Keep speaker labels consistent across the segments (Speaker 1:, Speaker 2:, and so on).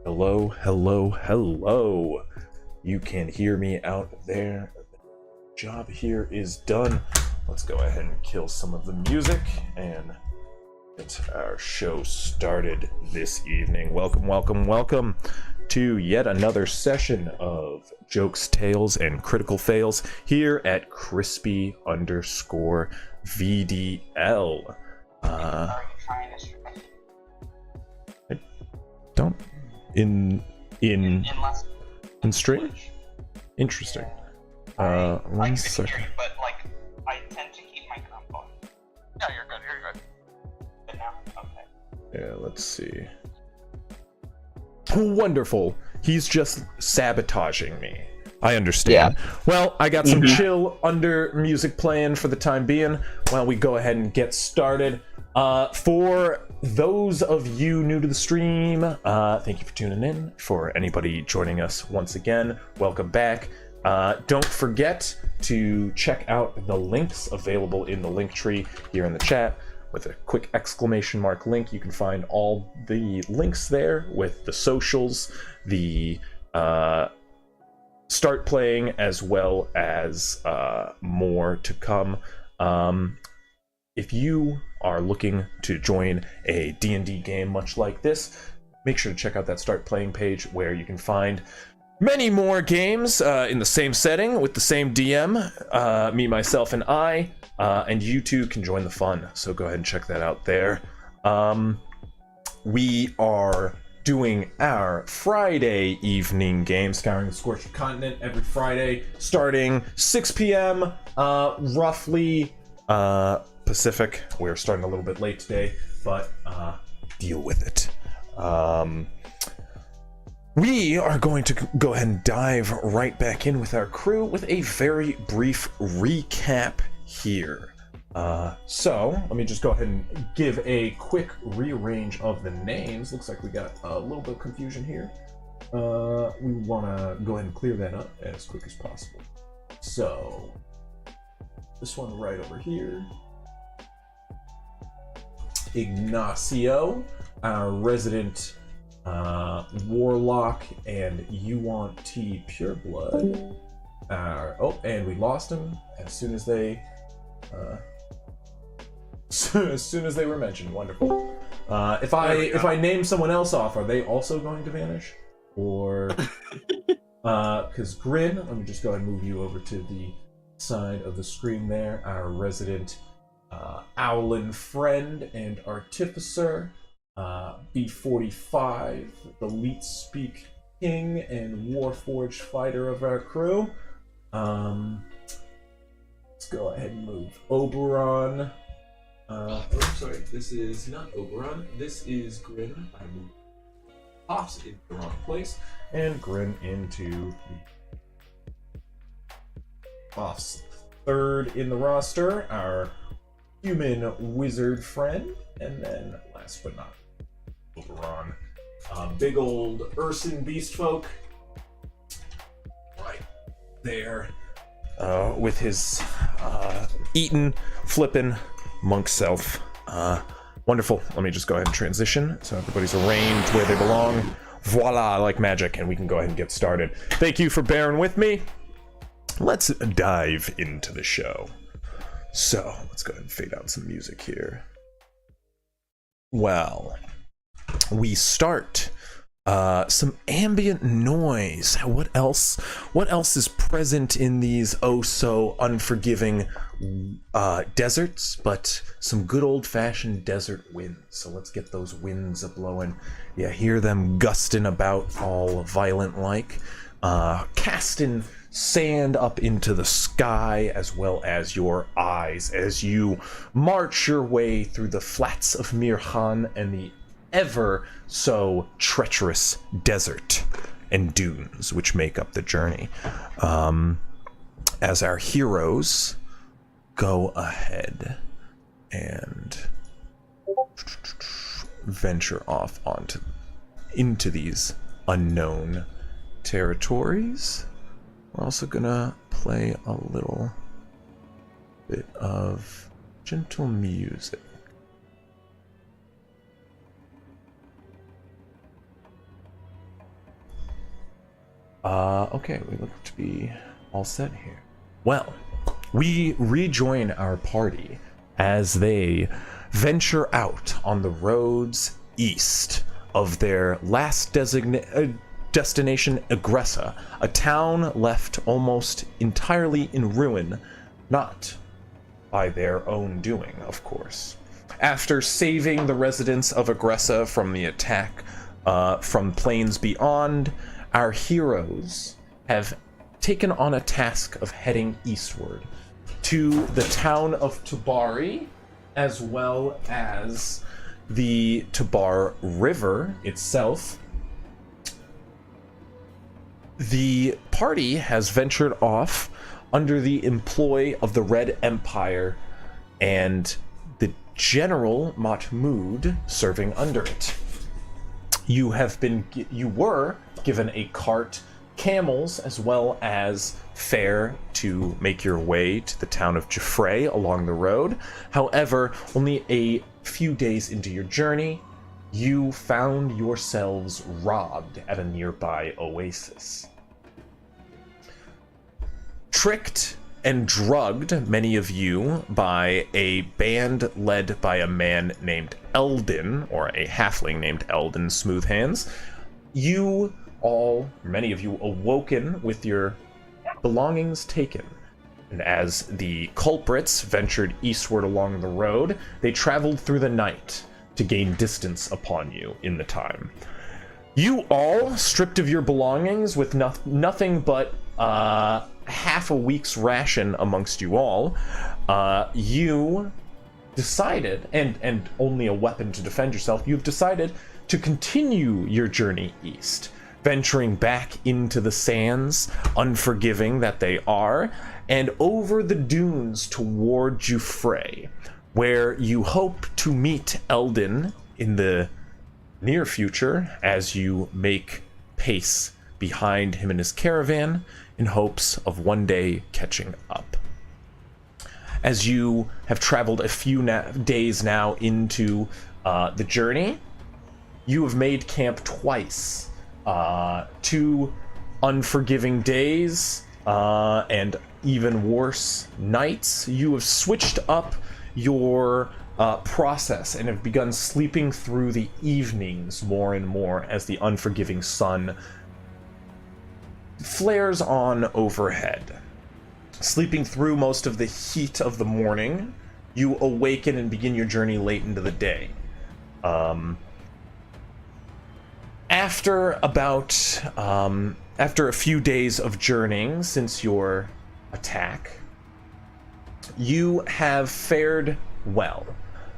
Speaker 1: Hello, hello, hello. You can hear me out there. Job here is done. Let's go ahead and kill some of the music and get our show started this evening. Welcome, welcome, welcome to yet another session of Jokes, Tales, and Critical Fails here at crispy underscore VDL.
Speaker 2: Are you trying to strike?
Speaker 1: I don't in stream? Interesting.
Speaker 2: I
Speaker 1: One
Speaker 2: could
Speaker 1: second.
Speaker 2: hear you, but like I tend to keep my ground going. No, you're good. You're good. But now, okay.
Speaker 1: Yeah, let's see. Wonderful. He's just sabotaging me. I understand. Yeah. Well, I got some chill under music playing for the time being while we go ahead and get started. For those of you new to the stream, thank you for tuning in. For anybody joining us once again, welcome back. Don't forget to check out the links available in the link tree here in the chat. With a quick exclamation mark link, you can find all the links there with the socials, the start playing, as well as more to come. If you are looking to join a D&D game much like this, make sure to check out that start playing page where you can find many more games in the same setting with the same DM, me, myself, and I, and you too can join the fun. So go ahead and check that out there. We are doing our Friday evening game, Scouring the Scorched Continent, every Friday, starting 6 p.m., roughly Pacific. We're starting a little bit late today, but deal with it. We are going to go ahead and dive right back in with our crew with a very brief recap here. So let me just go ahead and give a quick rearrange of the names. Looks like we got a little bit of confusion here. We want to go ahead and clear that up as quick as possible. So this one right over here. Ignacio, our resident warlock and Yuan T pureblood. And we lost him as soon as they were mentioned. Wonderful. If I name someone else off, are they also going to vanish? Or because Grin, let me just go ahead and move you over to the side of the screen there. Our resident Owlin friend and artificer. B45, the Leet Speak King and Warforged fighter of our crew. Let's go ahead and move Oberon. Sorry, this is not Oberon. This is Grin. I moved Hoffs into the wrong place, and Grin into Hoffs. Third in the roster, our human wizard friend, and then last but not Oberon, big old Urson beast folk, right there, with his eaten, flippin' monk self. Wonderful. Let me just go ahead and transition so everybody's arranged where they belong. Voila, like magic, and we can go ahead and get started. Thank you for bearing with me. Let's dive into the show. So let's go ahead and fade out some music here. Well, we start some ambient noise. What else is present in these oh so unforgiving deserts but some good old-fashioned desert winds? So let's get those winds a-blowing. Yeah, hear them gusting about all violent like, casting sand up into the sky, as well as your eyes as you march your way through the flats of Mirhan and the ever so treacherous desert and dunes which make up the journey. As our heroes go ahead and venture off into these unknown territories, we're also gonna play a little bit of gentle music. Okay, we look to be all set here. Well, we rejoin our party as they venture out on the roads east of their last destination, Agressa, a town left almost entirely in ruin, not by their own doing, of course. After saving the residents of Agressa from the attack from planes beyond, our heroes have taken on a task of heading eastward to the town of Tabari, as well as the Tabar River itself. The party has ventured off under the employ of the Red Empire and the General Mahmoud serving under it. You were given a cart, camels, as well as fare to make your way to the town of Jaffrey along the road. However, only a few days into your journey, you found yourselves robbed at a nearby oasis. Tricked and drugged, many of you, by a band led by a man named Eldon, or a halfling named Eldon Smoothhands. You all, many of you, awoken with your belongings taken. And as the culprits ventured eastward along the road, they traveled through the night to gain distance upon you in the time. You all, stripped of your belongings with nothing but half a week's ration amongst you all, you decided, and only a weapon to defend yourself, you've decided to continue your journey east, venturing back into the sands, unforgiving that they are, and over the dunes toward Jaffrey, where you hope to meet Eldon in the near future as you make pace behind him and his caravan in hopes of one day catching up. As you have traveled a few days now into the journey, you have made camp twice. 2 unforgiving days and even worse nights. You have switched up your process and have begun sleeping through the evenings more and more as the unforgiving sun flares on overhead. Sleeping through most of the heat of the morning, you awaken and begin your journey late into the day. After a few days of journeying since your attack, you have fared well,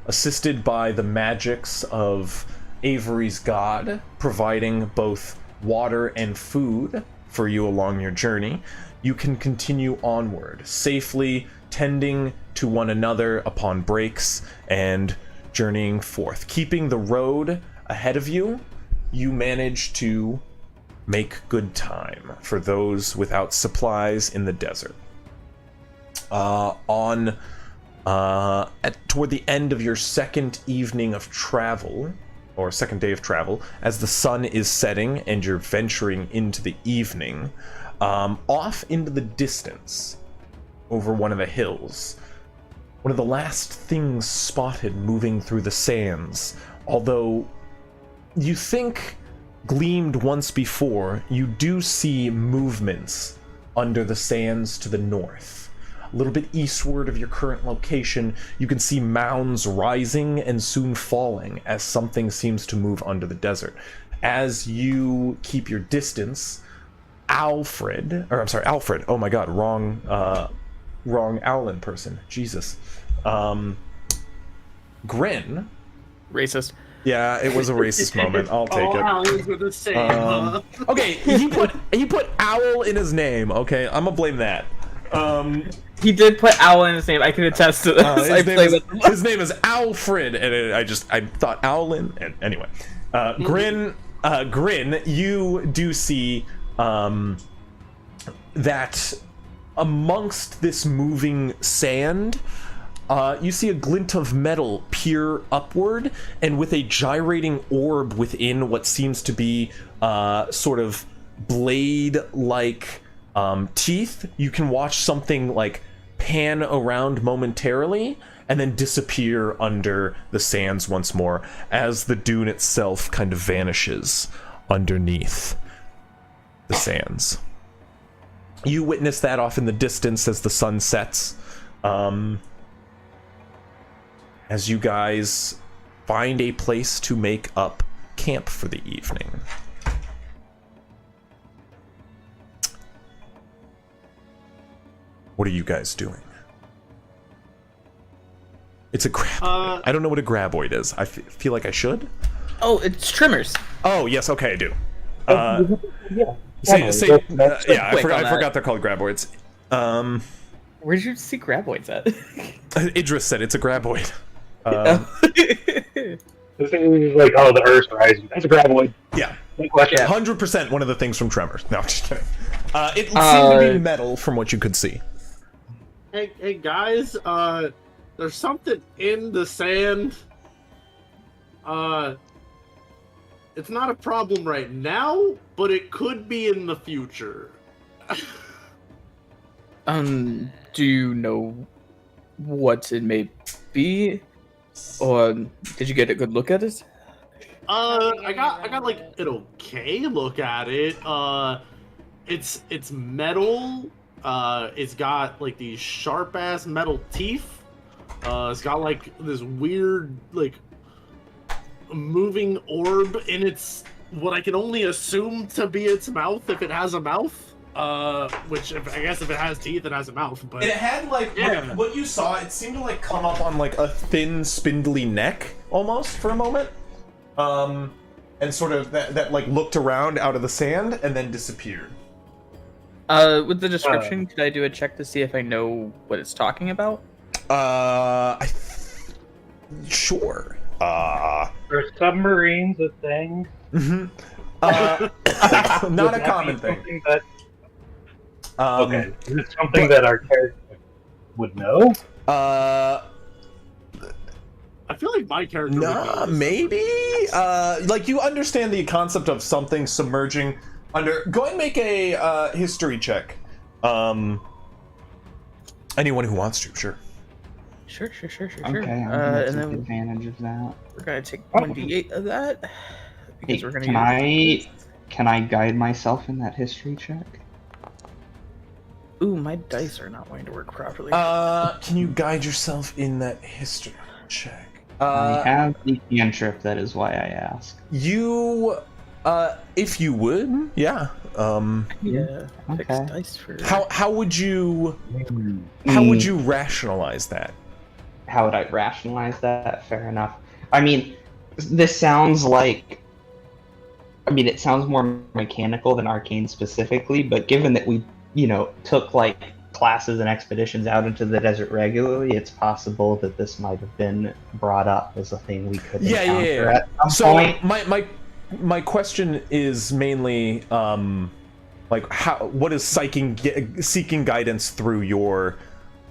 Speaker 1: assisted by the magics of Avery's god, providing both water and food for you along your journey. You can continue onward, safely tending to one another upon breaks and journeying forth. Keeping the road ahead of you, you manage to make good time for those without supplies in the desert. Toward the end of your second evening of travel, or second day of travel, as the sun is setting and you're venturing into the evening, off into the distance, over one of the hills, one of the last things spotted moving through the sands, although you think gleamed once before, you do see movements under the sands to the north. A little bit eastward of your current location, you can see mounds rising and soon falling as something seems to move under the desert. As you keep your distance, Alfred, oh my god, wrong Owlin person, Jesus. Grin.
Speaker 3: Racist.
Speaker 1: Yeah, it was a racist moment. I'll take it.
Speaker 4: Owls are the same, huh?
Speaker 1: Okay, he put owl in his name. Okay, I'm gonna blame that.
Speaker 3: He did put Owl in his name. I can attest to this.
Speaker 1: His name is Alfred, and I thought Owlin. And anyway, Grin, you do see that amongst this moving sand, you see a glint of metal peer upward, and with a gyrating orb within what seems to be sort of blade-like teeth. You can watch something like pan around momentarily and then disappear under the sands once more as the dune itself kind of vanishes underneath the sands. You witness that off in the distance as the sun sets. As you guys find a place to make up camp for the evening. What are you guys doing? It's a graboid. I don't know what a graboid is. I feel like I should.
Speaker 3: Oh, it's trimmers.
Speaker 1: Oh, yes, okay, I do.
Speaker 5: Yeah.
Speaker 1: I
Speaker 3: Quick on
Speaker 1: forgot they're called graboids.
Speaker 3: Where did you see graboids at?
Speaker 1: Idris said it's a graboid.
Speaker 5: This thing is like, oh, the Earth's rising. That's a graboid.
Speaker 1: Yeah.
Speaker 5: No question.
Speaker 1: 100% one of the things from Tremors. No, I'm just kidding. It seemed to be metal from what you could see.
Speaker 4: Hey guys, there's something in the sand. It's not a problem right now, but it could be in the future.
Speaker 3: Do you know what it may be? Or did you get a good look at it?
Speaker 4: I got like an okay look at it. It's metal. It's got like these sharp ass metal teeth. It's got like this weird like moving orb in its what I can only assume to be its mouth if it has a mouth. Which I guess if it has teeth, it has a mouth. But
Speaker 1: It had like what you saw. It seemed to like come up on like a thin, spindly neck almost for a moment, and sort of that like looked around out of the sand and then disappeared.
Speaker 3: With the description, could I do a check to see if I know what it's talking about?
Speaker 1: Sure.
Speaker 5: Are submarines a thing?
Speaker 1: Not a common thing.
Speaker 5: Okay, is it something that our character would know?
Speaker 4: I feel like my character would know this.
Speaker 1: Maybe. Like you understand the concept of something submerging under. Go ahead and make a history check. Anyone who wants to, sure.
Speaker 3: Sure.
Speaker 6: Okay, I'm gonna take advantage of that.
Speaker 3: We're gonna take 1d8 of that. Because
Speaker 6: Hey,
Speaker 3: we're gonna
Speaker 6: can I guide myself in that history check?
Speaker 3: Ooh, my dice are not going to work properly.
Speaker 1: Can you guide yourself in that history check?
Speaker 6: I have the cantrip, that is why I ask.
Speaker 1: You, if you would, yeah.
Speaker 3: Yeah. Fix
Speaker 6: Okay.
Speaker 3: dice for.
Speaker 1: How would you rationalize that?
Speaker 6: How would I rationalize that? Fair enough. I mean, this sounds like... it sounds more mechanical than arcane specifically, but given that we, took, like, classes and expeditions out into the desert regularly, it's possible that this might have been brought up as a thing we could encounter at some point.
Speaker 1: My question is mainly, like, what is seeking guidance through your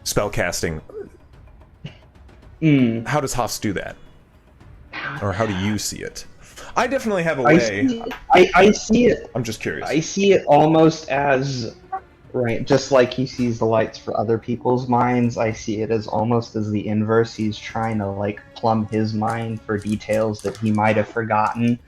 Speaker 1: spellcasting? How does Hoffs do that? Or how do you see it? I definitely have a way.
Speaker 6: I see it.
Speaker 1: I'm just curious.
Speaker 6: I see it almost as, right, just like he sees the lights for other people's minds, I see it as almost as the inverse. He's trying to, like, plumb his mind for details that he might have forgotten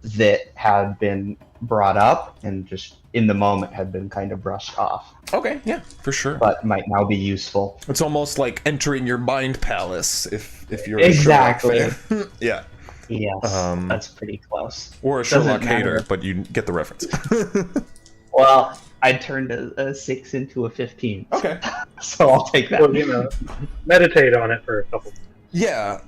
Speaker 6: that had been brought up and just in the moment had been kind of brushed off.
Speaker 1: Okay, yeah, for sure.
Speaker 6: But might now be useful.
Speaker 1: It's almost like entering your mind palace if you're
Speaker 6: Exactly.
Speaker 1: a Sherlock fan. Yeah.
Speaker 6: Yes, that's pretty close.
Speaker 1: Or a
Speaker 6: Doesn't
Speaker 1: Sherlock
Speaker 6: matter.
Speaker 1: hater, but you get the reference.
Speaker 6: Well, I turned a 6 into a 15.
Speaker 1: Okay.
Speaker 6: So I'll take that.
Speaker 5: Well, meditate on it for a couple.
Speaker 1: Yeah.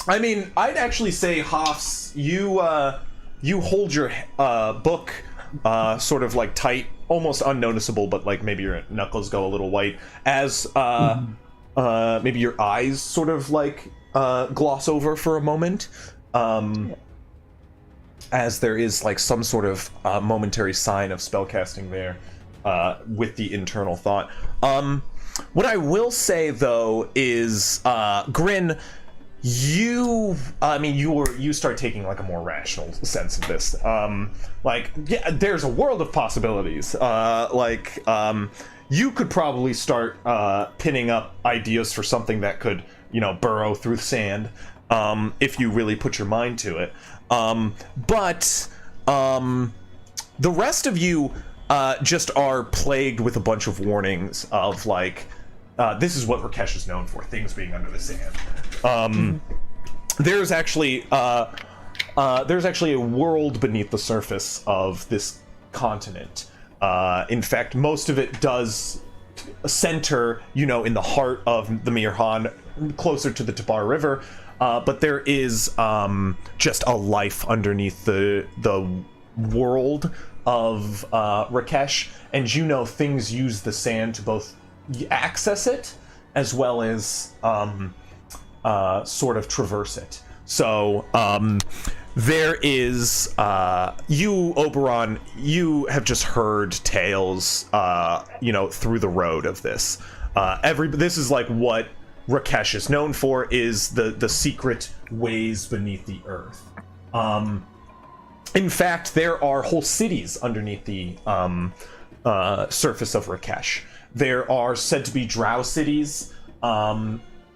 Speaker 1: I mean, I'd actually say, Hoffs, you hold your book sort of like tight, almost unnoticeable, but like maybe your knuckles go a little white as maybe your eyes sort of like gloss over for a moment, as there is like some sort of momentary sign of spellcasting there with the internal thought. What I will say though is, Grin, you start taking like a more rational sense of this. Like, yeah, there's a world of possibilities. You could probably start pinning up ideas for something that could, burrow through sand, if you really put your mind to it. But the rest of you just are plagued with a bunch of warnings of like, this is what Rakesh is known for, things being under the sand. There's actually a world beneath the surface of this continent. In fact, most of it does center, in the heart of the Mirhan, closer to the Tabar River. But there is just a life underneath the world of Rakesh, and things use the sand to both access it as well as sort of traverse it. So there is you, Oberon, you have just heard tales through the road of this. This is like what Rakesh is known for, is the secret ways beneath the earth. In fact, there are whole cities underneath the surface of Rakesh. There are said to be drow cities.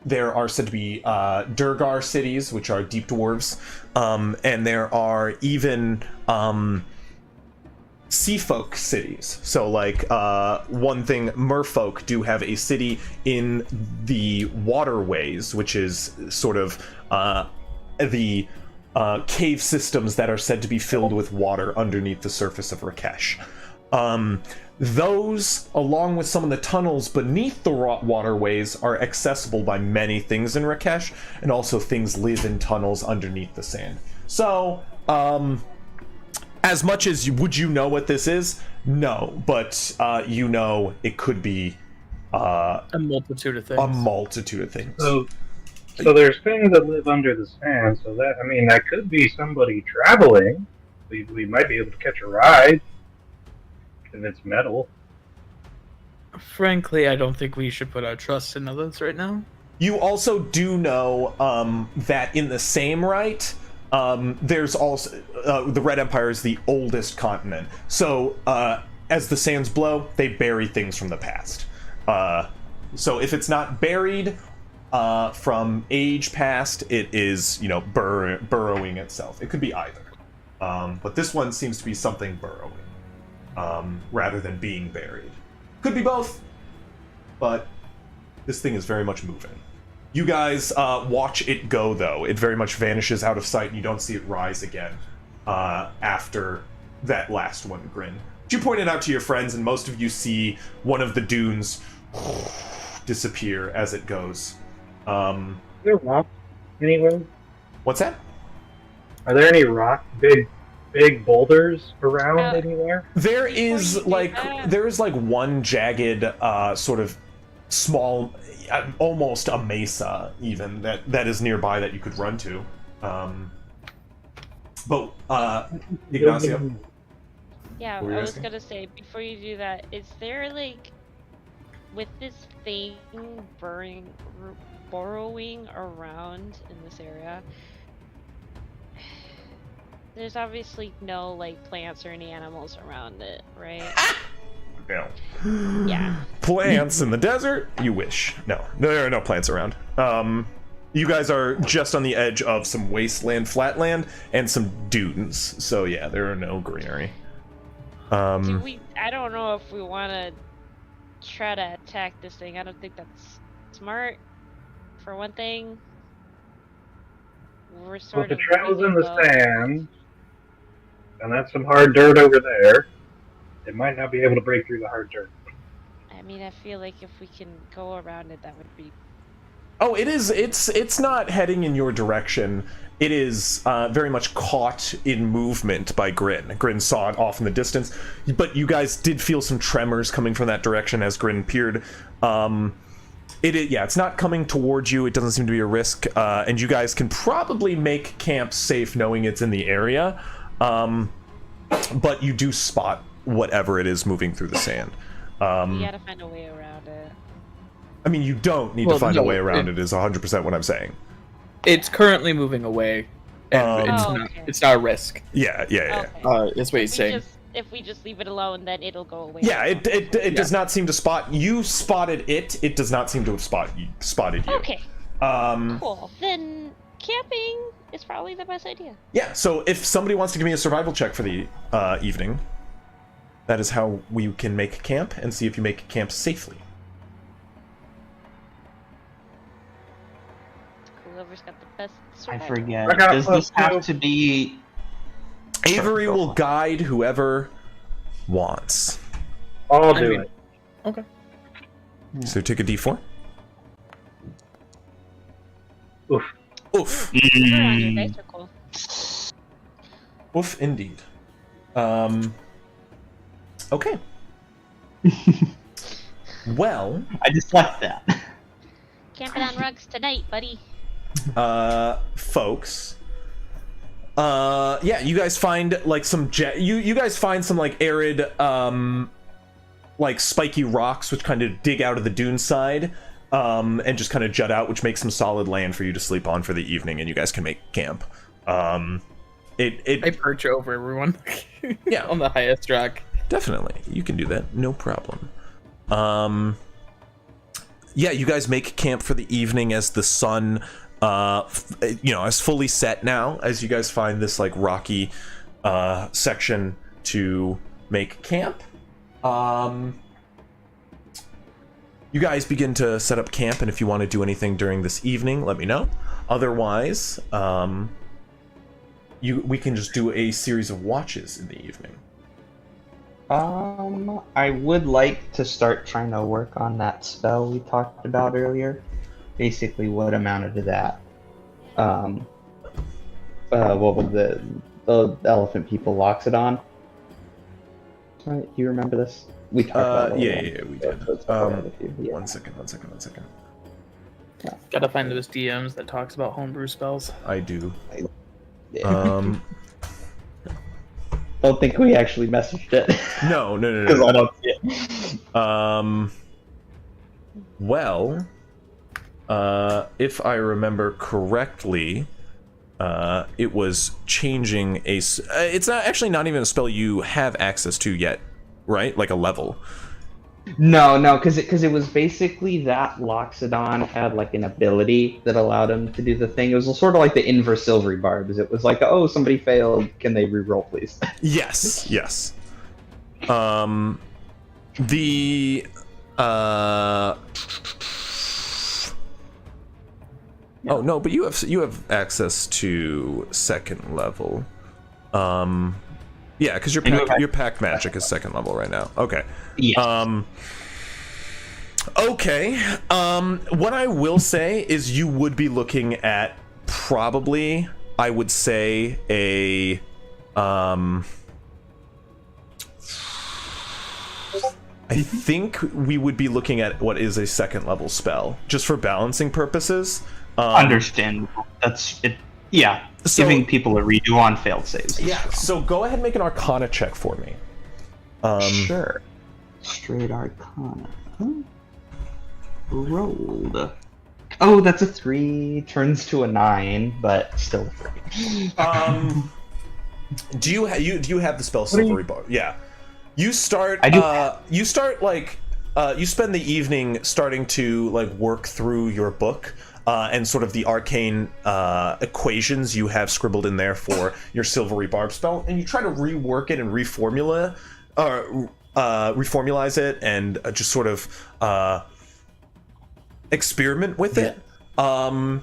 Speaker 1: There are said to be Durgar cities, which are deep dwarves. And there are even sea folk cities. So like one thing, merfolk do have a city in the waterways, which is sort of the cave systems that are said to be filled with water underneath the surface of Rakesh. Those, along with some of the tunnels beneath the waterways, are accessible by many things in Rakesh, and also things live in tunnels underneath the sand. So, as much as would you know what this is? No, but it could be
Speaker 3: a multitude of things.
Speaker 1: A multitude of things.
Speaker 5: So there's things that live under the sand. So that could be somebody traveling. We might be able to catch a ride. If it's metal.
Speaker 3: Frankly, I don't think we should put our trust in others right now.
Speaker 1: You also do know that in the same right, there's also the Red Empire is the oldest continent. So as the sands blow, they bury things from the past. So if it's not buried from age past, it is burrowing itself. It could be either, but this one seems to be something burrowing. Rather than being buried. Could be both, but this thing is very much moving. You guys watch it go, though. It very much vanishes out of sight, and you don't see it rise again after that last one, Grin. You pointed out to your friends, and most of you see one of the dunes disappear as it goes.
Speaker 5: Is there rocks anywhere?
Speaker 1: What's that?
Speaker 5: Are there any big boulders around anywhere?
Speaker 1: There is one jagged sort of small, almost a mesa even that is nearby that you could run to. But Ignacio?
Speaker 7: Yeah, I was gonna say, before you do that, is there with this thing burrowing around in this area, there's obviously no plants or any animals around it, right?
Speaker 1: No.
Speaker 7: Yeah.
Speaker 1: Plants in the desert? You wish. No, there are no plants around. You guys are just on the edge of some wasteland, flatland, and some dunes. So yeah, there are no greenery.
Speaker 7: I don't know if we want to try to attack this thing. I don't think that's smart. For one thing, we're sort of.
Speaker 5: If the trail's in the sand, and that's some hard dirt over there, it might not be able to break through the hard dirt.
Speaker 7: I mean, I feel like if we can go around it, that would be.
Speaker 1: Oh, it is. It's not heading in your direction. It is very much caught in movement by Grin. Grin saw it off in the distance, but you guys did feel some tremors coming from that direction as Grin peered. It's not coming towards you. It doesn't seem to be a risk, and you guys can probably make camp safe knowing it's in the area. But you do spot whatever it is moving through the sand.
Speaker 7: We gotta find a way around it.
Speaker 1: I mean, you don't need to find a way around it, is 100% what I'm saying.
Speaker 3: It's currently moving away, and
Speaker 7: okay.
Speaker 3: it's not a risk.
Speaker 1: Yeah.
Speaker 7: Okay.
Speaker 3: Is what he's saying.
Speaker 7: If we just leave it alone, then it'll go away.
Speaker 1: Yeah, it does not seem to spot you. Spotted it. It does not seem to have spotted you.
Speaker 7: Okay.
Speaker 1: Um.
Speaker 7: Cool. Then camping is probably the best idea.
Speaker 1: Yeah. So if somebody wants to give me a survival check for the evening, that is how we can make camp and see if you make camp safely.
Speaker 7: Whoever's got the best
Speaker 6: I
Speaker 7: survival.
Speaker 6: forget.
Speaker 5: I got
Speaker 6: Does this
Speaker 5: plus
Speaker 6: have
Speaker 5: two.
Speaker 6: to be?
Speaker 1: Avery
Speaker 6: Sure, go
Speaker 1: will
Speaker 6: on.
Speaker 1: guide whoever wants.
Speaker 5: I'll
Speaker 3: I
Speaker 5: do
Speaker 3: mean-
Speaker 5: it.
Speaker 3: Okay.
Speaker 1: So take a D4.
Speaker 5: Oof.
Speaker 1: Oof.
Speaker 7: Sure, on your dice are cool.
Speaker 1: Oof, indeed. Okay. Well,
Speaker 6: I just like that.
Speaker 7: Camping on rugs tonight, buddy.
Speaker 1: folks. Yeah, you guys find like some you guys find some like arid like spiky rocks which kind of dig out of the dune side and just kind of jut out, which makes some solid land for you to sleep on for the evening, and you guys can make camp.
Speaker 3: I perch over everyone.
Speaker 1: Yeah.
Speaker 3: On the highest track.
Speaker 1: Definitely, you can do that, no problem. Yeah, you guys make camp for the evening as the sun is fully set now, as you guys find this like rocky section to make camp. You guys begin to set up camp, and if you want to do anything during this evening, let me know. Otherwise, we can just do a series of watches in the evening.
Speaker 6: I would like to start trying to work on that spell we talked about earlier. Basically, what amounted to that? What was the elephant people locks it on? Right, you remember this? We talked about it.
Speaker 1: Yeah, we did.
Speaker 6: Yeah.
Speaker 1: One second.
Speaker 3: Gotta find those DMs that talks about homebrew spells.
Speaker 1: I do.
Speaker 6: Yeah. Don't think we actually messaged it.
Speaker 1: No.
Speaker 6: Because I don't see it.
Speaker 1: Well, if I remember correctly, it was changing it's not even a spell you have access to yet, right? Like a level.
Speaker 6: No, because it was basically that Loxodon had like an ability that allowed him to do the thing. It was sort of like the inverse Silvery Barbs. It was like, oh, somebody failed. Can they reroll, please?
Speaker 1: Yes. The Oh no, but you have access to second level. Yeah, because your pack magic is second level right now. Okay.
Speaker 6: Yes.
Speaker 1: Okay. What I will say is you would be looking at probably, I would say, a I think we would be looking at what is a second level spell, just for balancing purposes.
Speaker 6: Understandable. That's it. Yeah.
Speaker 1: So-
Speaker 6: Giving people a redo on failed saves.
Speaker 1: Yeah, so go ahead and make an Arcana check for me.
Speaker 6: Sure. Straight Arcana. Huh? Rolled. Oh, that's a 3. Turns to a 9, but still a 3.
Speaker 1: Do you have the spell Silvery Bar? Yeah. You start.
Speaker 6: I do.
Speaker 1: You start like. You spend the evening starting to like work through your book. And sort of the arcane equations you have scribbled in there for your Silvery Barb spell, and you try to rework it and reformulize it, and just sort of experiment with it. Go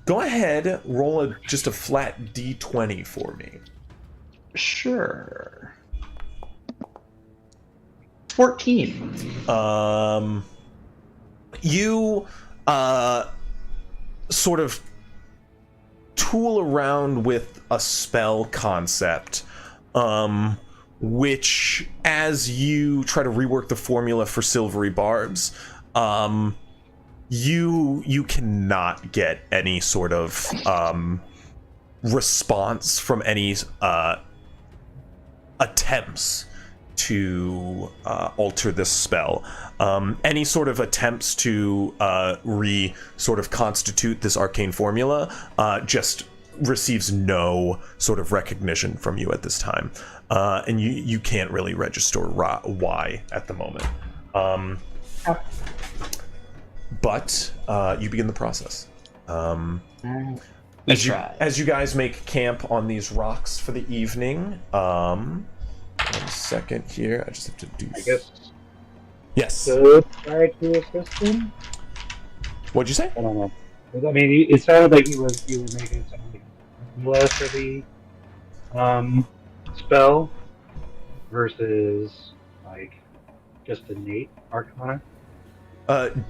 Speaker 1: ahead, roll just a flat d20 for me.
Speaker 6: Sure. 14.
Speaker 1: You sort of tool around with a spell concept, which, as you try to rework the formula for Silvery Barbs, you cannot get any sort of response from any attempts to alter this spell. Any sort of attempts to sort of constitute this arcane formula just receives no sort of recognition from you at this time. And you can't really register why at the moment. But you begin the process. As you guys make camp on these rocks for the evening, 1 second here. I just have to do.
Speaker 5: I guess.
Speaker 1: Yes.
Speaker 5: So try to assist him.
Speaker 1: What'd you say?
Speaker 5: I don't know. I mean, it sounded like you were making something less of the spell versus like just innate arcana.
Speaker 1: I'm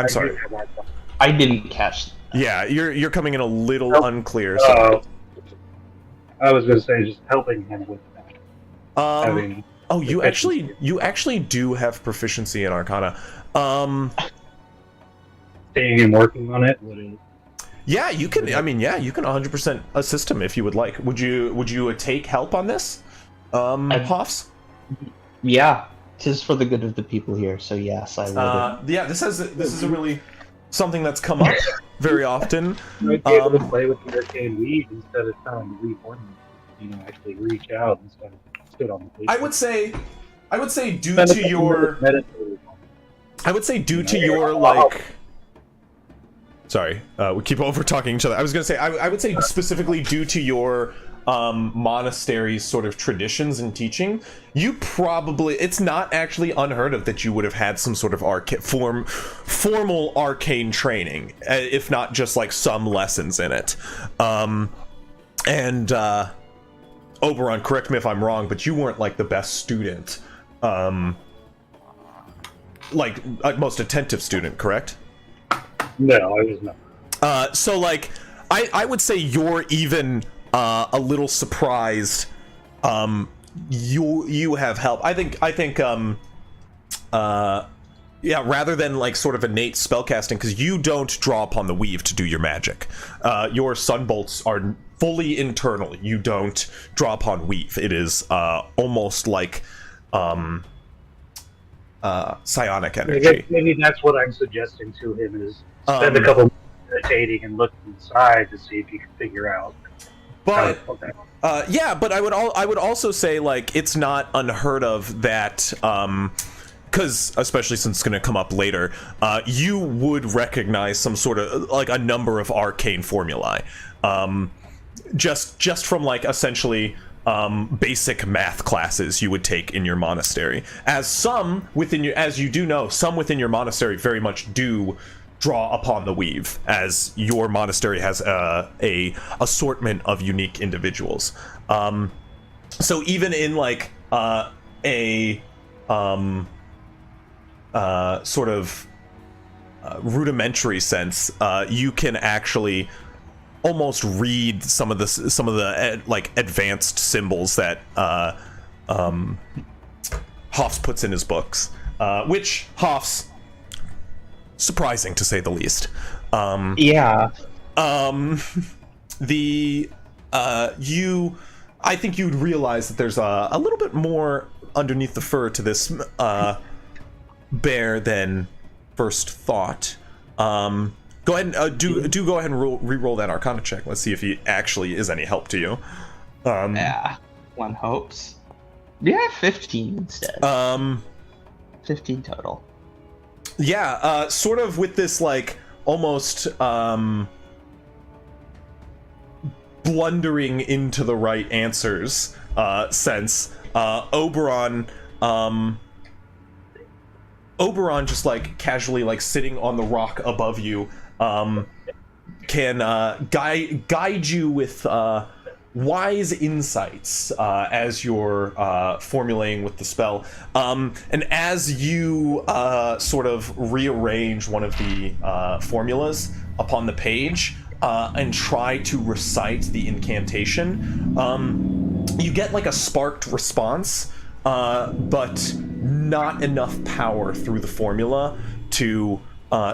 Speaker 1: sorry.
Speaker 6: I didn't catch that.
Speaker 1: Yeah, you're coming in a little unclear. So.
Speaker 5: I was going to say just helping him with that.
Speaker 1: You actually do have proficiency in Arcana.
Speaker 5: Staying and working on it. What is?
Speaker 1: Yeah, you can. I mean, yeah, you can 100% assist him if you would like. Would you take help on this, Hoffs?
Speaker 6: Yeah, 'tis for the good of the people here. So yes, I would.
Speaker 1: Yeah, this is a really something that's come up very often.
Speaker 5: You might be able to play with the arcane weave instead of trying to reform it. Actually reach out instead of sit on the table.
Speaker 1: I would say due to your like. Sorry, we keep over talking each other. I was gonna say I would say specifically due to your monastery's sort of traditions and teaching, you probably, it's not actually unheard of that you would have had some sort of formal arcane training, if not just like some lessons in it. Oberon, correct me if I'm wrong, but you weren't like the best student, like most attentive student, correct?
Speaker 5: No, I was not.
Speaker 1: So like I would say you're even a little surprised. You have help. I think yeah, rather than like sort of innate spellcasting, because you don't draw upon the weave to do your magic. Your sunbolts are fully internal. You don't draw upon weave. It is almost like psionic energy.
Speaker 5: I guess maybe that's what I'm suggesting to him is spend a couple meditating and looking inside to see if you can figure out.
Speaker 1: But yeah, but I would also say like it's not unheard of that because especially since it's going to come up later, you would recognize some sort of like a number of arcane formulae, just from like essentially basic math classes you would take in your monastery. As some within your, as you do know, some within your monastery very much do draw upon the weave, as your monastery has a assortment of unique individuals. So even in like a sort of rudimentary sense, you can actually almost read some of the like advanced symbols that Hoffs puts in his books, which Hoffs, surprising to say the least.
Speaker 6: Yeah.
Speaker 1: I think you'd realize that there's a little bit more underneath the fur to this bear than first thought. Go ahead and go ahead and re-roll that Arcana check. Let's see if he actually is any help to you.
Speaker 6: Yeah, one hopes. Yeah, 15 instead. 15 total.
Speaker 1: Yeah, sort of with this like almost blundering into the right answers sense. Oberon just like casually like sitting on the rock above you can guide you with wise insights as you're formulating with the spell, and as you sort of rearrange one of the formulas upon the page and try to recite the incantation, you get like a sparked response, but not enough power through the formula to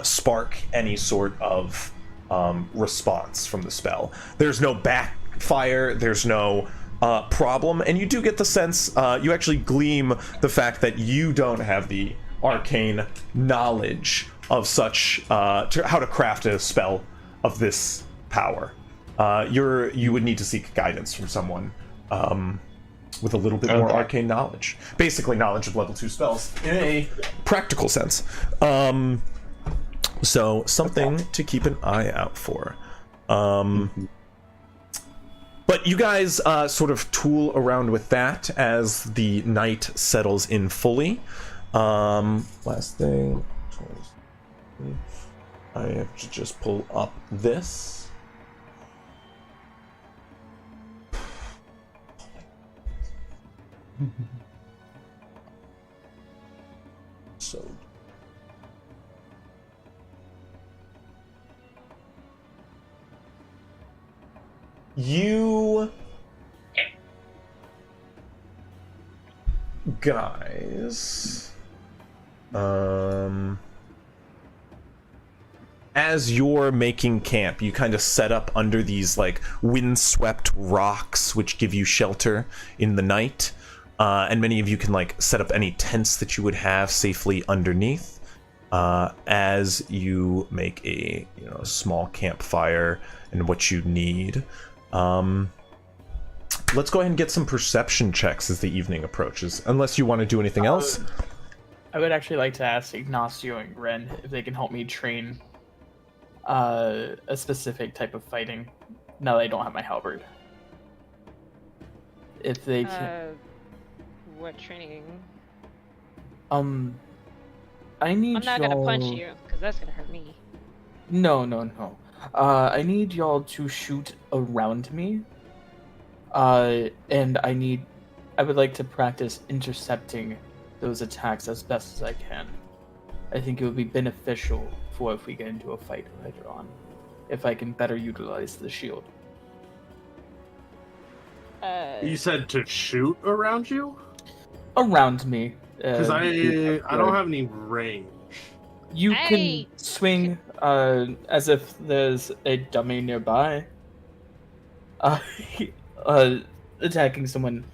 Speaker 1: spark any sort of response from the spell. There's no backfire, there's no problem, and you do get the sense, you actually gleam the fact that you don't have the arcane knowledge of such, how to craft a spell of this power. You would need to seek guidance from someone with a little bit more arcane knowledge. Basically, knowledge of level 2 spells in a practical sense. So, something to keep an eye out for. But you guys sort of tool around with that as the night settles in fully. Last thing. I have to just pull up this. So you guys, as you're making camp, you kind of set up under these like windswept rocks which give you shelter in the night, and many of you can like set up any tents that you would have safely underneath as you make a small campfire and what you need. Let's go ahead and get some perception checks as the evening approaches, unless you want to do anything else.
Speaker 3: I would actually like to ask Ignacio and Ren if they can help me train a specific type of fighting now that I don't have my halberd. If they can...
Speaker 7: What training?
Speaker 3: I need
Speaker 7: I'm not
Speaker 3: y'all...
Speaker 7: gonna punch you, because that's gonna hurt me.
Speaker 3: No. I need y'all to shoot around me. And I would like to practice intercepting those attacks as best as I can. I think it would be beneficial for if we get into a fight later on, if I can better utilize the shield.
Speaker 4: You said to shoot around you?
Speaker 3: Around me.
Speaker 4: Because I don't have any range.
Speaker 3: You can swing as if there's a dummy nearby. Attacking someone,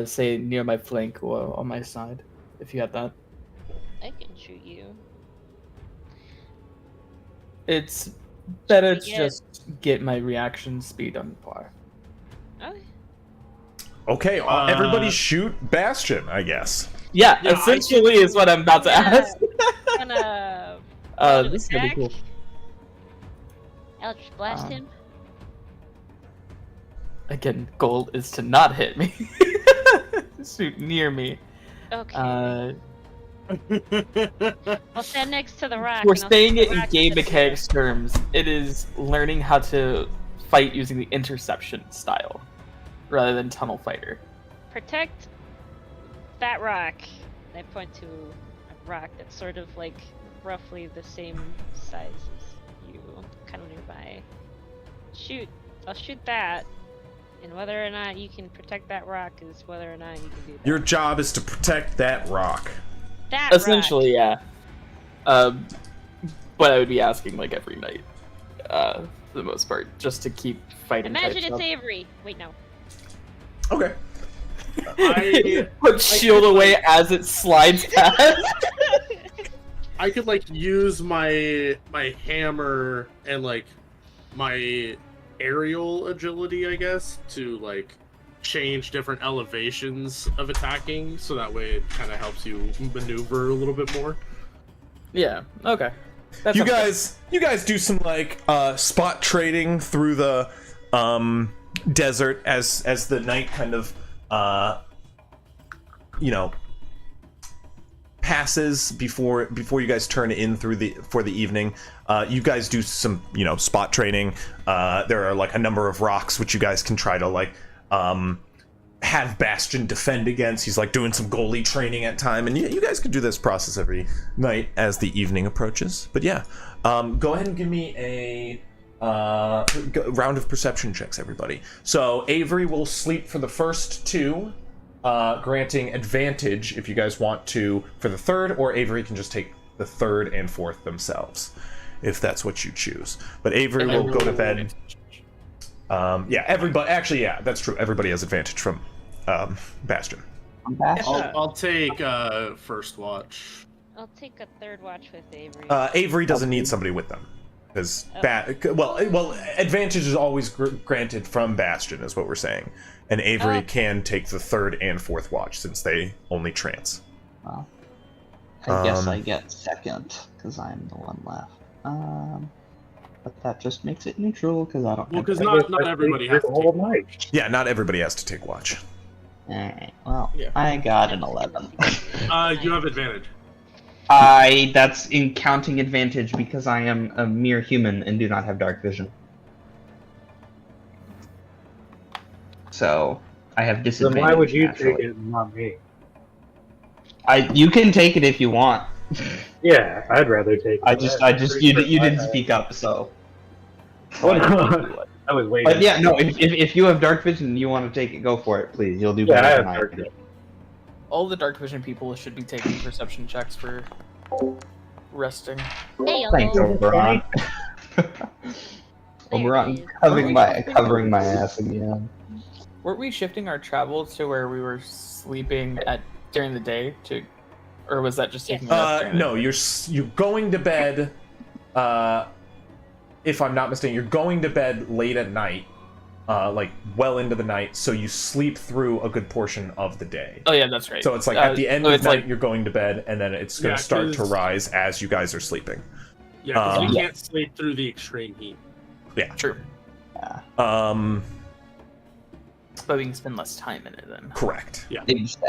Speaker 3: say, near my flank or on my side, if you have that.
Speaker 7: I can shoot you.
Speaker 3: It's better to just get my reaction speed on par.
Speaker 7: Okay.
Speaker 1: Okay, everybody shoot Bastion, I guess.
Speaker 3: Yeah, essentially is what I'm about to ask. This is gonna be cool.
Speaker 7: Eldritch blast him.
Speaker 3: Again, goal is to not hit me. Shoot near me.
Speaker 7: Okay. I'll stand next to the rock.
Speaker 3: We're saying it in game mechanics terms. It is learning how to fight using the interception style, rather than tunnel fighter.
Speaker 7: Protect that rock. I point to a rock that's sort of like roughly the same size as you, kind of nearby. Shoot. I'll shoot that. And whether or not you can protect that rock is whether or not you can do that.
Speaker 1: Your job is to protect that rock.
Speaker 3: That essentially, rock. Yeah. But I would be asking like every night, for the most part, just to keep fighting.
Speaker 7: Imagine it's Avery. Wait, no.
Speaker 1: Okay.
Speaker 3: I put shield away as it slides past.
Speaker 4: I could like use my hammer and like my aerial agility, I guess, to like change different elevations of attacking, so that way it kind of helps you maneuver a little bit more.
Speaker 3: Yeah. Okay.
Speaker 1: You guys do some like spot trading through the desert as the night kind of passes before you guys turn in for the evening. You guys do some spot trading. There are like a number of rocks which you guys can try to like have Bastion defend against. He's like doing some goalie training at time, and you guys can do this process every night as the evening approaches. But yeah, go ahead and give me a round of perception checks, everybody. So Avery will sleep for the first two, granting advantage if you guys want to for the third, or Avery can just take the third and fourth themselves if that's what you choose. But Avery will go to bed. Yeah, everybody. Actually, yeah, that's true. Everybody has advantage from Bastion.
Speaker 4: I'll take first watch.
Speaker 7: I'll take a third watch with Avery.
Speaker 1: Avery doesn't need somebody with them because advantage is always granted from Bastion, is what we're saying, and Avery can take the third and fourth watch since they only trance.
Speaker 6: Well, I guess I get second because I'm the one left. But that just makes it neutral because I don't.
Speaker 4: Well, because not everybody has to
Speaker 5: whole
Speaker 4: take
Speaker 5: night.
Speaker 1: Yeah, not everybody has to take watch.
Speaker 6: Alright, well,
Speaker 3: Yeah.
Speaker 6: I got an 11.
Speaker 4: You have advantage.
Speaker 6: That's in counting advantage because I am a mere human and do not have dark vision. So, I have
Speaker 5: Then
Speaker 6: disadvantage.
Speaker 5: why would you
Speaker 6: naturally.
Speaker 5: take it and not me?
Speaker 6: You can take it if you want.
Speaker 5: Yeah, I'd rather take it.
Speaker 6: You didn't speak up, so.
Speaker 5: I was waiting.
Speaker 6: But yeah, no, if you have dark vision and you want to take it, go for it, please. You'll do
Speaker 5: Yeah, I
Speaker 6: better
Speaker 5: have
Speaker 6: than I
Speaker 5: dark
Speaker 6: can.
Speaker 5: vision.
Speaker 3: All the dark vision people should be taking perception checks for resting.
Speaker 7: Hey,
Speaker 6: Thanks, Oberon. Oberon covering my ass again.
Speaker 3: Weren't we shifting our travel to where we were sleeping during the day or was that just taking?
Speaker 1: No, you're going to bed. If I'm not mistaken, you're going to bed late at night, like well into the night, so you sleep through a good portion of the day.
Speaker 3: Oh yeah, that's right.
Speaker 1: So it's like at the end of the night,
Speaker 3: like,
Speaker 1: you're going to bed, and then it's going to start to rise as you guys are sleeping.
Speaker 4: Yeah, because we can't sleep through the extreme heat.
Speaker 1: Yeah.
Speaker 3: True.
Speaker 1: Um.
Speaker 3: But we can spend less time in it then.
Speaker 1: Correct.
Speaker 4: Yeah.
Speaker 6: Exactly.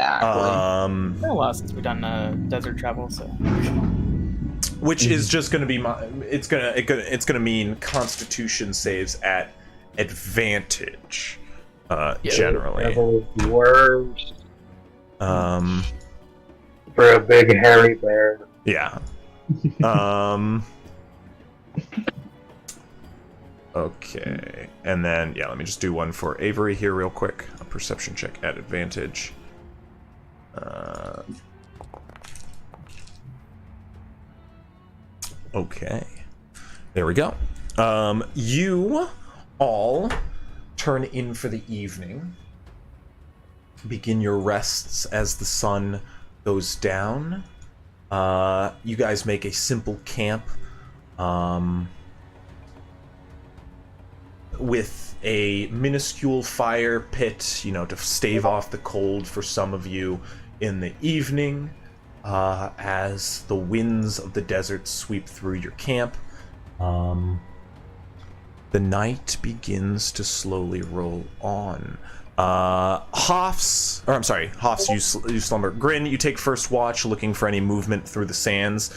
Speaker 3: It's been a while since we've done desert travel, so.
Speaker 1: Which is just going to be it's gonna mean Constitution saves at advantage, generally.
Speaker 5: Devil's worst
Speaker 1: Um.
Speaker 5: for a big hairy bear.
Speaker 1: Yeah. Okay, and then let me just do one for Avery here real quick. A perception check at advantage. Okay, there we go. You all turn in for the evening. Begin your rests as the sun goes down. You guys make a simple camp. With a minuscule fire pit, to stave off the cold for some of you in the evening, as the winds of the desert sweep through your camp. The night begins to slowly roll on. Hoffs, you slumber. Grin, you take first watch, looking for any movement through the sands.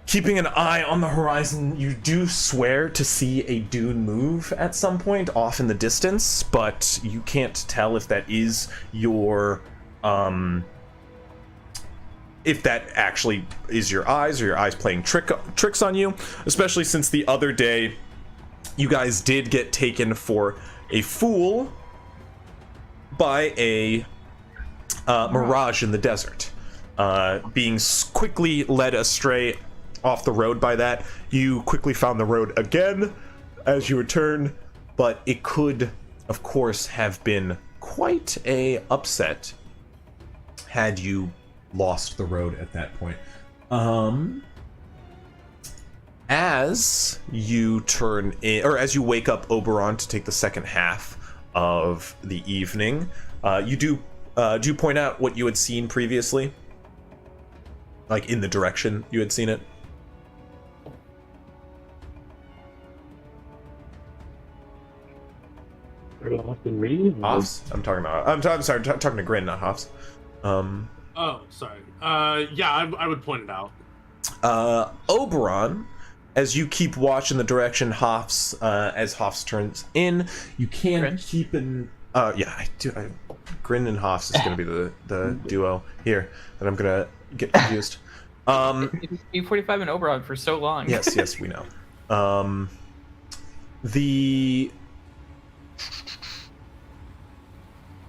Speaker 1: Keeping an eye on the horizon, you do swear to see a dune move at some point off in the distance, but you can't tell if that is your, if that actually is your eyes or your eyes playing tricks on you, especially since the other day you guys did get taken for a fool by a mirage in the desert. Being quickly led astray off the road by that, you quickly found the road again as you return, but it could, of course, have been quite a upset had you lost the road at that point. As you turn in, or as you wake up Oberon to take the second half of the evening, do you point out what you had seen previously, like in the direction you had seen it? Hoffs? I'm sorry, talking to Grin, not Hoffs.
Speaker 4: Oh, sorry. Yeah, I would point it out.
Speaker 1: Oberon, as you keep watch in the direction Hoffs, as Hoffs turns in, you can
Speaker 3: Grin?
Speaker 1: keep an... yeah, I do. Grin and Hoffs is going to be the duo here that I'm going to get confused.
Speaker 3: E45 and Oberon for so long.
Speaker 1: Yes, we know.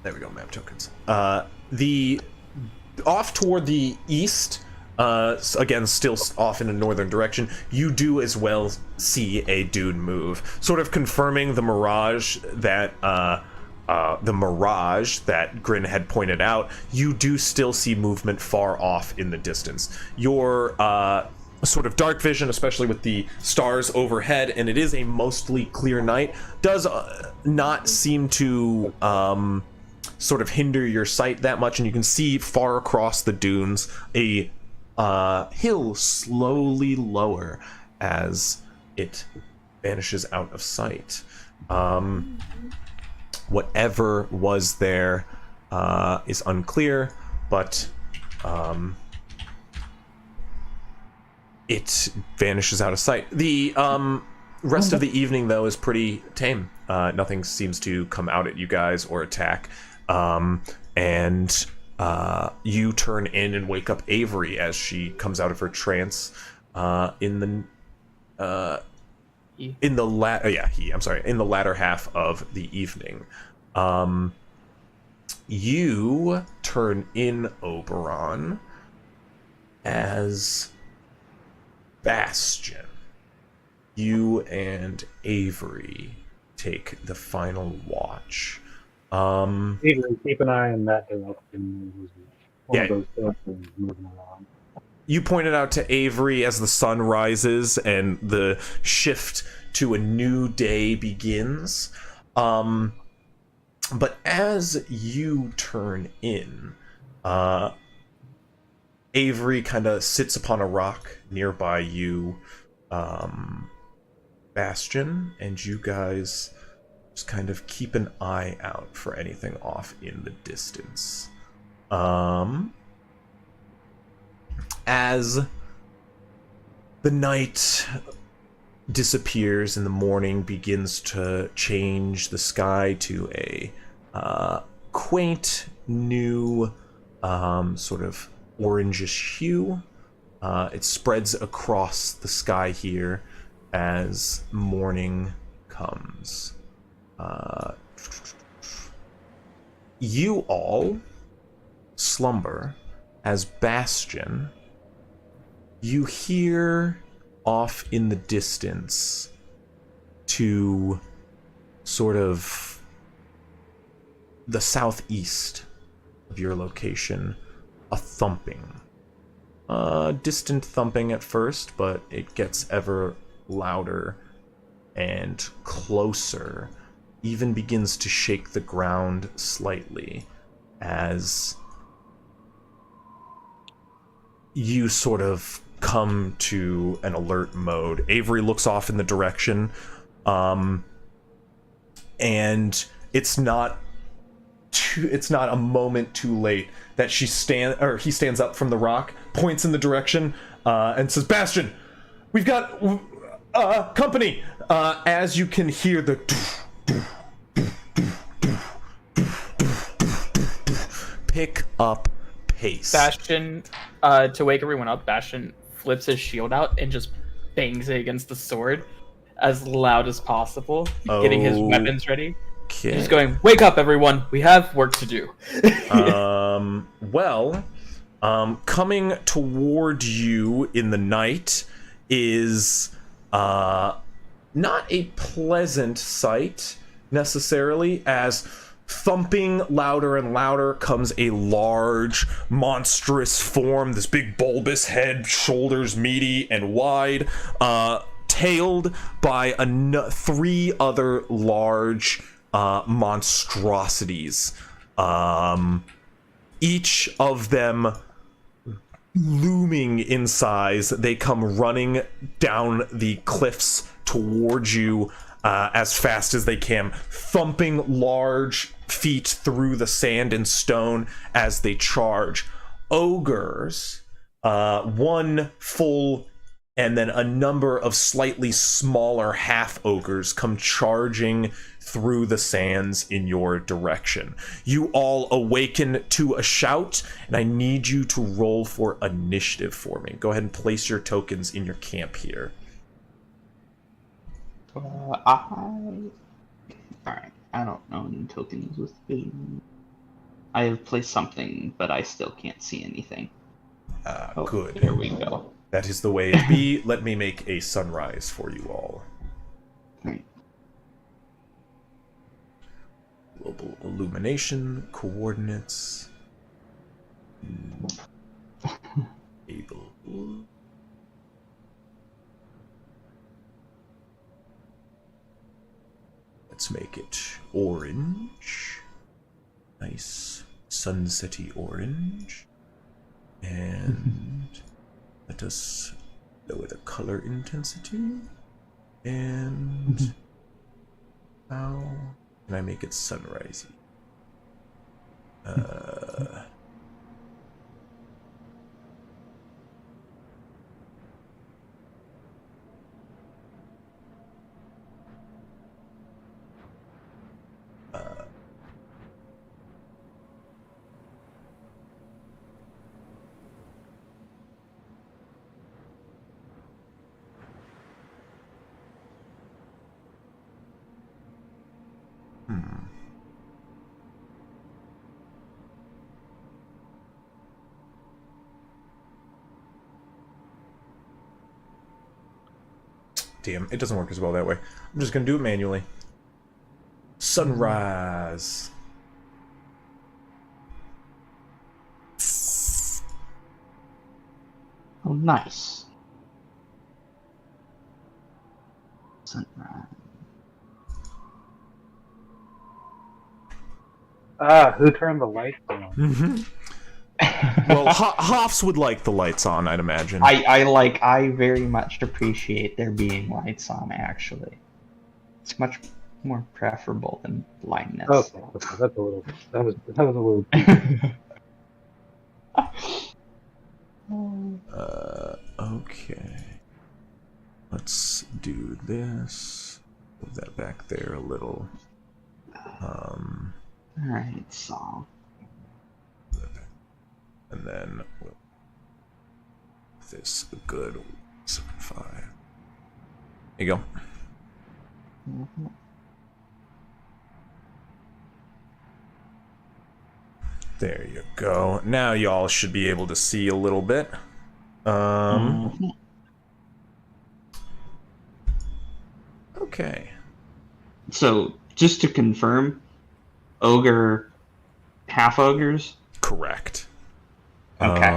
Speaker 1: There we go, map tokens. The off toward the east, again, still off in a northern direction, you do as well see a dune move, sort of confirming the mirage that Grin had pointed out. You do still see movement far off in the distance. Your sort of dark vision, especially with the stars overhead, and it is a mostly clear night, does not seem to sort of hinder your sight that much, and you can see far across the dunes a hill slowly lower as it vanishes out of sight. Whatever was there is unclear, but it vanishes out of sight. The rest of the evening, though, is pretty tame. Nothing seems to come out at you guys or attack. And you turn in and wake up Avery as she comes out of her trance in the latter half of the evening. You turn in, Oberon, as Bastion. You and Avery take the final watch.
Speaker 5: Avery, keep an eye on that direction. One of those things moving around.
Speaker 1: You pointed out to Avery as the sun rises and the shift to a new day begins. But as you turn in, Avery kind of sits upon a rock nearby you, Bastion, and you guys just kind of keep an eye out for anything off in the distance. As the night disappears and the morning begins to change the sky to a quaint new sort of orangish hue, it spreads across the sky here as morning comes. You all slumber as Bastion. You hear off in the distance to sort of the southeast of your location a thumping. Distant thumping at first, but it gets ever louder and closer, even begins to shake the ground slightly as you sort of come to an alert mode. Avery looks off in the direction, and it's not a moment too late that he stands up from the rock, points in the direction, and says, "Bastion, we've got company." As you can hear the pick up pace.
Speaker 3: Bastion, to wake everyone up, Bastion flips his shield out and just bangs it against the sword as loud as possible, getting his weapons ready.
Speaker 1: Okay.
Speaker 3: He's going, "Wake up, everyone! We have work to do."
Speaker 1: Coming toward you in the night is not a pleasant sight necessarily, as thumping louder and louder comes a large, monstrous form, this big bulbous head, shoulders meaty and wide, tailed by three other large monstrosities. Each of them looming in size. They come running down the cliffs towards you as fast as they can, thumping large feet through the sand and stone as they charge. Ogres, one full and then a number of slightly smaller half ogres come charging through the sands in your direction. You all awaken to a shout, and I need you to roll for initiative for me. Go ahead and place your tokens in your camp here.
Speaker 6: Alright, I don't know any tokens with vision. I have placed something, but I still can't see anything. Oh,
Speaker 1: Good.
Speaker 6: There we go.
Speaker 1: That is the way it be. Let me make a sunrise for you all.
Speaker 6: Right.
Speaker 1: Global illumination, coordinates. Able. Let's make it orange. Nice sunsetty orange. And let us lower the color intensity. And how can I make it sunrisey? Damn, it doesn't work as well that way. I'm just gonna do it manually. Sunrise.
Speaker 6: Oh, nice. Sunrise.
Speaker 5: Who turned the lights on?
Speaker 1: Mm-hmm. Well, Hoffs would like the lights on, I'd imagine.
Speaker 6: I very much appreciate there being lights on, actually. It's much more preferable than blindness.
Speaker 5: Okay, that's a little. That was a little.
Speaker 1: Okay. Let's do this. Move that back there a little.
Speaker 6: Alright, so.
Speaker 1: And then we'll this a good 7.5. There you go.
Speaker 6: Mm-hmm.
Speaker 1: There you go. Now y'all should be able to see a little bit. Okay.
Speaker 6: So, just to confirm, ogre, half ogres?
Speaker 1: Correct.
Speaker 6: Okay.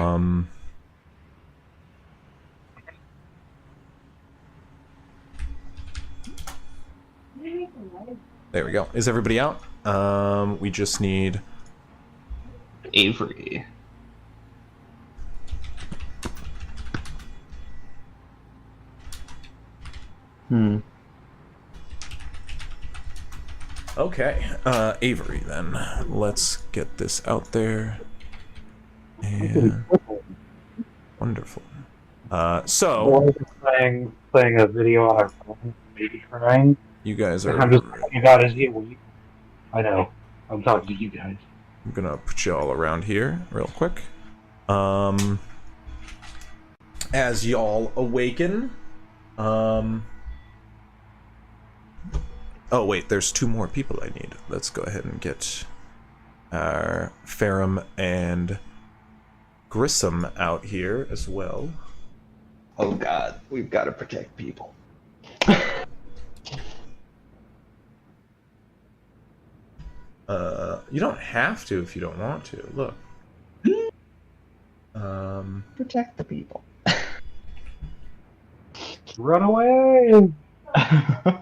Speaker 1: There we go. Is everybody out? We just need
Speaker 6: Avery.
Speaker 1: Okay, Avery then. Let's get this out there. And wonderful. So
Speaker 5: playing a video on our phone, maybe crying.
Speaker 1: you guys are.
Speaker 5: I'm just talking about is he weak? I know. I'm talking to you guys.
Speaker 1: I'm gonna put you all around here real quick. As y'all awaken, oh wait, there's 2 more people I need. Let's go ahead and get our Ferrum and Grissom out here as well.
Speaker 6: Oh god, we've got to protect people.
Speaker 1: You don't have to if you don't want to. Look.
Speaker 6: Protect the people.
Speaker 5: Run away! I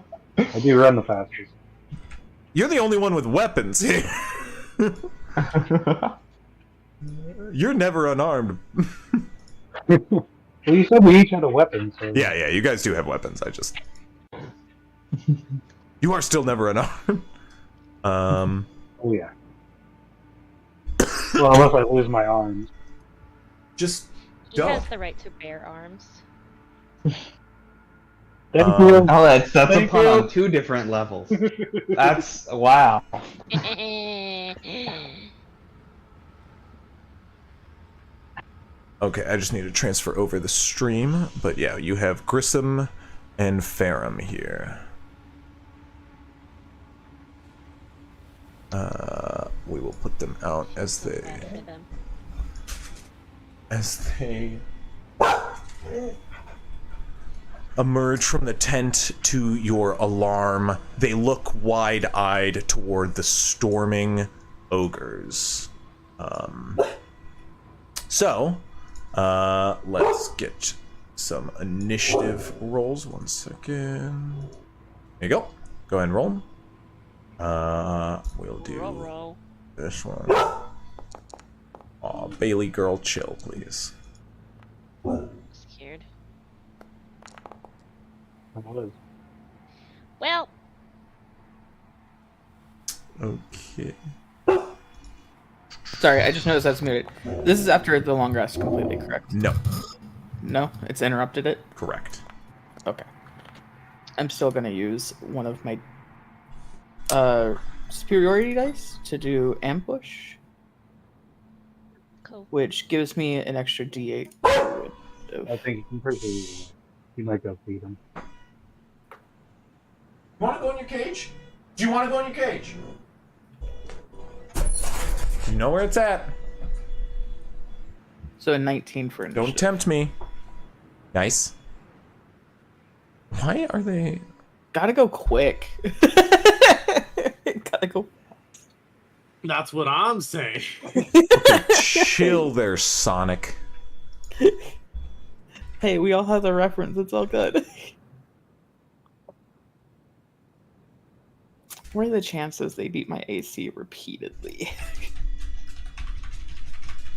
Speaker 5: do run the fastest.
Speaker 1: You're the only one with weapons here. You're never unarmed.
Speaker 5: Well, you said we each had a weapon, so...
Speaker 1: Yeah, you guys do have weapons. I just... You are still never unarmed.
Speaker 5: Oh, yeah. Well, unless I lose my arms.
Speaker 1: Just
Speaker 7: He
Speaker 1: don't.
Speaker 7: has the right to bear arms.
Speaker 5: Thank
Speaker 1: Um,
Speaker 5: you.
Speaker 6: Oh, that's a
Speaker 5: Thank
Speaker 6: pun
Speaker 5: you.
Speaker 6: on 2 different levels. That's wow.
Speaker 1: Okay, I just need to transfer over the stream. But yeah, you have Grissom and Ferrum here. We will put them out as they as they emerge from the tent to your alarm, they look wide-eyed toward the storming ogres. So, let's get some initiative rolls. 1 second. There you go. Go ahead and roll. We'll do
Speaker 7: Roll.
Speaker 1: this one. Aw, Bailey girl, chill, please.
Speaker 7: Scared. Well,
Speaker 1: Okay.
Speaker 3: Sorry, I just noticed that's muted. This is after the long rest completely, correct?
Speaker 1: No,
Speaker 3: No? It's interrupted it?
Speaker 1: correct.
Speaker 3: Okay. I'm still gonna use one of my superiority dice to do ambush,
Speaker 7: cool.
Speaker 3: which gives me an extra d8.
Speaker 5: I think you can pretty. You might go feed him.
Speaker 1: You want to go in your cage? Do you want to go in your cage? You know where it's at.
Speaker 3: So a 19 for initiative.
Speaker 1: Don't tempt me. Nice. Why are they...
Speaker 3: Gotta go quick. Gotta go.
Speaker 4: That's what I'm saying.
Speaker 1: Chill there, Sonic.
Speaker 3: Hey, we all have the reference. It's all good. What are the chances they beat my AC repeatedly?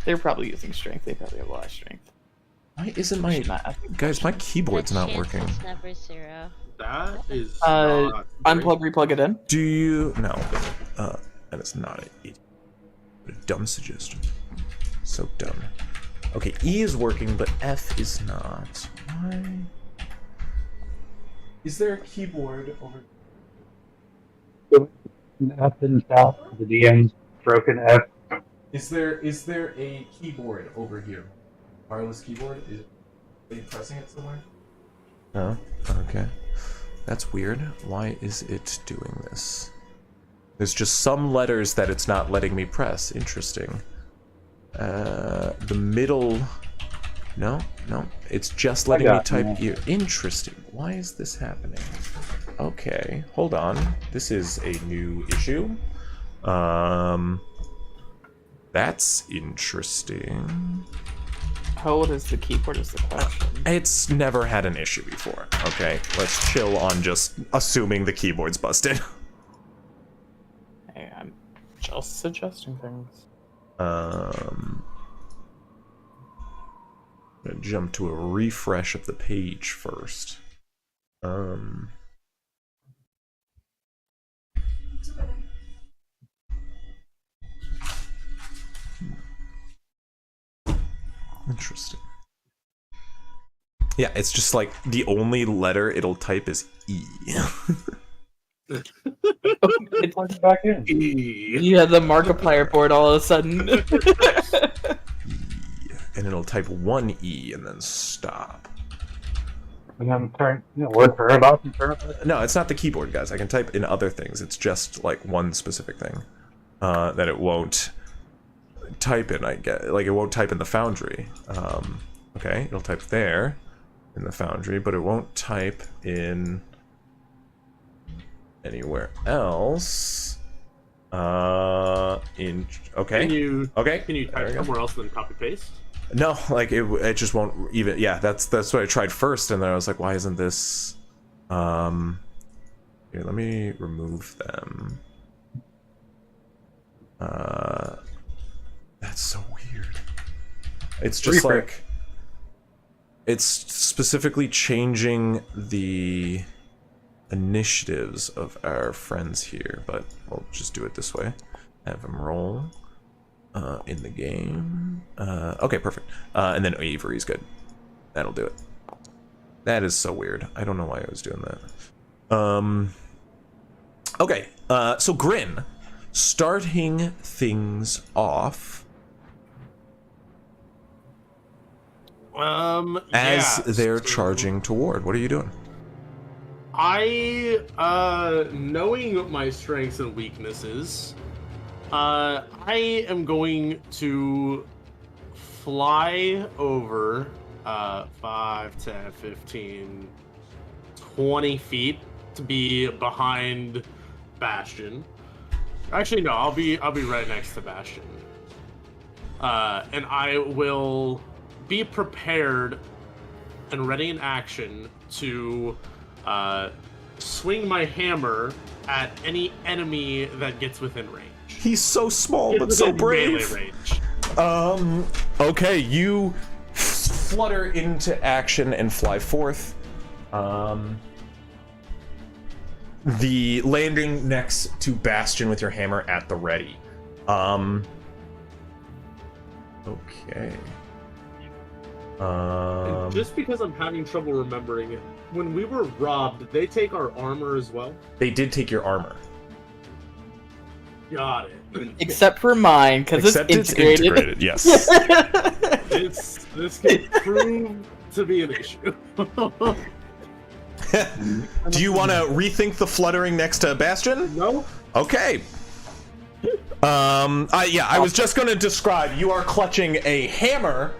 Speaker 3: They're probably using strength. They probably have a lot of strength.
Speaker 1: Why isn't my... Guys, my keyboard's
Speaker 7: The
Speaker 1: not
Speaker 7: chance
Speaker 1: working.
Speaker 7: is never 0.
Speaker 4: That is
Speaker 3: Unplug, replug it in.
Speaker 1: Do you... No. That is not a dumb suggestion. So dumb. Okay, E is working, but F is not. Why? Is there a keyboard over...
Speaker 5: Up and south. The DM's broken F.
Speaker 1: Is there a keyboard over here? Wireless keyboard? Are you pressing it somewhere? No? Okay. That's weird. Why is it doing this? There's just some letters that it's not letting me press. Interesting. The middle... No. It's just letting me type here. Interesting. Why is this happening? Okay, hold on. This is a new issue. That's interesting.
Speaker 3: How old is the keyboard is the question.
Speaker 1: It's never had an issue before. Okay, let's chill on just assuming the keyboard's busted.
Speaker 3: Hey, I'm just suggesting things.
Speaker 1: I'm gonna jump to a refresh of the page first. Interesting. Yeah, it's just like the only letter it'll type is E.
Speaker 3: It's
Speaker 5: Back in.
Speaker 3: yeah, the Markiplier board all of a sudden.
Speaker 1: E. And it'll type one E and then stop.
Speaker 5: And then turn, word for about and turn it.
Speaker 1: No, it's not the keyboard, guys. I can type in other things. It's just like one specific thing that it won't type in. I get like it won't type in the Foundry. Okay, it'll type there in the Foundry, but it won't type in anywhere else. Okay.
Speaker 4: Can you
Speaker 1: Okay.
Speaker 4: type
Speaker 1: There we go.
Speaker 4: somewhere else and then copy paste?
Speaker 1: No, like it just won't even. Yeah, that's what I tried first, and then I was like, why isn't this? Here, let me remove them. That's so weird. It's just like it's specifically changing the initiatives of our friends here, but we'll just do it this way. Have them roll. In the game. Okay, perfect. And then Avery's good. That'll do it. That is so weird. I don't know why I was doing that. Okay, so Grin, starting things off. As they're charging toward, what are you doing?
Speaker 4: Knowing my strengths and weaknesses, I am going to fly over 5, 10, 15, 20 feet to be behind Bastion. Actually, no, I'll be right next to Bastion. And I will be prepared and ready in action to swing my hammer at any enemy that gets within range.
Speaker 1: He's so small but so brave.
Speaker 4: Melee range.
Speaker 1: Okay, you flutter into action and fly forth. The landing next to Bastion with your hammer at the ready. Okay.
Speaker 4: And just because I'm having trouble remembering it, when we were robbed, did they take our armor as well?
Speaker 1: They did take your armor.
Speaker 4: Got it.
Speaker 3: Except for mine, because it's integrated.
Speaker 1: Yes.
Speaker 4: This can prove to be an issue.
Speaker 1: Do you want to rethink the fluttering next to Bastion?
Speaker 4: No.
Speaker 1: Okay. I was just going to describe. You are clutching a hammer,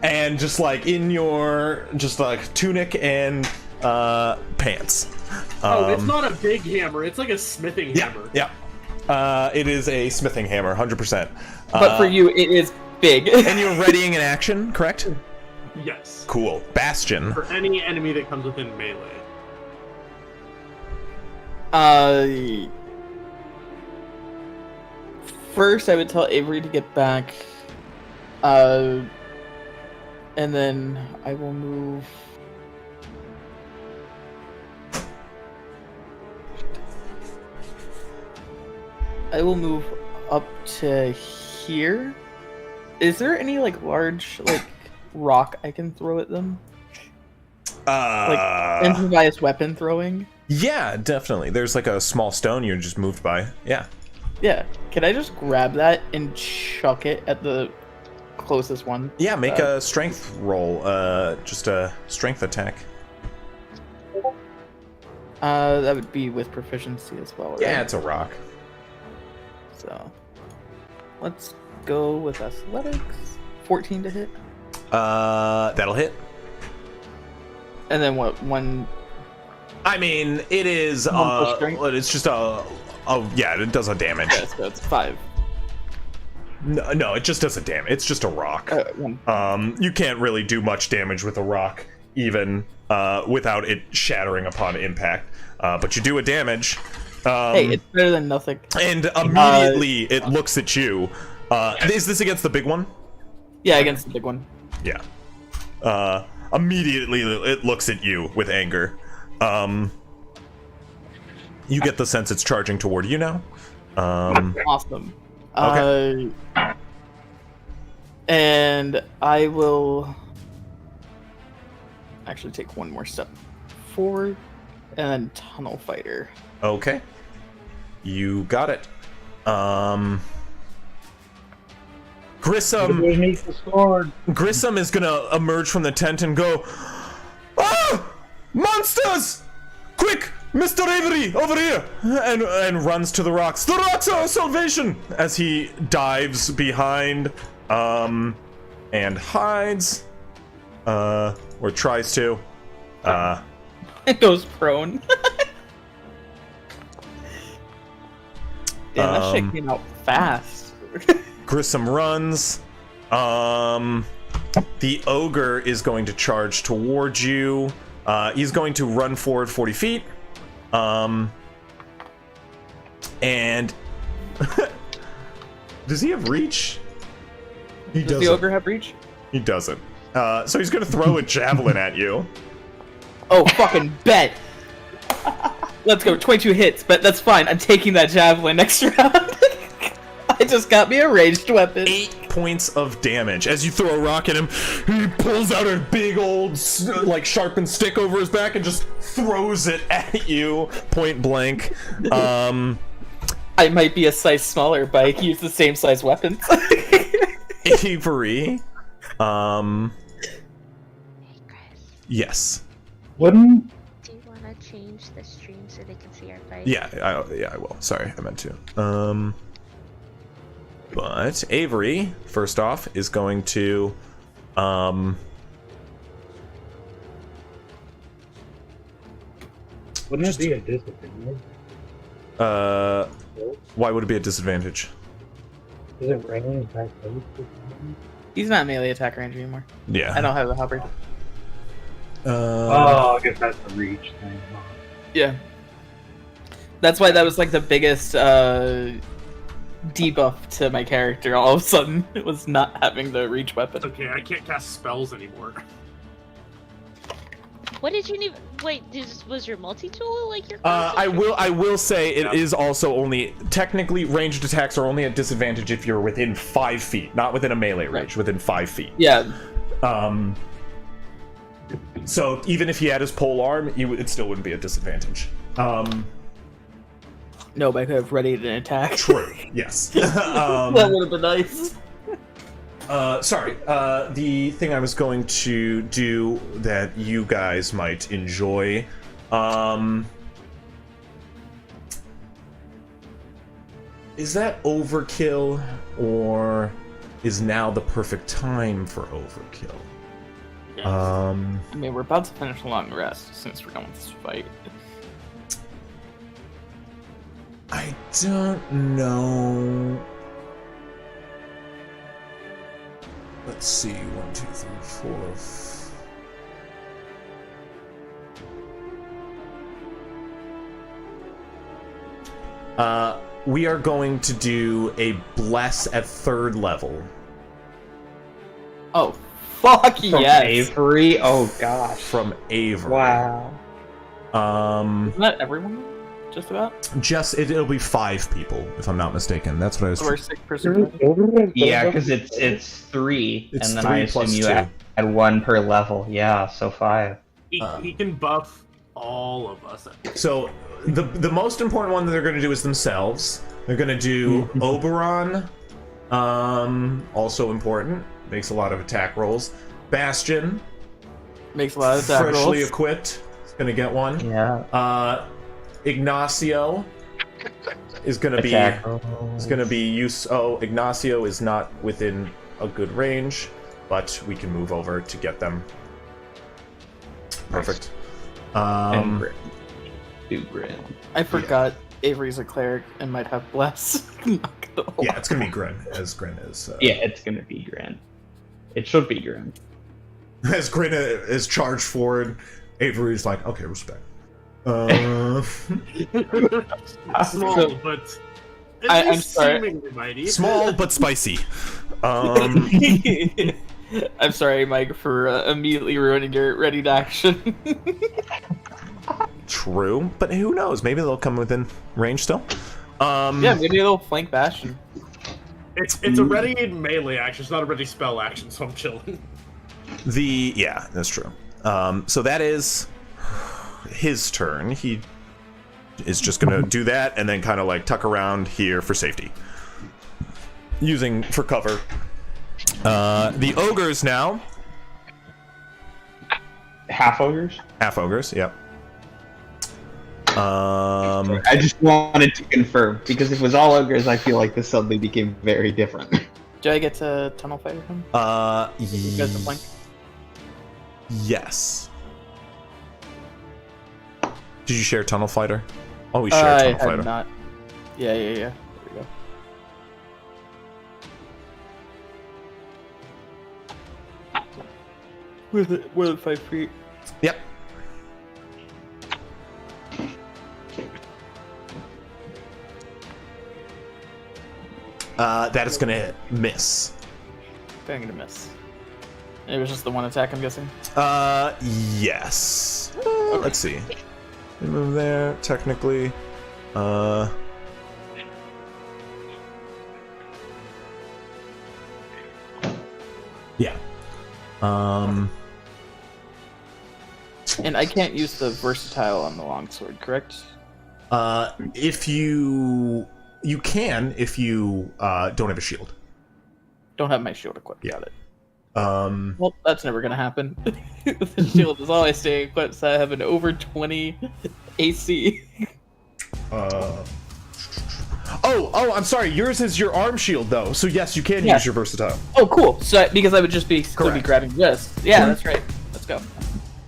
Speaker 1: and just like in your tunic and pants.
Speaker 4: It's not a big hammer. It's like a smithing hammer.
Speaker 1: Yeah. It is a smithing hammer, 100%.
Speaker 3: But for you, it is big.
Speaker 1: And you're readying an action, correct?
Speaker 4: Yes.
Speaker 1: Cool. Bastion.
Speaker 4: For any enemy that comes within melee.
Speaker 3: First, I would tell Avery to get back. And then I will move. I will move up to here. Is there any like large rock I can throw at them? Like improvised weapon throwing?
Speaker 1: Yeah, definitely. There's like a small stone you're just moved by. Yeah.
Speaker 3: Yeah. Can I just grab that and chuck it at the closest one?
Speaker 1: Yeah, make a strength roll. Just a strength attack.
Speaker 3: That would be with proficiency as well, right?
Speaker 1: Yeah, it's a rock.
Speaker 3: So, let's go with athletics. 14 to hit.
Speaker 1: That'll hit.
Speaker 3: And then what? One.
Speaker 1: I mean, it is. It's just yeah, it does a damage.
Speaker 3: Yeah, so it's 5.
Speaker 1: No, it just does a damage. It's just a rock. You can't really do much damage with a rock, even without it shattering upon impact. But you do a damage.
Speaker 3: Hey, it's better than nothing.
Speaker 1: And immediately it looks at you. Is this against the big one?
Speaker 3: Yeah, against the big one.
Speaker 1: Yeah. Immediately it looks at you with anger. You get the sense it's charging toward you now.
Speaker 3: Awesome.
Speaker 1: Okay.
Speaker 3: And I will actually take one more step forward and then tunnel fighter.
Speaker 1: Okay. You got it. Grissom is gonna emerge from the tent and go, "Ah! Monsters! Quick! Mr. Avery, over here!" And runs to the rocks. The rocks are our salvation! As he dives behind, and hides, or tries to.
Speaker 3: It goes prone. Damn, that shit came out fast.
Speaker 1: Grissom runs. The ogre is going to charge towards you. He's going to run forward 40 feet. And does he have reach? He doesn't.
Speaker 3: Does the ogre have reach?
Speaker 1: He doesn't. So he's going to throw a javelin at you.
Speaker 3: Oh, fucking bet. Let's go, 22 hits, but that's fine. I'm taking that javelin next round. I just got me a ranged weapon.
Speaker 1: 8 points of damage. As you throw a rock at him, he pulls out a big old, sharpened stick over his back and just throws it at you, point blank.
Speaker 3: I might be a size smaller, but I can use the same size weapons.
Speaker 1: Avery, yes.
Speaker 5: Wouldn't?
Speaker 7: Do you want to change the stream so they can see our fight?
Speaker 1: Yeah, I will. Sorry, I meant to. But Avery, first off, is going to
Speaker 5: Wouldn't it be a disadvantage?
Speaker 1: why would it be a disadvantage?
Speaker 5: Is it raining back close?
Speaker 3: He's not melee attack range anymore.
Speaker 1: Yeah.
Speaker 3: I don't have the halberd.
Speaker 5: Oh, I guess that's the reach thing. Huh?
Speaker 3: Yeah. That's why that was like the biggest debuff to my character. All of a sudden, it was not having the reach weapon.
Speaker 4: It's okay, I can't cast spells anymore.
Speaker 7: What did you need? Wait, was your multi-tool like your?
Speaker 1: I will say it is also only technically ranged attacks are only at disadvantage if you're within 5 feet, not within a melee range, within 5 feet.
Speaker 3: Yeah.
Speaker 1: So even if he had his pole arm, it still wouldn't be a disadvantage.
Speaker 3: No, but I could have readied an attack.
Speaker 1: True. Yes.
Speaker 3: That would have been nice.
Speaker 1: Sorry. The thing I was going to do that you guys might enjoy. Is that overkill, or is now the perfect time for overkill?
Speaker 3: I mean, we're about to finish a long rest since we're done with this fight.
Speaker 1: I don't know. Let's see. 1, 2, 3, 4. We are going to do a bless at 3rd level.
Speaker 3: Oh, fuck
Speaker 6: From
Speaker 3: yes!
Speaker 6: Avery? Oh gosh.
Speaker 1: From Avery.
Speaker 6: Wow.
Speaker 3: Isn't that everyone? Just about?
Speaker 1: It'll be 5 people, if I'm not mistaken. That's what I was.
Speaker 3: So we're 6%.
Speaker 6: Yeah, because it's 3,
Speaker 1: It's
Speaker 6: and then
Speaker 1: 3
Speaker 6: I assume
Speaker 1: plus
Speaker 6: you
Speaker 1: 2.
Speaker 6: add 1 per level. Yeah, so 5.
Speaker 4: He can buff all of us.
Speaker 1: So the most important one that they're going to do is themselves. They're going to do Oberon. Also important. Makes a lot of attack rolls. Bastion.
Speaker 3: Makes a lot of attack
Speaker 1: Freshly
Speaker 3: rolls.
Speaker 1: equipped. Is going to get one.
Speaker 6: Yeah.
Speaker 1: Ignacio is going to be
Speaker 6: Attack
Speaker 1: Ignacio is not within a good range, but we can move over to get them. Perfect.
Speaker 6: And Grin. Do Grin.
Speaker 3: I forgot Avery's a cleric and might have bless. Not gonna lie.
Speaker 1: Yeah, it's going to be Grin, as Grin is.
Speaker 6: Yeah, it's gonna be Grin. It should be Grin.
Speaker 1: As Grin is charged forward, Avery's like, okay, respect.
Speaker 4: Small, but
Speaker 3: I'm sorry.
Speaker 4: seemingly mighty.
Speaker 1: Small but spicy.
Speaker 3: I'm sorry, Mike, for immediately ruining your ready to action.
Speaker 1: True, but who knows? Maybe they'll come within range still.
Speaker 3: Yeah, maybe a little flank Bastion.
Speaker 4: It's a ready melee action. It's not a ready spell action, so I'm chilling.
Speaker 1: Yeah, that's true. So that is his turn. He is just gonna do that and then kind of like tuck around here for safety, using for cover. The ogres now.
Speaker 6: Half ogres?
Speaker 1: Half ogres, yep.
Speaker 6: I just wanted to confirm, because if it was all ogres, I feel like this suddenly became very different.
Speaker 3: Do I get to tunnel fight with him? You guys the flank?
Speaker 1: Yes. Did you share Tunnel Fighter? Oh, we shared Tunnel
Speaker 3: I
Speaker 1: Fighter.
Speaker 3: had not. Yeah. There we go. With 5 feet.
Speaker 1: Yep. That is gonna miss.
Speaker 3: I'm gonna miss. It was just the one attack, I'm guessing.
Speaker 1: Yes. Let's see. We move there, technically. Yeah.
Speaker 3: And I can't use the versatile on the longsword, correct?
Speaker 1: If you can, if you don't have a shield.
Speaker 3: Don't have my shield equipped.
Speaker 1: Yeah.
Speaker 3: Got it.
Speaker 1: Well,
Speaker 3: that's never gonna happen. The shield is always staying equipped, so I have an over 20 AC.
Speaker 1: Oh, Oh, I'm sorry. Yours is your arm shield, though. So yes, you can
Speaker 3: Yeah.
Speaker 1: use your versatile.
Speaker 3: Oh, cool. So because I would just be still be
Speaker 1: Correct.
Speaker 3: grabbing this. Yeah, that's right. Let's go.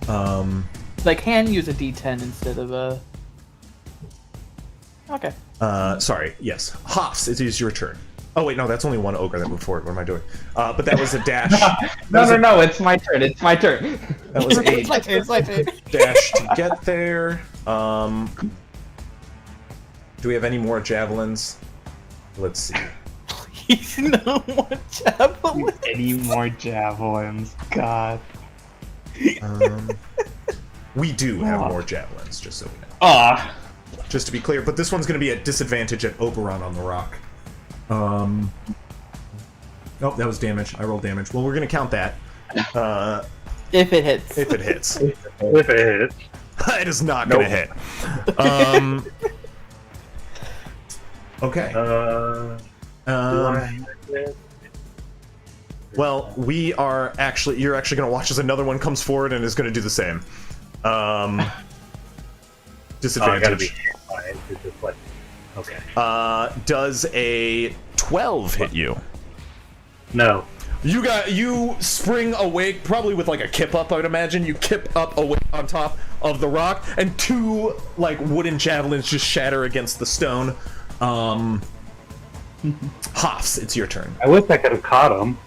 Speaker 3: So I can use a D10 instead of a. Okay.
Speaker 1: Sorry. Yes, Hoffs. It is your turn. Oh wait, no, that's only one ogre that moved forward. What am I doing? But that was a dash.
Speaker 6: No, it's my turn. It's my turn.
Speaker 1: That was a
Speaker 3: It's my turn. It's my turn.
Speaker 1: dash to get there. Do we have any more javelins? Let's see.
Speaker 3: Please, no more javelin.
Speaker 6: Any more javelins? God.
Speaker 1: We do have more javelins, just so we know.
Speaker 6: Ah.
Speaker 1: Just to be clear, but this one's going to be at disadvantage at Oberon on the rock. Oh, that was damage. I rolled damage. Well, we're going to count that.
Speaker 3: If it hits.
Speaker 1: If it hits.
Speaker 5: If it hits.
Speaker 1: It is not going to hit. Okay.
Speaker 5: Do I have it?
Speaker 1: Well, you're actually going to watch as another one comes forward and is going to do the same. Disadvantage.
Speaker 5: Gotta be hit by it. It's just like, okay.
Speaker 1: Does a 12 hit you?
Speaker 5: No.
Speaker 1: You spring awake, probably with like a kip up, I would imagine. You kip up awake on top of the rock, and two like wooden javelins just shatter against the stone. Hoffs, it's your turn.
Speaker 5: I wish I could have caught him.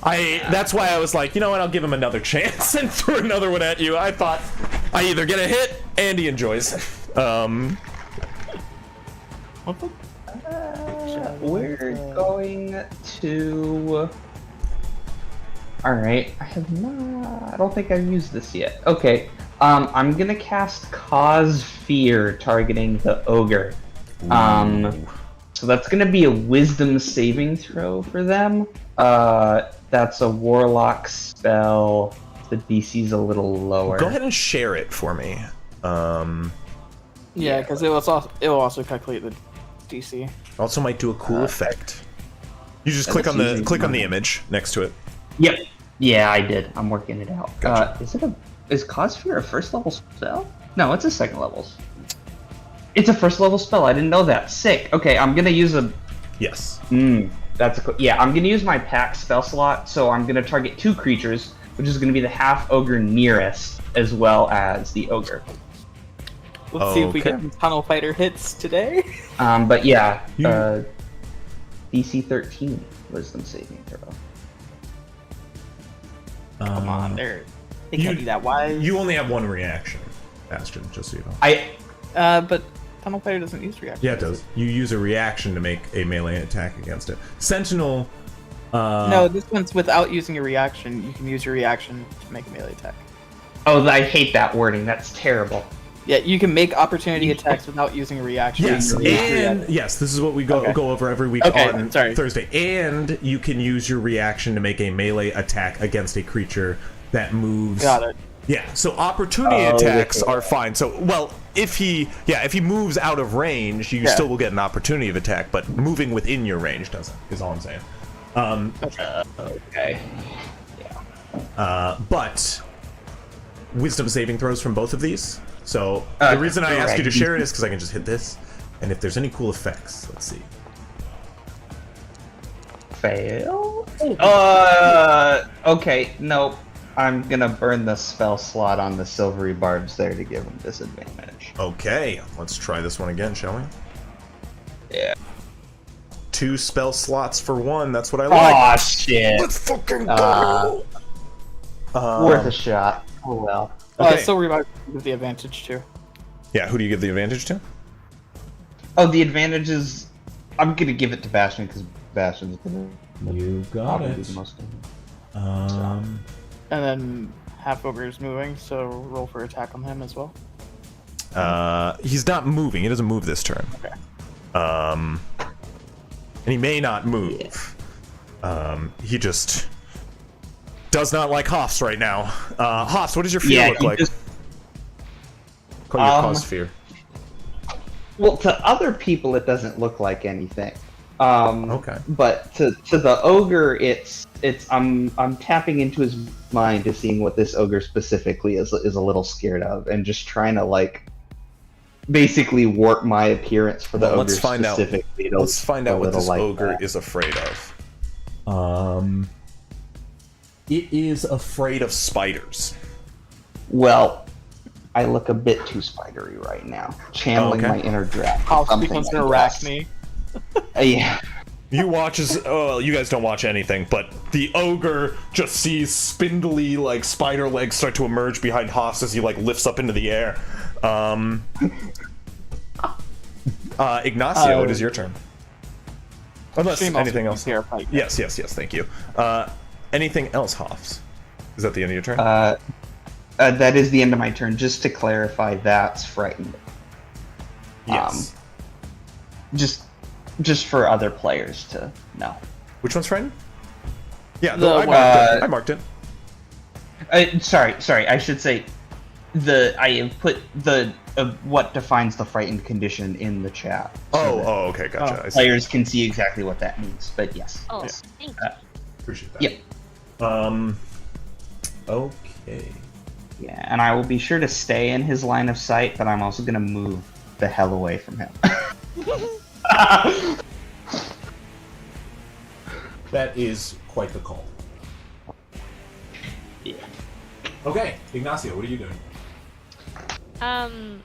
Speaker 1: That's why I was like, you know what, I'll give him another chance and threw another one at you. I thought I either get a hit and he enjoys.
Speaker 6: We're going to. Alright, I don't think I've used this yet. Okay, I'm gonna cast Cause Fear targeting the ogre. So that's gonna be a wisdom saving throw for them. That's a warlock spell. The DC's a little lower.
Speaker 1: Go ahead and share it for me.
Speaker 3: Yeah, because it will also calculate the DC.
Speaker 1: Also might do a cool effect. You just click on the image next to it.
Speaker 6: Yep. Yeah, I did. I'm working it out.
Speaker 1: Gotcha.
Speaker 6: Is Cause Fear a first level spell? No, it's a second level. It's a first level spell. I didn't know that. Sick. Okay, I'm gonna use a.
Speaker 1: Yes.
Speaker 6: That's yeah. I'm gonna use my pack spell slot, so I'm gonna target two creatures, which is gonna be the half ogre nearest as well as the ogre.
Speaker 3: Let's see if we get some tunnel fighter hits today.
Speaker 6: But yeah, DC 13 wisdom saving throw.
Speaker 3: Come on, they can't do that. Why?
Speaker 1: You only have one reaction, Bastion, just so you know.
Speaker 3: But tunnel fighter doesn't use reaction.
Speaker 1: Yeah, it does. You use a reaction to make a melee attack against it. Sentinel.
Speaker 3: No, this one's without using a reaction. You can use your reaction to make a melee attack.
Speaker 6: Oh, I hate that wording. That's terrible.
Speaker 3: Yeah, you can make opportunity attacks without using a reaction.
Speaker 1: Yes, and yes, this is what we go over every week on Thursday. And you can use your reaction to make a melee attack against a creature that moves.
Speaker 3: Got it.
Speaker 1: Yeah, so opportunity attacks are fine. So, well, if he moves out of range, you still will get an opportunity of attack, but moving within your range doesn't, is all I'm saying.
Speaker 6: Okay.
Speaker 1: But wisdom saving throws from both of these. So the reason I ask you to share it is because I can just hit this, and if there's any cool effects, let's see.
Speaker 6: Fail? Okay, nope. I'm gonna burn the spell slot on the silvery barbs there to give him disadvantage.
Speaker 1: Okay, let's try this one again, shall we?
Speaker 6: Yeah.
Speaker 1: 2 spell slots for 1, that's what I like.
Speaker 6: Aw, shit.
Speaker 1: Let's fucking go!
Speaker 6: Worth a shot. Oh well.
Speaker 1: Okay.
Speaker 3: So revive with the advantage too.
Speaker 1: Yeah, who do you give the advantage to?
Speaker 6: Oh, the advantage is... I'm gonna give it to Bastion, because Bastion's gonna...
Speaker 1: You got it.
Speaker 6: Do the most
Speaker 3: And then half ogre is moving, so roll for attack on him as well.
Speaker 1: He's not moving. He doesn't move this turn.
Speaker 3: Okay.
Speaker 1: And he may not move. He just does not like Hoffs right now. Hoffs, what does your fear look like? Call your cause fear.
Speaker 6: Well, to other people, it doesn't look like anything.
Speaker 1: Okay.
Speaker 6: But to the ogre, it's I'm tapping into his mind to seeing what this ogre specifically is a little scared of, and just trying to like basically warp my appearance for the
Speaker 1: Well,
Speaker 6: ogre
Speaker 1: let's find out.
Speaker 6: specifically.
Speaker 1: Let's find
Speaker 6: a
Speaker 1: out what
Speaker 6: little
Speaker 1: this
Speaker 6: like
Speaker 1: ogre
Speaker 6: that.
Speaker 1: is afraid of. It is afraid of spiders.
Speaker 6: Well, I look a bit too spidery right now. Channeling
Speaker 1: Okay.
Speaker 6: my inner dragon.
Speaker 3: House
Speaker 6: something
Speaker 3: becomes an
Speaker 6: like this.
Speaker 3: arachne.
Speaker 6: Yeah.
Speaker 1: You watch as you guys don't watch anything, but the ogre just sees spindly like spider legs start to emerge behind Haas as he like lifts up into the air. Ignacio, it is your turn. Unless
Speaker 3: Shame also
Speaker 1: anything
Speaker 3: be
Speaker 1: else.
Speaker 3: terrified.
Speaker 1: Yes, thank you. Anything else, Hoffs? Is that the end of your turn?
Speaker 6: That is the end of my turn. Just to clarify, that's frightened.
Speaker 1: Yes.
Speaker 6: Just for other players to know.
Speaker 1: Which one's friend? Yeah,
Speaker 3: The
Speaker 1: I
Speaker 3: one-
Speaker 1: marked it. I marked it.
Speaker 6: Sorry. I should say I have put the what defines the frightened condition in the chat. so that
Speaker 1: Okay, gotcha. I see.
Speaker 6: players can see exactly what that means. But yes.
Speaker 7: Oh,
Speaker 3: Yeah.
Speaker 7: thank you.
Speaker 1: Appreciate that.
Speaker 6: Yep.
Speaker 1: Okay.
Speaker 6: Yeah, and I will be sure to stay in his line of sight, but I'm also gonna move the hell away from him.
Speaker 1: That is quite the call.
Speaker 6: Yeah.
Speaker 1: Okay, Ignacio, what are you doing?
Speaker 7: I'm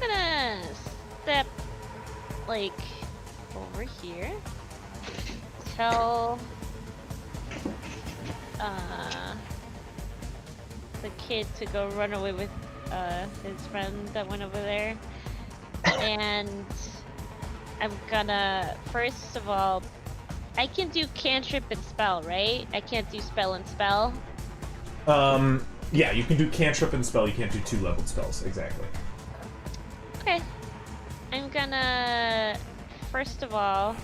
Speaker 7: gonna step like over here. Tell the kid to go run away with his friend that went over there. And I'm gonna first of all, I can do cantrip and spell, right? I can't do spell and spell.
Speaker 1: Yeah, you can do cantrip and spell. You can't do 2-leveled spells. Exactly.
Speaker 7: Okay. I'm gonna first of all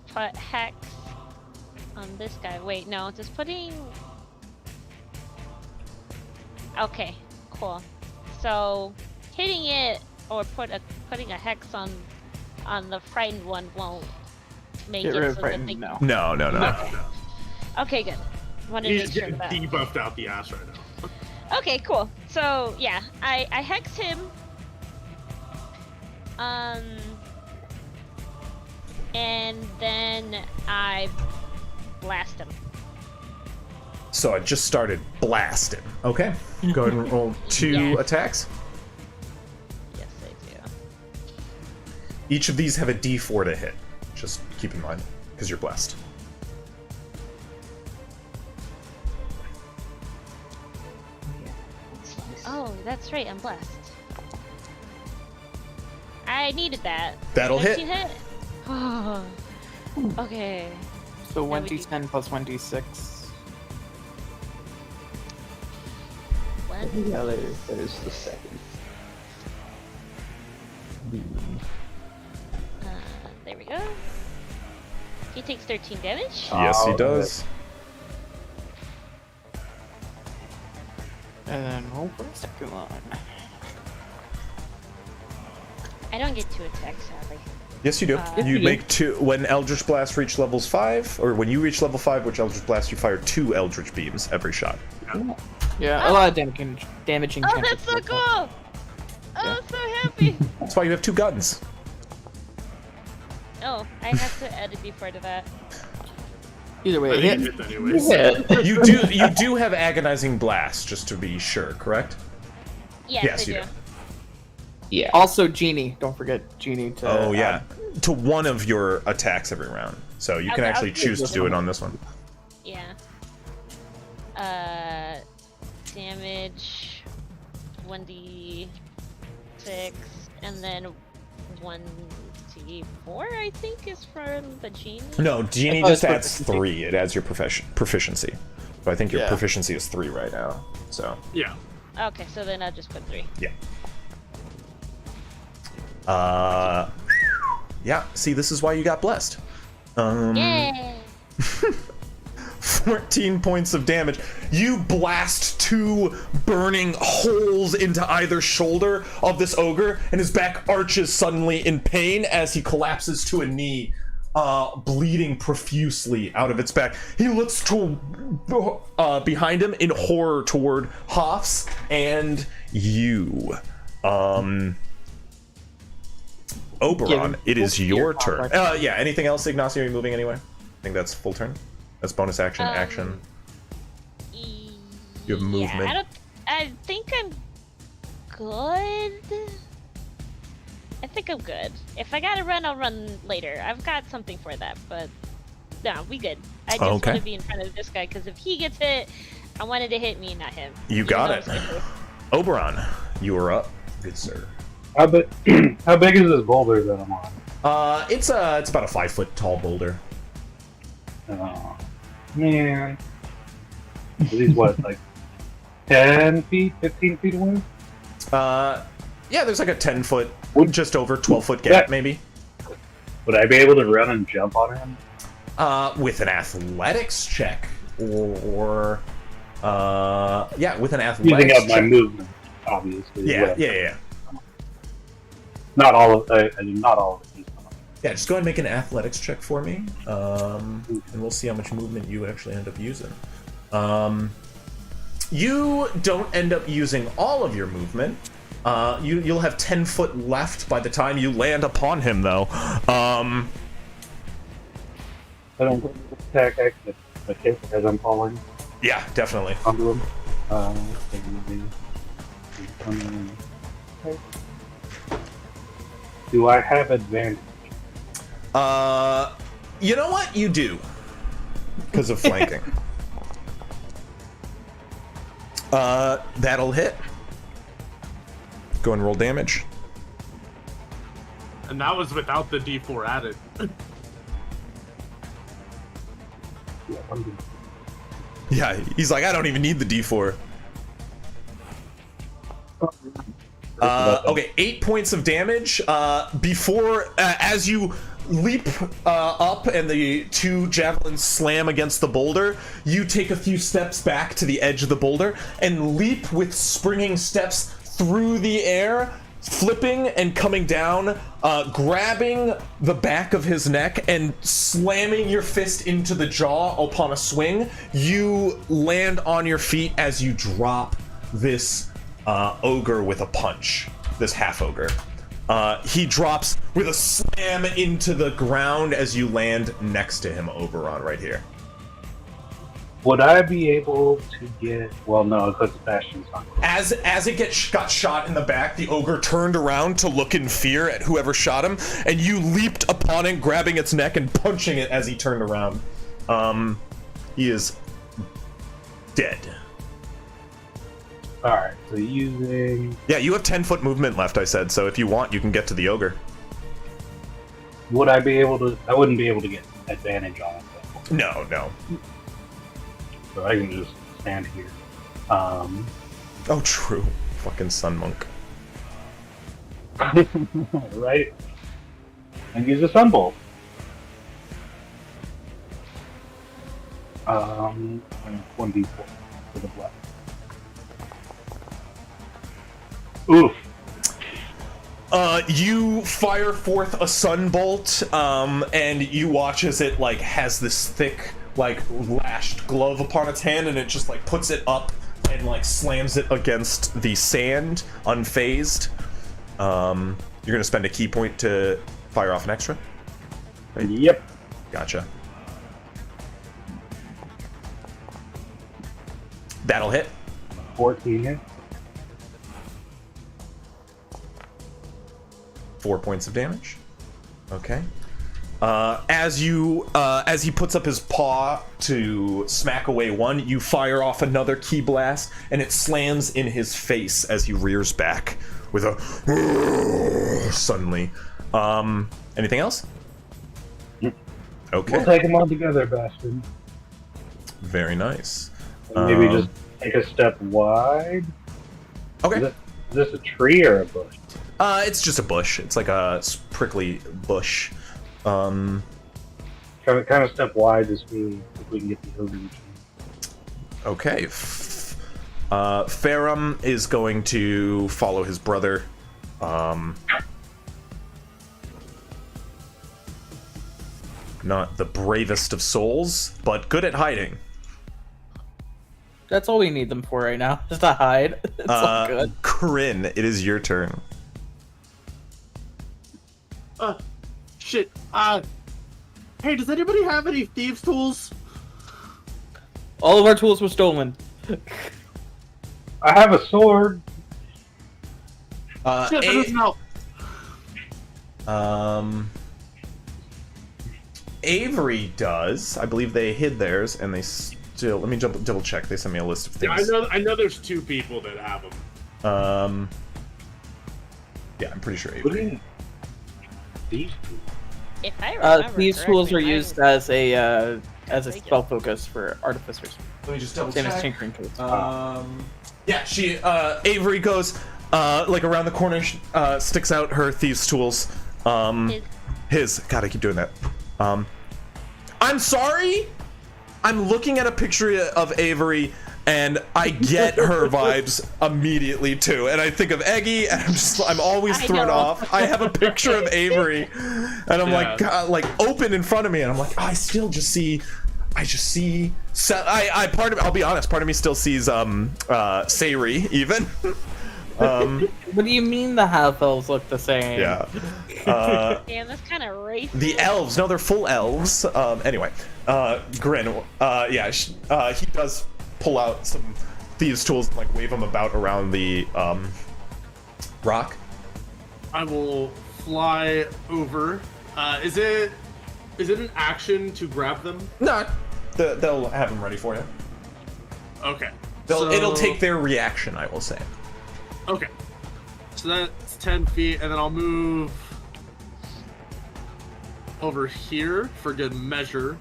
Speaker 7: put hex on this guy. Wait, no, just putting. Okay, cool. So hitting it or putting a hex on the frightened one won't make
Speaker 3: Get rid
Speaker 7: it
Speaker 3: of
Speaker 7: so that
Speaker 3: frightened,
Speaker 7: they.
Speaker 3: no.
Speaker 1: No.
Speaker 7: Okay, good. Wanted to
Speaker 4: He's
Speaker 7: make sure
Speaker 4: getting
Speaker 7: of that.
Speaker 4: debuffed out the ass right now.
Speaker 7: Okay, cool. So yeah, I hex him. And then I blast him.
Speaker 1: So I just started blasting. Okay. Go ahead and roll 2
Speaker 7: Yeah.
Speaker 1: attacks.
Speaker 7: Yes, I do.
Speaker 1: Each of these have a D4 to hit. Just keep in mind, because you're blessed.
Speaker 7: Oh, that's right. I'm blessed. I needed that.
Speaker 1: That'll hit.
Speaker 7: 13 hit. Oh. Okay.
Speaker 3: So
Speaker 7: Now we
Speaker 3: 1d10 plus 1d6.
Speaker 7: One.
Speaker 6: Yeah, there's the second.
Speaker 7: There we go. He takes 13 damage.
Speaker 1: Yes, he
Speaker 6: Oh,
Speaker 1: does.
Speaker 3: And then roll for the second one.
Speaker 7: I don't get 2 attacks, sadly.
Speaker 1: Yes, you do.
Speaker 7: Yes,
Speaker 1: You
Speaker 3: you do.
Speaker 1: make 2 when Eldritch Blast reach levels 5, or when you reach level 5, which Eldritch Blast, you fire 2 Eldritch Beams every shot.
Speaker 3: Yeah, a lot of damaging
Speaker 7: Oh,
Speaker 3: cantrips
Speaker 7: that's so
Speaker 3: like that.
Speaker 7: cool! Oh, I'm so happy!
Speaker 1: That's why you have 2 guns.
Speaker 7: Oh, I have to add a d4 to that.
Speaker 3: Either way,
Speaker 4: I
Speaker 3: it
Speaker 4: didn't
Speaker 3: hit.
Speaker 4: hit anyways.
Speaker 6: Yeah.
Speaker 1: You do have Agonizing Blast, just to be sure, correct?
Speaker 7: Yes,
Speaker 1: Yes,
Speaker 7: I
Speaker 1: you
Speaker 7: do.
Speaker 1: do.
Speaker 6: Yeah.
Speaker 3: Also, Genie. Don't forget Genie to.
Speaker 1: Oh yeah, to one of your attacks every round. So you can
Speaker 7: Okay,
Speaker 1: actually
Speaker 7: I'll
Speaker 1: choose to
Speaker 3: do
Speaker 1: do it
Speaker 3: one.
Speaker 1: on this one.
Speaker 7: Yeah. Damage 1d6 and then 1d4 I think is from the genie.
Speaker 1: No, Genie
Speaker 3: thought
Speaker 1: just
Speaker 3: it's
Speaker 1: adds
Speaker 3: proficiency.
Speaker 1: 3. It adds your proficiency. So I think your
Speaker 3: Yeah.
Speaker 1: proficiency is 3 right now. So
Speaker 4: Yeah.
Speaker 7: Okay, so then I'll just put 3.
Speaker 1: yeah. Yeah. See, this is why you got blessed.
Speaker 7: Yay!
Speaker 1: 14 points of damage. You blast 2 burning holes into either shoulder of this ogre, and his back arches suddenly in pain as he collapses to a knee, bleeding profusely out of its back. He looks to behind him in horror toward Hoffs and you. Oberon, it is your turn. Yeah, anything else, Ignacio? Are you moving anywhere? I think that's full turn. That's bonus action, action. You have movement.
Speaker 7: Yeah, I think I'm good. I think I'm good. If I gotta run, I'll run later. I've got something for that, but no, we good. I just want to be in front of this guy, because if he gets hit, I wanted to hit me, not him.
Speaker 1: You got it. Oberon, you are up. Good sir.
Speaker 5: How big is this boulder that I'm on?
Speaker 1: It's about a 5 foot tall boulder.
Speaker 5: Oh, man. Are these what, like 10 feet, 15 feet away?
Speaker 1: Yeah, there's like a 10 foot, just over 12 foot gap,
Speaker 5: Yeah.
Speaker 1: maybe.
Speaker 5: Would I be able to run and jump on him?
Speaker 1: With an athletics check, or yeah, with an athletics
Speaker 5: Using up my
Speaker 1: check.
Speaker 5: movement, obviously.
Speaker 1: Yeah.
Speaker 5: Not all of it. Not all of it.
Speaker 1: Yeah, just go ahead and make an athletics check for me, and we'll see how much movement you actually end up using. You don't end up using all of your movement. You'll have 10 foot left by the time you land upon him, though.
Speaker 5: I don't attack as I'm falling
Speaker 1: Yeah, definitely.
Speaker 5: onto him. Do I have advantage?
Speaker 1: You know what? You do. Because of flanking. That'll hit. Go and roll damage.
Speaker 4: And that was without the D4 added.
Speaker 1: Yeah, he's like, I don't even need the D4. Okay, 8 points of damage. Before, as you leap up and the two javelins slam against the boulder, you take a few steps back to the edge of the boulder and leap with springing steps through the air, flipping and coming down, grabbing the back of his neck and slamming your fist into the jaw upon a swing. You land on your feet as you drop this ogre with a punch, this half ogre. He drops with a slam into the ground as you land next to him, Oberon, right here.
Speaker 5: Would I be able to get? Well, no, because Sebastian's not.
Speaker 1: As it got shot in the back, the ogre turned around to look in fear at whoever shot him, and you leaped upon it, grabbing its neck and punching it as he turned around. He is dead.
Speaker 5: Alright, so using...
Speaker 1: Yeah, you have 10 foot movement left, I said, so if you want, you can get to the ogre.
Speaker 5: Would I be able to... I wouldn't be able to get advantage on it, though.
Speaker 1: No.
Speaker 5: So I can just stand here.
Speaker 1: Oh, true. Fucking sun monk.
Speaker 5: Right? And use a sunbolt. And 1d4 for the black. Oof.
Speaker 1: You fire forth a sunbolt, and you watch as it, like, has this thick, like, lashed glove upon its hand, and it just, like, puts it up and, like, slams it against the sand, unfazed. You're gonna spend a key point to fire off an extra? Right?
Speaker 5: Yep.
Speaker 1: Gotcha. That'll hit.
Speaker 5: 14 hit.
Speaker 1: 4 points of damage. Okay. As he puts up his paw to smack away one, you fire off another key blast, and it slams in his face as he rears back with a suddenly. Anything else? Okay.
Speaker 5: We'll take them all together, bastard.
Speaker 1: Very nice.
Speaker 5: Maybe just take a step wide.
Speaker 1: Okay.
Speaker 5: Is this a tree or a bush?
Speaker 1: It's just a bush. It's like a prickly bush.
Speaker 5: Kind of step wide to see if we can get the ogre.
Speaker 1: Okay. Farum is going to follow his brother. not the bravest of souls, but good at hiding.
Speaker 3: That's all we need them for right now. Just to hide. It's all good.
Speaker 1: Corinne, it is your turn.
Speaker 4: Shit. Hey, does anybody have any thieves' tools?
Speaker 3: All of our tools were stolen.
Speaker 5: I have a sword.
Speaker 4: Shit, that doesn't help.
Speaker 1: Avery does. I believe they hid theirs, and they still. Let me double check. They sent me a list of things.
Speaker 4: Yeah, I know. There's 2 people that have them.
Speaker 1: Yeah, I'm pretty sure Avery.
Speaker 5: These two.
Speaker 7: If I remember
Speaker 3: These tools are
Speaker 7: correctly,
Speaker 3: used
Speaker 7: mine
Speaker 3: as a
Speaker 7: Regular.
Speaker 3: spell focus for artificers.
Speaker 1: Let me just double
Speaker 3: Same as
Speaker 1: check.
Speaker 3: tinkering tools.
Speaker 1: Yeah, she Avery goes like around the corner, sticks out her thieves' tools. His. God, I keep doing that. I'm sorry. I'm looking at a picture of Avery, and I get her vibes immediately too. And I think of Eggy, and I'm always
Speaker 7: I
Speaker 1: thrown
Speaker 7: know.
Speaker 1: off. I have a picture of Avery, and I'm like, God, like open in front of me, and I'm like, I still just see. I just see. I'll be honest. Part of me still sees Sayri even.
Speaker 3: What do you mean the half elves look the same?
Speaker 1: Yeah.
Speaker 7: Damn, that's kind of racist.
Speaker 1: The elves. No, they're full elves. Anyway, Grin. Yeah, he does pull out some thieves' tools and like wave them about around the rock.
Speaker 4: I will fly over. Is it an action to grab them?
Speaker 1: No, they'll have them ready for you.
Speaker 4: Okay.
Speaker 1: It'll take their reaction, I will say.
Speaker 4: Okay. So that's 10 feet, and then I'll move over here for good measure,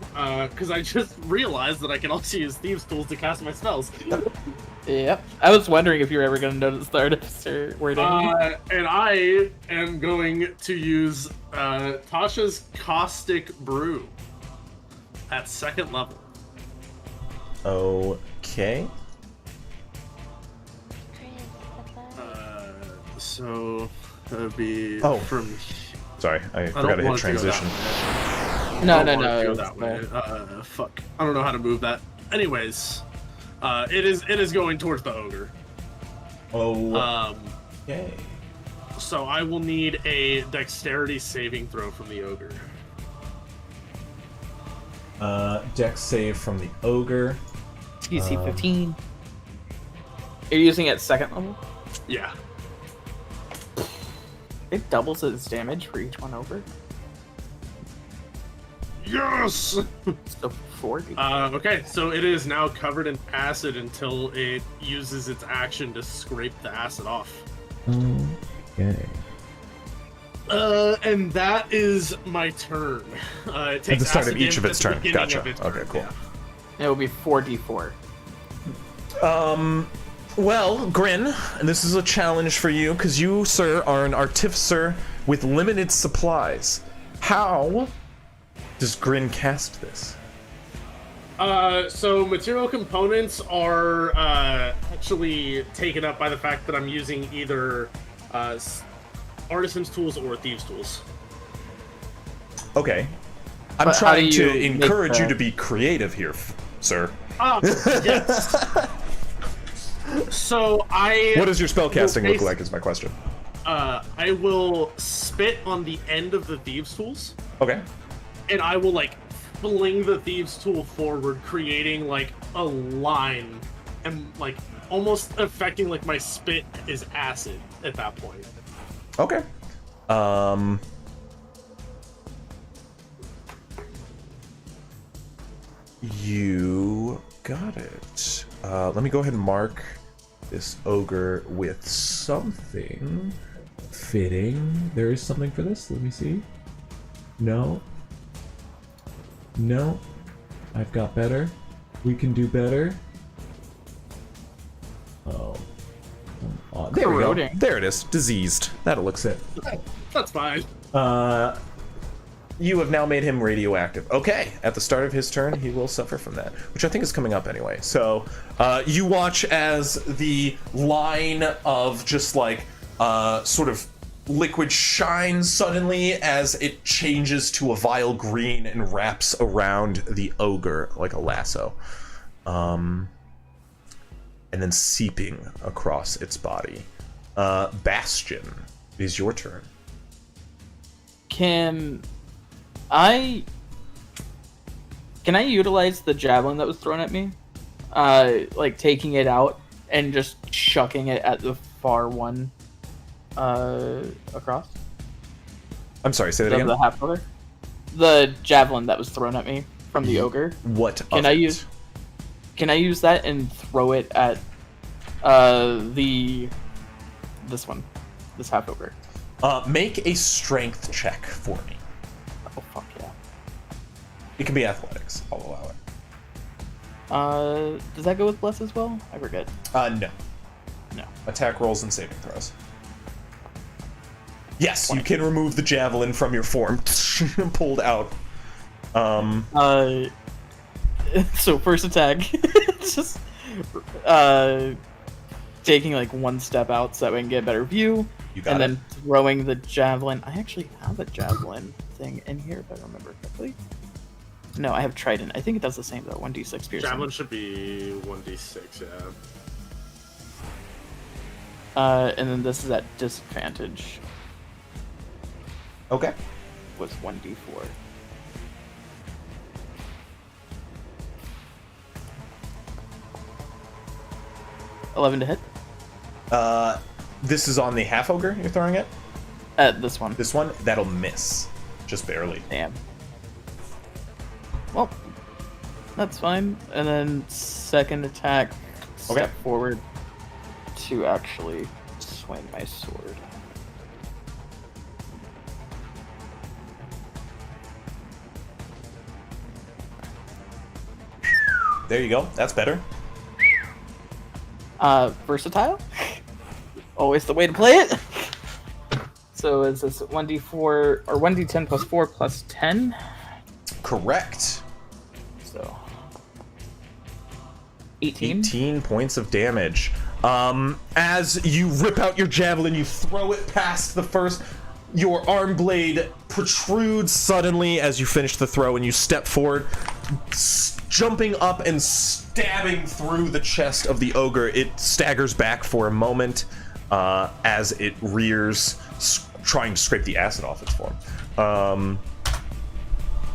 Speaker 4: because I just realized that I can also use thieves' tools to cast my spells.
Speaker 3: Yep. I was wondering if you were ever going to notice the artificer wording.
Speaker 4: And I am going to use Tasha's Caustic Brew at 2nd level.
Speaker 1: Okay.
Speaker 4: So that would be from.
Speaker 1: Sorry, I
Speaker 4: I
Speaker 1: forgot
Speaker 4: don't
Speaker 1: to hit
Speaker 4: want to go
Speaker 1: transition.
Speaker 4: that way.
Speaker 3: No,
Speaker 4: I don't
Speaker 3: no,
Speaker 4: want to
Speaker 3: no.
Speaker 4: go that way. Fuck. I don't know how to move that. Anyways, it is going towards the ogre.
Speaker 1: Okay.
Speaker 4: So I will need a dexterity saving throw from the ogre.
Speaker 1: Dex save from the ogre.
Speaker 3: DC 15. You're using it at 2nd level?
Speaker 4: Yeah.
Speaker 3: It doubles its damage for each one over.
Speaker 4: Yes.
Speaker 3: So 40.
Speaker 4: Okay, so it is now covered in acid until it uses its action to scrape the acid off.
Speaker 1: Okay.
Speaker 4: And that is my turn. It takes
Speaker 1: At the start
Speaker 4: acid
Speaker 1: of each of
Speaker 4: damage
Speaker 1: its
Speaker 4: at the
Speaker 1: turn.
Speaker 4: beginning
Speaker 1: Gotcha.
Speaker 4: of its
Speaker 1: Okay,
Speaker 4: turn,
Speaker 1: cool.
Speaker 4: yeah.
Speaker 3: It will be 4d4.
Speaker 1: Well, Grin, this is a challenge for you because you, sir, are an artificer with limited supplies. How does Grin cast this?
Speaker 4: So material components are actually taken up by the fact that I'm using either artisan's tools or thieves' tools.
Speaker 1: Okay. I'm
Speaker 3: But how
Speaker 1: trying
Speaker 3: do
Speaker 1: to
Speaker 3: you make
Speaker 1: encourage you
Speaker 3: the-
Speaker 1: to be creative here, sir.
Speaker 4: Yes. So
Speaker 1: What does your spellcasting look
Speaker 4: basi-
Speaker 1: like is my question.
Speaker 4: I will spit on the end of the thieves' tools,
Speaker 1: Okay.
Speaker 4: and I will like fling the thieves' tool forward, creating like a line, and like almost affecting like my spit is acid at that point.
Speaker 1: Okay. You got it. Let me go ahead and mark this ogre with something fitting. There is something for this. Let me see. No. No. I've got better. We can do better. Oh. There we go.
Speaker 3: Corroding.
Speaker 1: There it is. Diseased. That'll look it.
Speaker 4: That's fine.
Speaker 1: You have now made him radioactive. Okay, at the start of his turn, he will suffer from that, which I think is coming up anyway. So, you watch as the line of just like, sort of liquid shines suddenly as it changes to a vile green and wraps around the ogre like a lasso. And then seeping across its body. Bastion, it is your turn.
Speaker 3: Can I utilize the javelin that was thrown at me? Like taking it out and just chucking it at the far one across?
Speaker 1: I'm sorry, say that again?
Speaker 3: The half ogre? The javelin that was thrown at me from the ogre.
Speaker 1: What
Speaker 3: Can I use that and throw it at this half ogre?
Speaker 1: Make a strength check for me.
Speaker 3: Oh fuck yeah.
Speaker 1: It can be athletics. I'll allow it.
Speaker 3: Does that go with bless as well? I forget.
Speaker 1: No.
Speaker 3: No.
Speaker 1: Attack rolls and saving throws. Yes, you can remove the javelin from your form. Pulled out.
Speaker 3: So first attack, just taking like one step out so that we can get a better view,
Speaker 1: You got
Speaker 3: and
Speaker 1: it.
Speaker 3: then throwing the javelin. I actually have a javelin thing in here if I remember correctly. No, I have trident. I think it does the same though. 1d6 piercing.
Speaker 4: Javelin should be 1d6, yeah.
Speaker 3: And then this is at disadvantage.
Speaker 1: Okay.
Speaker 3: Was 1d4. $11 to hit.
Speaker 1: This is on the half ogre you're throwing it?
Speaker 3: This one.
Speaker 1: This one? That'll miss. Just barely.
Speaker 3: Damn. Well, that's fine. And then second attack, step
Speaker 1: Okay.
Speaker 3: forward to actually swing my sword.
Speaker 1: There you go. That's better.
Speaker 3: Versatile? Always the way to play it. So is this 1d4 or 1d10 plus 4 plus 10?
Speaker 1: Correct.
Speaker 3: So 18.
Speaker 1: 18 points of damage. As you rip out your javelin, you throw it past the first. Your arm blade protrudes suddenly as you finish the throw, and you step forward, jumping up and stabbing through the chest of the ogre. It staggers back for a moment as it rears, trying to scrape the acid off its form.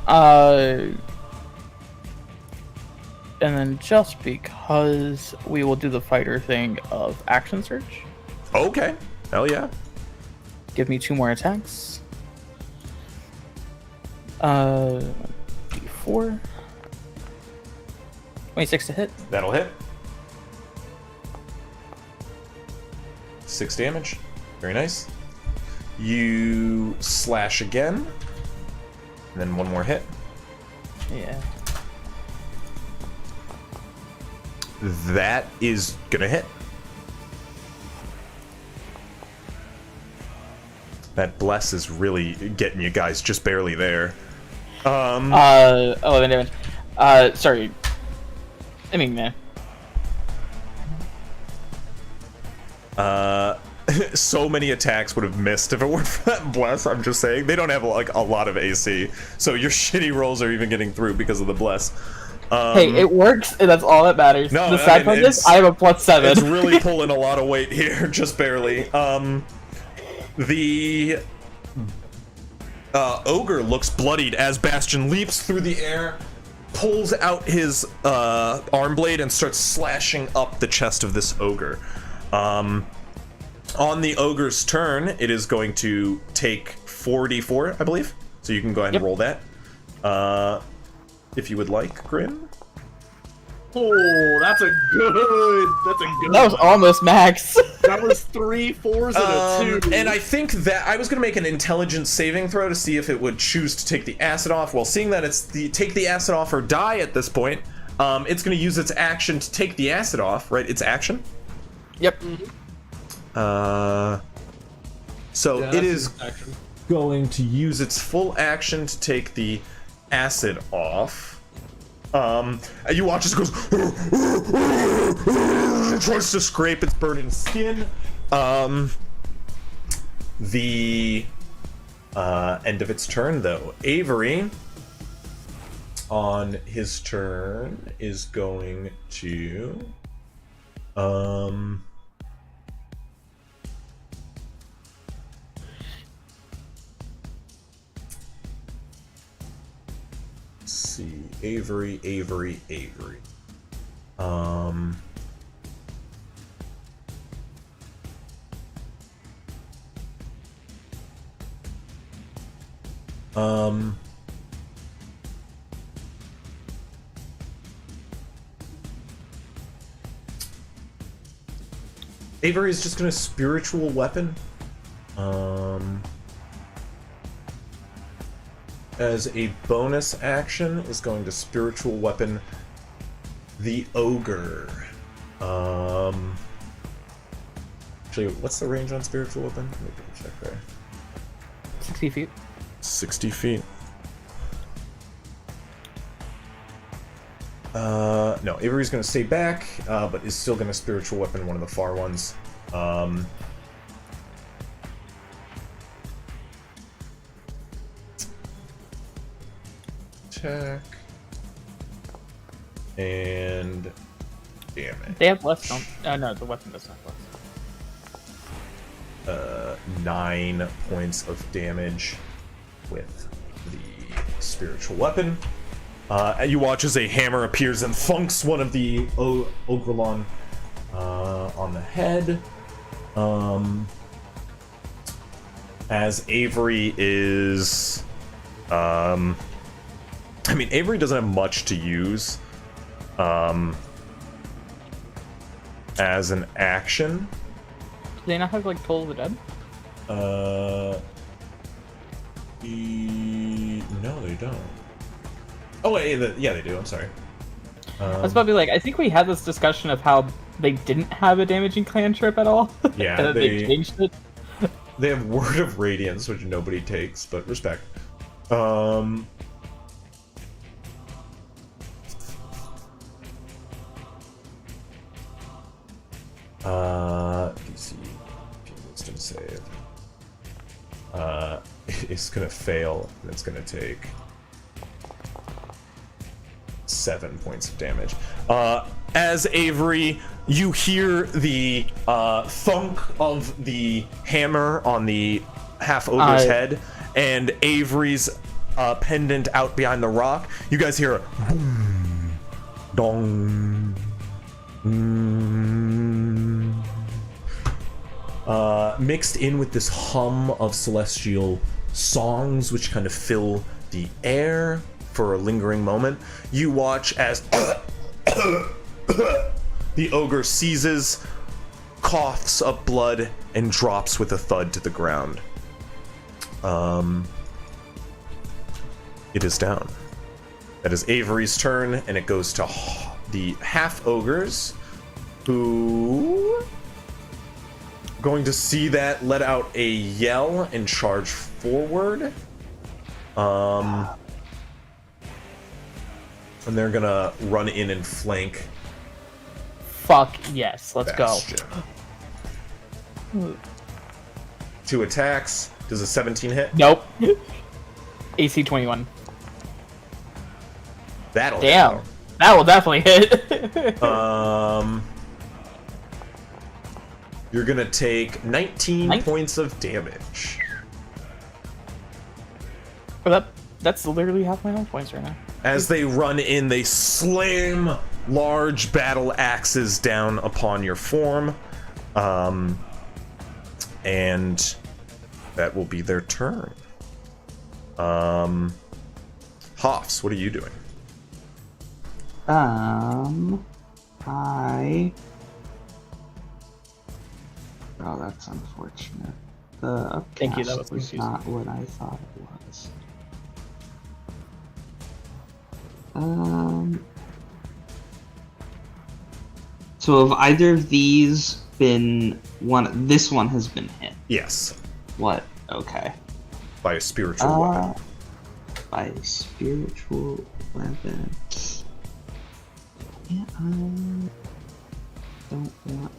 Speaker 3: And then just because we will do the fighter thing of action search,
Speaker 1: Okay. Hell yeah.
Speaker 3: give me 2 more attacks. D4. 26 to hit.
Speaker 1: That'll hit. 6 damage. Very nice. You slash again. And then 1 more hit.
Speaker 3: Yeah.
Speaker 1: That is gonna hit. That bless is really getting you guys just barely there.
Speaker 3: 11 damage. Sorry. I mean, man.
Speaker 1: So many attacks would have missed if it weren't for that bless. I'm just saying they don't have like a lot of AC, so your shitty rolls are even getting through because of the bless.
Speaker 3: Hey, it works, and that's all that matters.
Speaker 1: No,
Speaker 3: the
Speaker 1: I
Speaker 3: sad
Speaker 1: mean,
Speaker 3: part
Speaker 1: it's-
Speaker 3: is, I have a +7.
Speaker 1: It's really pulling a lot of weight here, just barely. The ogre looks bloodied as Bastion leaps through the air, pulls out his arm blade, and starts slashing up the chest of this ogre. On the ogre's turn, it is going to take 4d4, I believe. So you can go ahead and roll that. If you would like, Grin.
Speaker 4: Oh, that's a good
Speaker 3: That was
Speaker 4: one.
Speaker 3: almost max.
Speaker 4: That was 3 4s and a 2.
Speaker 1: And I think that I was going to make an intelligence saving throw to see if it would choose to take the acid off. Well, seeing that it's the take the acid off or die at this point, it's going to use its action to take the acid off, right? Its action.
Speaker 3: Yep.
Speaker 1: So it is going to use its full action to take the acid off. And you watch as it goes, tries to scrape its burning skin. the end of its turn, though. Avery, on his turn, is going to let's see, Avery. Avery is just gonna spiritual weapon. As a bonus action, is going to spiritual weapon the ogre. Actually, what's the range on spiritual weapon? Let me double check there.
Speaker 3: 60 feet.
Speaker 1: 60 feet. No, Avery's gonna stay back, but is still gonna spiritual weapon one of the far ones. Attack. And damage.
Speaker 3: They have less, don't... no, the weapon does not have less.
Speaker 1: 9 points of damage with the spiritual weapon. You watch as a hammer appears and thunks one of the Ogrelon on the head. As Avery is... I mean, Avery doesn't have much to use as an action.
Speaker 3: Do they not have, like, Toll of the Dead?
Speaker 1: No, they don't. Oh, wait, yeah, they do. I'm sorry.
Speaker 3: I was about to be like, I think we had this discussion of how they didn't have a damaging cantrip at all.
Speaker 1: Yeah,
Speaker 3: and then they changed it.
Speaker 1: They have Word of Radiance, which nobody takes, but respect. DC, Wisdom save. It's gonna fail, and it's gonna take 7 points of damage. As Avery, you hear the thunk of the hammer on the half ogre's head, and Avery's pendant out behind the rock. You guys hear a boom, dong. Mixed in with this hum of celestial songs which kind of fill the air for a lingering moment. You watch as the ogre seizes, coughs up blood, and drops with a thud to the ground. It is down. That is Avery's turn, and it goes to the half ogres, who going to see that, let out a yell and charge forward. And they're gonna run in and flank.
Speaker 3: Fuck yes, let's
Speaker 1: Bastion.
Speaker 3: go.
Speaker 1: 2 attacks. Does a 17 hit?
Speaker 3: Nope. AC 21.
Speaker 1: That'll
Speaker 3: Damn.
Speaker 1: hit.
Speaker 3: That will definitely hit.
Speaker 1: You're gonna take 19 points of damage.
Speaker 3: Well, that's literally half my health points right now.
Speaker 1: As they run in, they slam large battle axes down upon your form. And that will be their turn. Hoffs, what are you doing?
Speaker 6: Oh, that's unfortunate. The
Speaker 3: Thank you, that
Speaker 6: upcast
Speaker 3: was confusing.
Speaker 6: not what I thought it was. So have either of these been one? This one has been hit.
Speaker 1: Yes,
Speaker 6: What? Okay.
Speaker 1: by a spiritual weapon.
Speaker 6: By a spiritual weapon. Yeah, don't want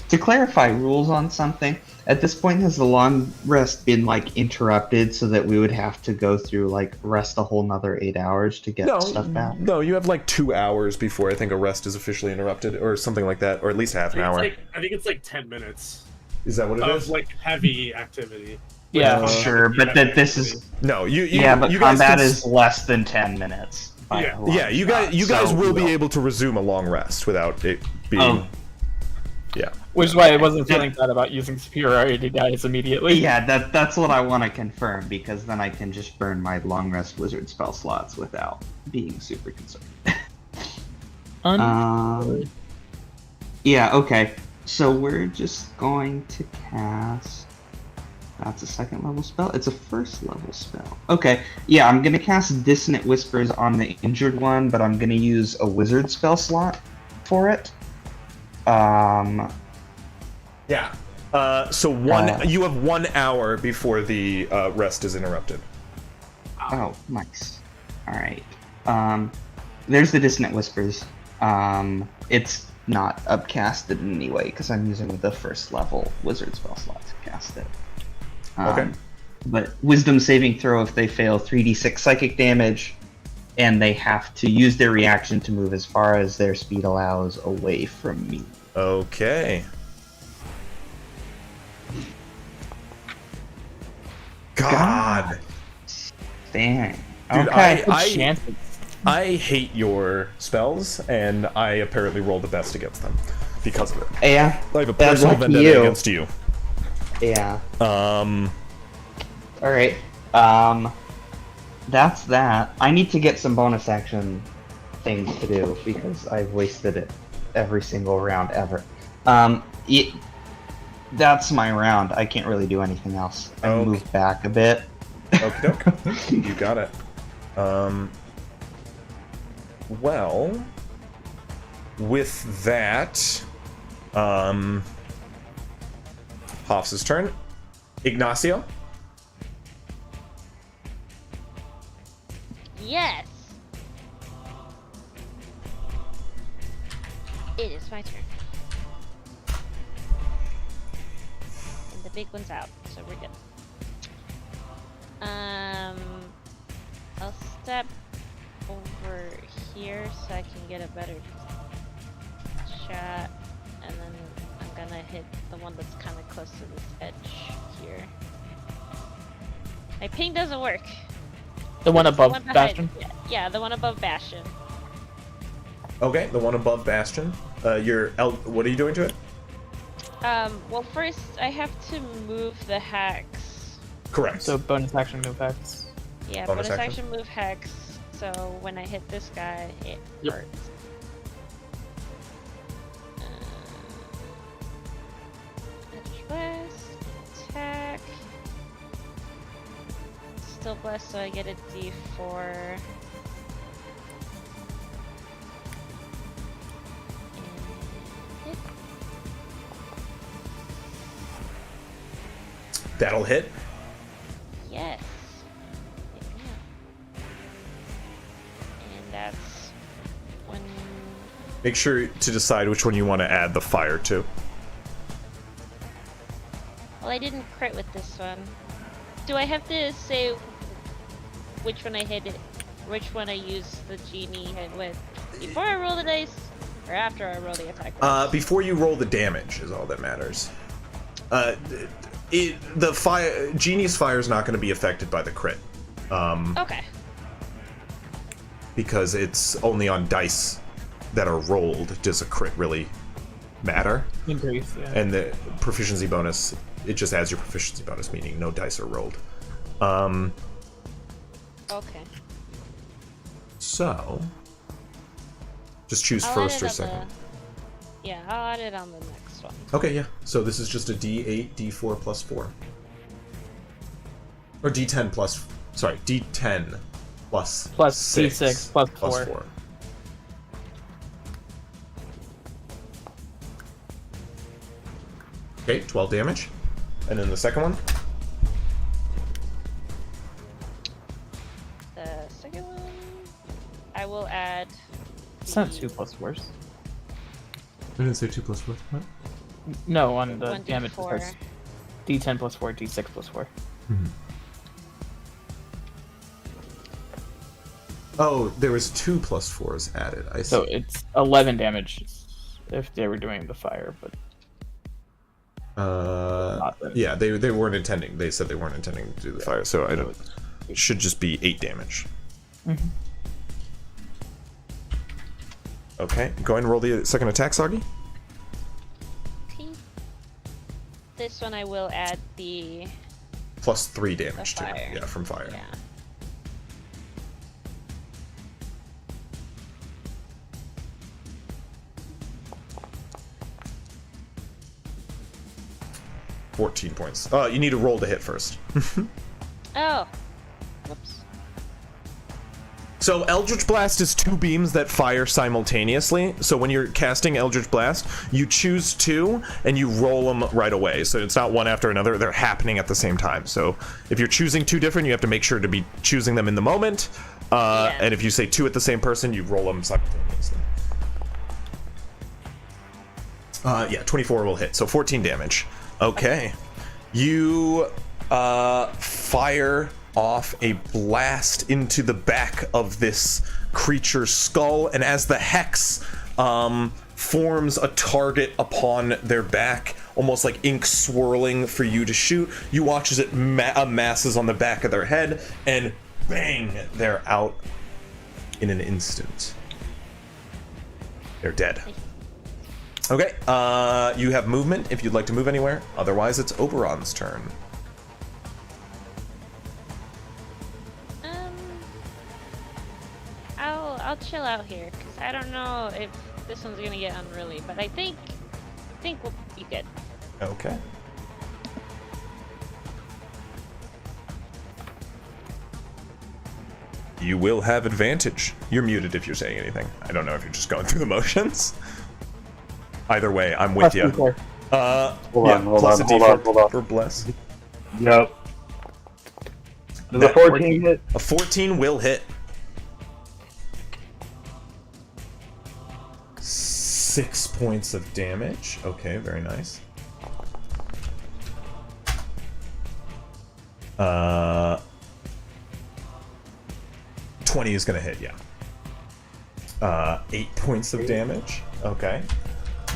Speaker 6: to clarify rules on something. At this point, has the long rest been like interrupted so that we would have to go through like rest a whole nother 8 hours to get stuff back?
Speaker 1: No, you have like 2 hours before I think a rest is officially interrupted, or something like that, or at least half an hour.
Speaker 4: I think it's like 10 minutes
Speaker 1: Is that what it is?
Speaker 4: of like heavy activity.
Speaker 3: Yeah.
Speaker 6: Sure, but that this is
Speaker 1: No, you
Speaker 6: but
Speaker 1: you guys
Speaker 6: combat
Speaker 1: can
Speaker 6: is less than 10 minutes. by
Speaker 4: Yeah.
Speaker 6: a long
Speaker 1: Yeah, you
Speaker 6: shot,
Speaker 1: guys
Speaker 6: so
Speaker 1: will
Speaker 6: we
Speaker 1: be able to resume a long rest without it being.
Speaker 6: Oh.
Speaker 1: Yeah.
Speaker 3: Which is why I wasn't feeling bad about using superiority dice immediately.
Speaker 6: Yeah, that's what I want to confirm, because then I can just burn my long rest wizard spell slots without being super concerned. Yeah, okay. So we're just going to cast. That's a 2nd level spell. It's a 1st level spell. Okay, yeah, I'm gonna cast Dissonant Whispers on the injured one, but I'm gonna use a wizard spell slot for it.
Speaker 1: Yeah. So you have 1 hour before the rest is interrupted.
Speaker 6: Oh, nice. Alright. There's the Dissonant Whispers. It's not upcasted in any way, because I'm using the 1st level wizard spell slot to cast it.
Speaker 1: Okay.
Speaker 6: But Wisdom saving throw, if they fail, 3d6 psychic damage, and they have to use their reaction to move as far as their speed allows away from me.
Speaker 1: Okay. God.
Speaker 6: Dang.
Speaker 1: Dude,
Speaker 6: Okay.
Speaker 1: I hate your spells, and I apparently roll the best against them because of it.
Speaker 6: Yeah.
Speaker 1: I have a personal
Speaker 6: lucky
Speaker 1: vendetta
Speaker 6: you.
Speaker 1: against you.
Speaker 6: Yeah.
Speaker 1: Um.
Speaker 6: Alright. That's that. I need to get some bonus action things to do, because I've wasted it every single round ever. That's my round. I can't really do anything else. I
Speaker 1: Okay.
Speaker 6: moved back a bit.
Speaker 1: Okay. You got it. Well, with that, Hoff's turn. Ignacio.
Speaker 7: Yes. It is my turn. And the big one's out, so we're good. I'll step over here so I can get a better shot, and then I'm gonna hit the one that's kind of close to this edge here. My ping doesn't work.
Speaker 3: The one above
Speaker 7: behind-
Speaker 3: Bastion?
Speaker 7: Yeah, the one above Bastion.
Speaker 1: Okay, the one above Bastion. What are you doing to it?
Speaker 7: Well, first I have to move the hex.
Speaker 1: Correct.
Speaker 3: So bonus action move hex.
Speaker 7: Yeah,
Speaker 1: Bonus
Speaker 7: bonus
Speaker 1: action?
Speaker 7: action move hex. So when I hit this guy, it
Speaker 4: Yep.
Speaker 7: hurts. Edge west, attack. Still blessed, so I get a D4. And hit.
Speaker 1: That'll hit.
Speaker 7: Yes. Yeah. And that's when.
Speaker 1: Make sure to decide which one you want to add the fire to.
Speaker 7: Well, I didn't crit with this one. Do I have to say which one I hit it, which one I use the genie hit with before I roll the dice, or after I roll the attack dice?
Speaker 1: Before you roll the damage is all that matters. The fire, Genie's fire is not going to be affected by the crit.
Speaker 7: Okay.
Speaker 1: Because it's only on dice that are rolled does a crit really matter.
Speaker 3: Increase, yeah.
Speaker 1: And the proficiency bonus, it just adds your proficiency bonus, meaning no dice are rolled.
Speaker 7: Okay.
Speaker 1: So, just choose
Speaker 7: I'll
Speaker 1: first
Speaker 7: add
Speaker 1: or
Speaker 7: it on
Speaker 1: second.
Speaker 7: Yeah, I'll add it on the next one.
Speaker 1: Okay, yeah. So this is just a D8, D4 plus 4. Or D10 plus... Sorry, D10 plus
Speaker 3: Plus
Speaker 1: 6.
Speaker 3: D6 plus 4.
Speaker 1: Okay, 12 damage. And then the second one?
Speaker 7: The second one, I will add.
Speaker 3: It's not
Speaker 7: the-
Speaker 3: 2 plus worse.
Speaker 1: I didn't say 2 plus 4. What?
Speaker 3: No, on the
Speaker 7: 1d4.
Speaker 3: damage. It starts D10 plus 4, D6 plus 4.
Speaker 1: Mm-hmm. Oh, there was 2 plus 4s added. I see.
Speaker 3: So it's 11 damage if they were doing the fire, but
Speaker 1: yeah, they weren't intending. They said they weren't intending to do the fire, so I don't. It should just be 8 damage.
Speaker 3: Mhm.
Speaker 1: Okay, go ahead and roll the second attack, Soggy.
Speaker 7: Okay. This one I will add the
Speaker 1: Plus 3 damage to
Speaker 7: fire.
Speaker 1: it. Yeah, from fire.
Speaker 7: Yeah.
Speaker 1: 14 points. You need to roll to hit first.
Speaker 7: Oh. Whoops.
Speaker 1: So Eldritch Blast is 2 beams that fire simultaneously. So when you're casting Eldritch Blast, you choose 2 and you roll them right away. So it's not one after another, they're happening at the same time. So if you're choosing 2 different, you have to make sure to be choosing them in the moment.
Speaker 7: Yeah.
Speaker 1: And if you say 2 at the same person, you roll them simultaneously. Yeah, 24 will hit, so 14 damage. Okay. You fire off a blast into the back of this creature's skull, and as the hex forms a target upon their back, almost like ink swirling for you to shoot, you watch as it amasses on the back of their head, and bang, they're out in an instant. They're dead. Okay, you have movement if you'd like to move anywhere. Otherwise, it's Oberon's turn.
Speaker 7: I'll chill out here because I don't know if this one's gonna get unruly, but I think we'll be good.
Speaker 1: Okay. You will have advantage. You're muted if you're saying anything. I don't know if you're just going through the motions. Either way, I'm with you.
Speaker 5: Hold
Speaker 1: plus a D4 for bless.
Speaker 5: Yep. Does
Speaker 1: That
Speaker 5: a 14 hit?
Speaker 1: A 14 will hit. 6 points of damage. Okay, very nice. 20 is gonna hit, yeah. 8 points of damage. Okay.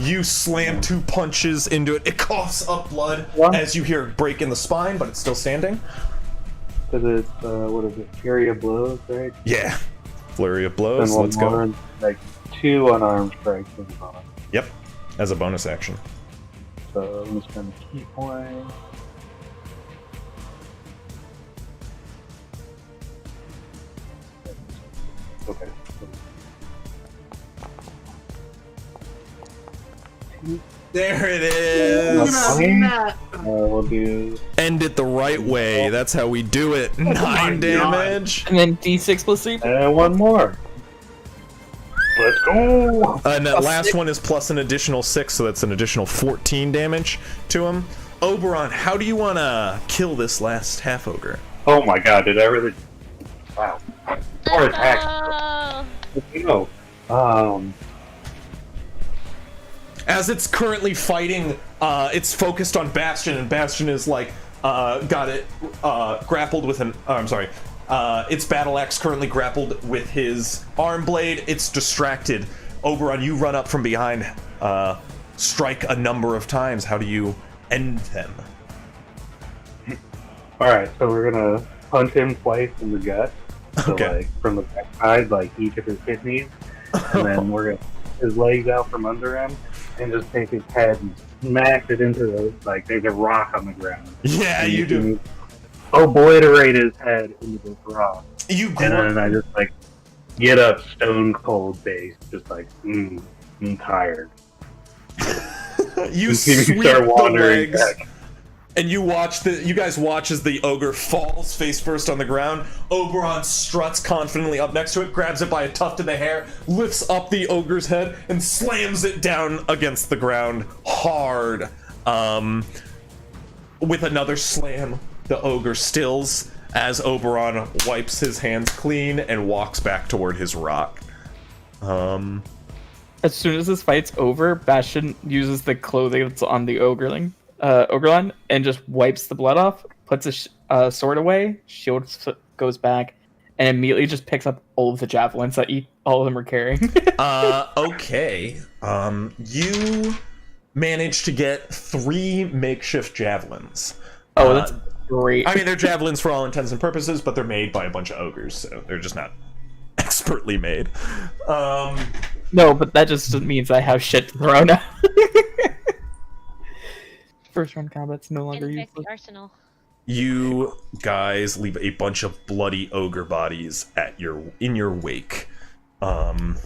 Speaker 1: You slam 2 punches into it. It coughs up blood as you hear it break in the spine, but it's still standing.
Speaker 5: Because it's, what is it, Fury of Blows, right?
Speaker 1: Yeah. Flurry of blows.
Speaker 5: Then one
Speaker 1: Let's
Speaker 5: more,
Speaker 1: go.
Speaker 5: and, like 2 unarmed strikes in the bonus.
Speaker 1: Yep. As a bonus action.
Speaker 5: So I'm just spend a key point. Okay.
Speaker 1: There it is.
Speaker 5: We'll do.
Speaker 1: End it the right way. That's how we do it. 9 damage.
Speaker 3: And then D6 plus 3.
Speaker 5: And one more. Let's go.
Speaker 1: And that last one is plus an additional 6, so that's an additional 14 damage to him. Oberon, how do you want to kill this last half ogre?
Speaker 5: Oh my god, did I really? Wow. 4 attacks.
Speaker 7: Oh,
Speaker 5: You know.
Speaker 1: As it's currently fighting, it's focused on Bastion, and Bastion is like, got it grappled with an. I'm sorry. Its battle axe currently grappled with his arm blade. It's distracted. Oberon, you run up from behind, strike a number of times. How do you end them?
Speaker 5: Alright, so we're gonna punch him twice in the gut. So,
Speaker 1: Okay.
Speaker 5: like, from the back side, like each of his kidneys. And then we're gonna take his legs out from under him and just take his head and smash it into the, like, there's a rock on the ground.
Speaker 1: Yeah,
Speaker 5: And
Speaker 1: you do.
Speaker 5: can obliterate his head into this rock.
Speaker 1: You
Speaker 5: And
Speaker 1: grab.
Speaker 5: then I just, like, get up stone cold face, just like, I'm tired.
Speaker 1: You
Speaker 5: You
Speaker 1: sweep
Speaker 5: start
Speaker 1: the
Speaker 5: wandering
Speaker 1: legs.
Speaker 5: back.
Speaker 1: And you guys watch as the ogre falls face first on the ground. Oberon struts confidently up next to it, grabs it by a tuft of the hair, lifts up the ogre's head, and slams it down against the ground hard. With another slam, the ogre stills as Oberon wipes his hands clean and walks back toward his rock.
Speaker 3: As soon as this fight's over, Bastion uses the clothing that's on the Ogrelon, and just wipes the blood off, puts his sword away, shield goes back, and immediately just picks up all of the javelins that all of them are carrying.
Speaker 1: Okay. You managed to get 3 makeshift javelins.
Speaker 3: Oh, that's great.
Speaker 1: I mean, they're javelins for all intents and purposes, but they're made by a bunch of ogres, so they're just not expertly made.
Speaker 3: No, but that just means I have shit to throw now. First round combat's no longer
Speaker 7: Getting back
Speaker 3: useless.
Speaker 7: the arsenal.
Speaker 1: You guys leave a bunch of bloody ogre bodies in your wake.
Speaker 3: Can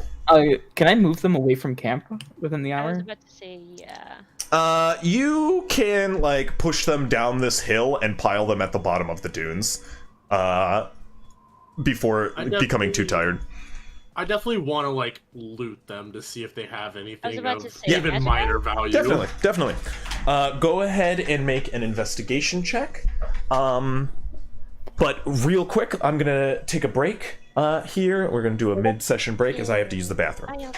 Speaker 3: I move them away from camp within the
Speaker 7: I was
Speaker 3: hour?
Speaker 7: about to say, yeah.
Speaker 1: You can like push them down this hill and pile them at the bottom of the dunes, before becoming too tired.
Speaker 4: I definitely want to like loot them to see if they have anything
Speaker 7: about
Speaker 4: of
Speaker 7: to say,
Speaker 4: even
Speaker 7: magic
Speaker 4: minor
Speaker 7: items?
Speaker 4: value.
Speaker 1: Definitely. Go ahead and make an investigation check. But real quick, I'm gonna take a break here. We're gonna do a mid-session break as I have to use the bathroom.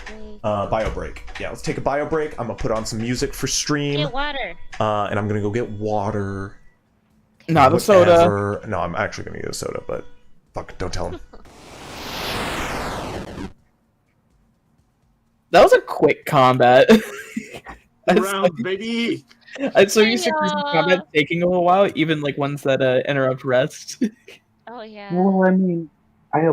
Speaker 1: Bio break. Yeah, let's take a bio break. I'm gonna put on some music for stream.
Speaker 7: Get water.
Speaker 1: And I'm gonna go get water.
Speaker 3: Not a soda.
Speaker 1: Whatever. No, I'm actually gonna get a soda, but fuck, don't tell him.
Speaker 3: That was a quick combat.
Speaker 4: Round, baby.
Speaker 3: I'm so used to combat taking a little while, even like ones that interrupt rest.
Speaker 7: Oh yeah.
Speaker 5: Well, I mean, I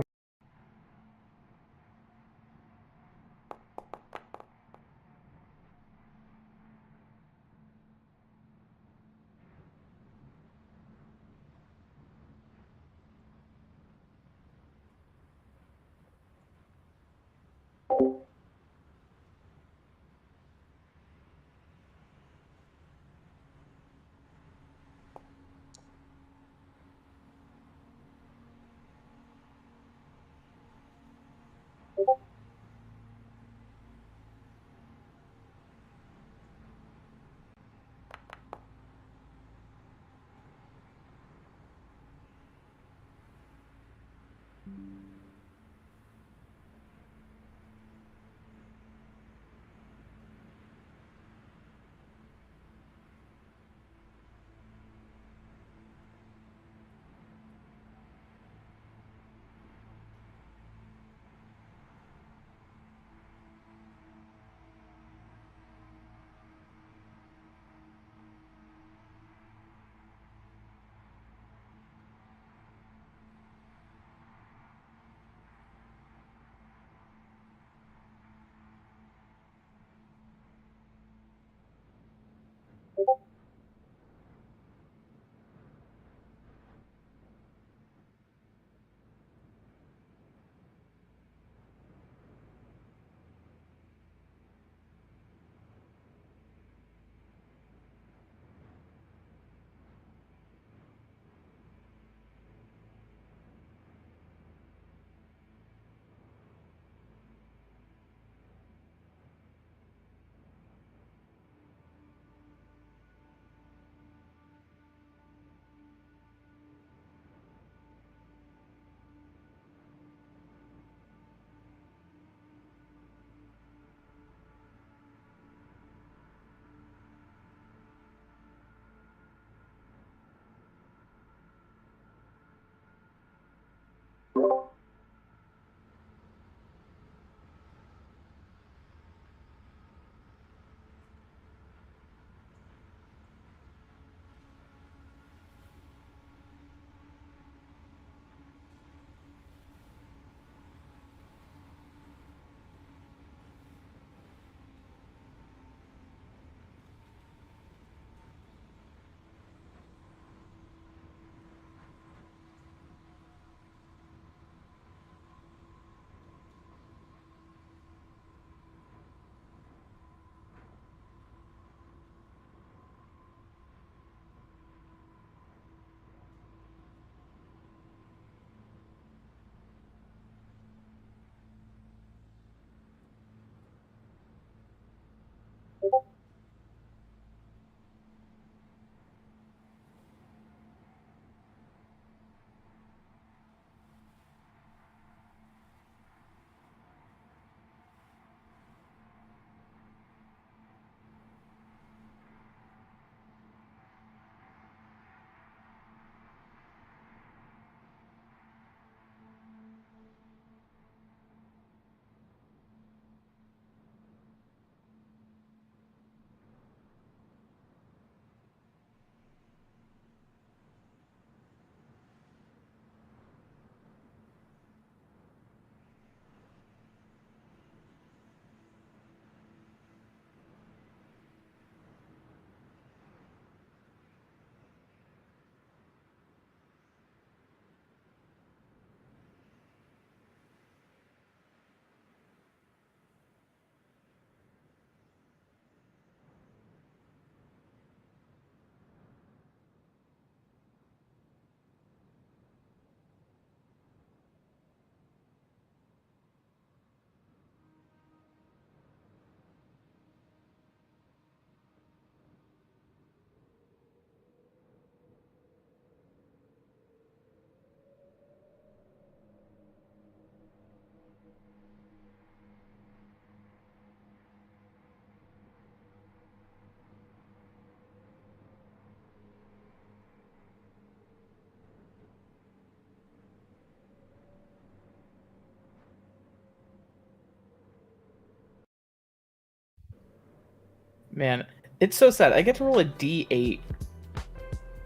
Speaker 3: Man, it's so sad. I get to roll a D8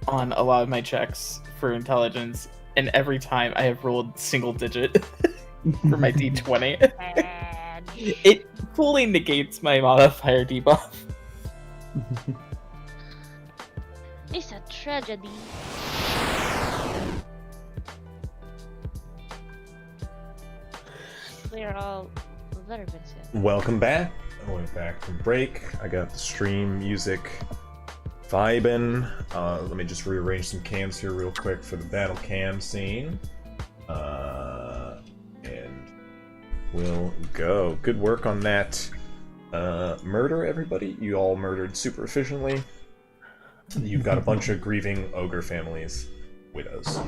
Speaker 3: on a lot of my checks for intelligence, and every time I have rolled single digit for my D20.
Speaker 7: Bad.
Speaker 3: It fully negates my modifier debuff.
Speaker 7: It's a tragedy. We're all very Vincent.
Speaker 1: Welcome back. I went back from break. I got the stream music vibing. Let me just rearrange some cams here real quick for the battle cam scene. And we'll go. Good work on that. Murder, everybody. You all murdered super efficiently. You've got a bunch of grieving ogre families, widows.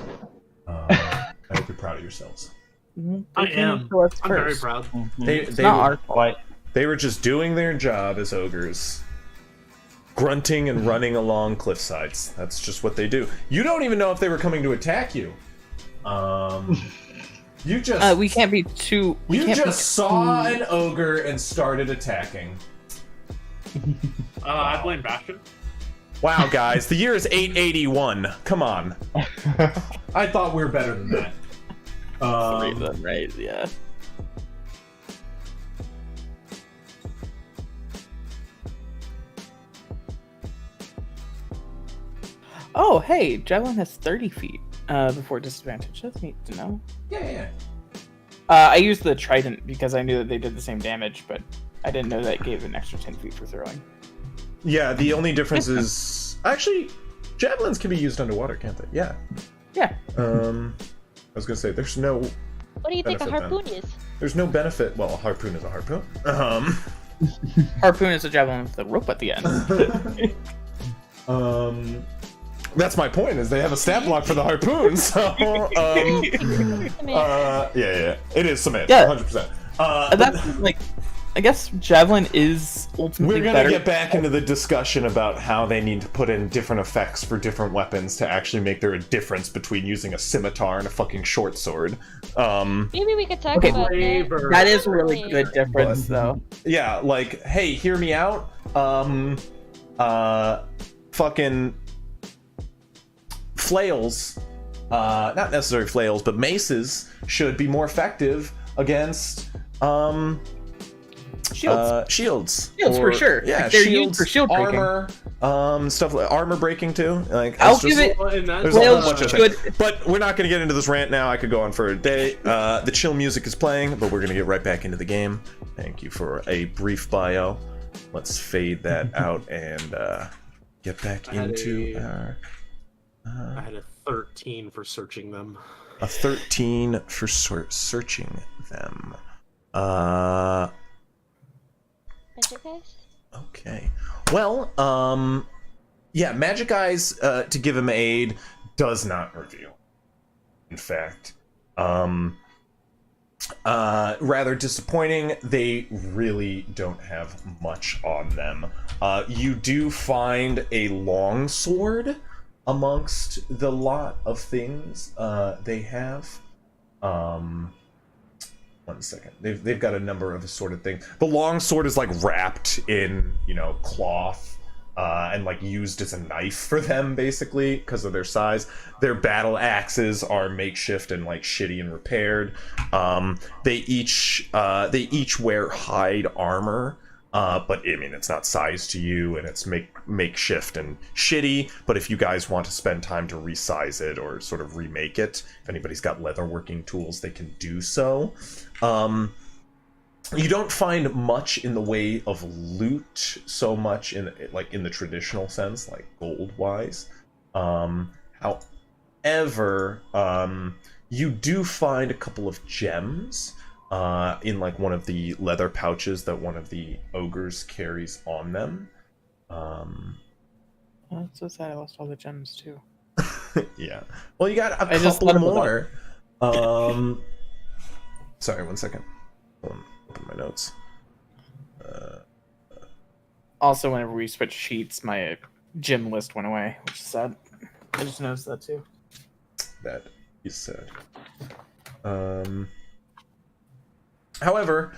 Speaker 1: I hope you're proud of yourselves.
Speaker 4: I am. I'm very proud.
Speaker 3: It's not our fault.
Speaker 1: They were just doing their job as ogres. Grunting and running along cliff sides. That's just what they do. You don't even know if they were coming to attack you. You just...
Speaker 3: we can't be too...
Speaker 1: You just saw an ogre and started attacking.
Speaker 4: I blame Bastion.
Speaker 1: Wow, guys. The year is 881. Come on. I thought we were better than that.
Speaker 3: 3 of them, right? Yeah. Oh, hey, Javelin has 30 feet before disadvantage. That's neat to know.
Speaker 1: Yeah.
Speaker 3: I used the Trident because I knew that they did the same damage, but I didn't know that it gave an extra 10 feet for throwing.
Speaker 1: Yeah, the only difference is... Actually, javelins can be used underwater, can't they? Yeah.
Speaker 3: Yeah.
Speaker 1: I was gonna say, there's no...
Speaker 7: What do you think a
Speaker 1: benefit
Speaker 7: harpoon
Speaker 1: then.
Speaker 7: is?
Speaker 1: There's no benefit... Well, a harpoon is a harpoon.
Speaker 3: Harpoon is a javelin with the rope at the end.
Speaker 1: That's my point, is they have a stat block for the harpoon, so... yeah. It is cement,
Speaker 3: Yeah.
Speaker 1: 100%.
Speaker 3: That's, like... I guess Javelin is ultimately
Speaker 1: We're gonna
Speaker 3: better.
Speaker 1: get back into the discussion about how they need to put in different effects for different weapons to actually make there a difference between using a scimitar and a fucking short sword.
Speaker 7: Maybe we could talk
Speaker 3: Okay,
Speaker 7: about that.
Speaker 3: That is a really good difference, though.
Speaker 1: Yeah, like, hey, hear me out. Fucking flails, not necessarily flails, but maces should be more effective against,
Speaker 3: Shields.
Speaker 1: Shields
Speaker 3: For sure.
Speaker 1: Yeah,
Speaker 3: Like, they're
Speaker 1: shields,
Speaker 3: used for shield breaking.
Speaker 1: armor, stuff like armor breaking too. Like,
Speaker 3: I'll
Speaker 1: it's
Speaker 3: give
Speaker 1: just-
Speaker 3: it.
Speaker 4: And that's
Speaker 1: There's a whole bunch of
Speaker 3: Good.
Speaker 1: things. But we're not going to get into this rant now. I could go on for a day. The chill music is playing, but we're going to get right back into the game. Thank you for a brief bio. Let's fade that out and get back
Speaker 4: I had
Speaker 1: into
Speaker 4: I had a 13 for searching them.
Speaker 1: a 13 for searching them.
Speaker 7: Magic guys?
Speaker 1: Okay. Well, yeah, Magic Eyes, to give him aid, does not reveal. In fact, rather disappointing. They really don't have much on them. You do find a long sword amongst the lot of things they have. One second. They've got a number of assorted things. The long sword is like wrapped in, cloth and like used as a knife for them basically because of their size. Their battle axes are makeshift and like shitty and repaired. They each wear hide armor. But I mean, it's not sized to you, and it's makeshift and shitty. But if you guys want to spend time to resize it or sort of remake it, if anybody's got leatherworking tools, they can do so. You don't find much in the way of loot so much in the traditional sense, like gold wise. However, you do find a couple of gems. In like one of the leather pouches that one of the ogres carries on them.
Speaker 3: That's so sad. I lost all the gems too.
Speaker 1: Yeah. Well, you got a
Speaker 3: I just
Speaker 1: couple
Speaker 3: let 'em
Speaker 1: more. Sorry, 1 second. Hold on, open my notes.
Speaker 3: Also, whenever we switched sheets, my gym list went away, which is sad. I just noticed that too.
Speaker 1: That is sad. However,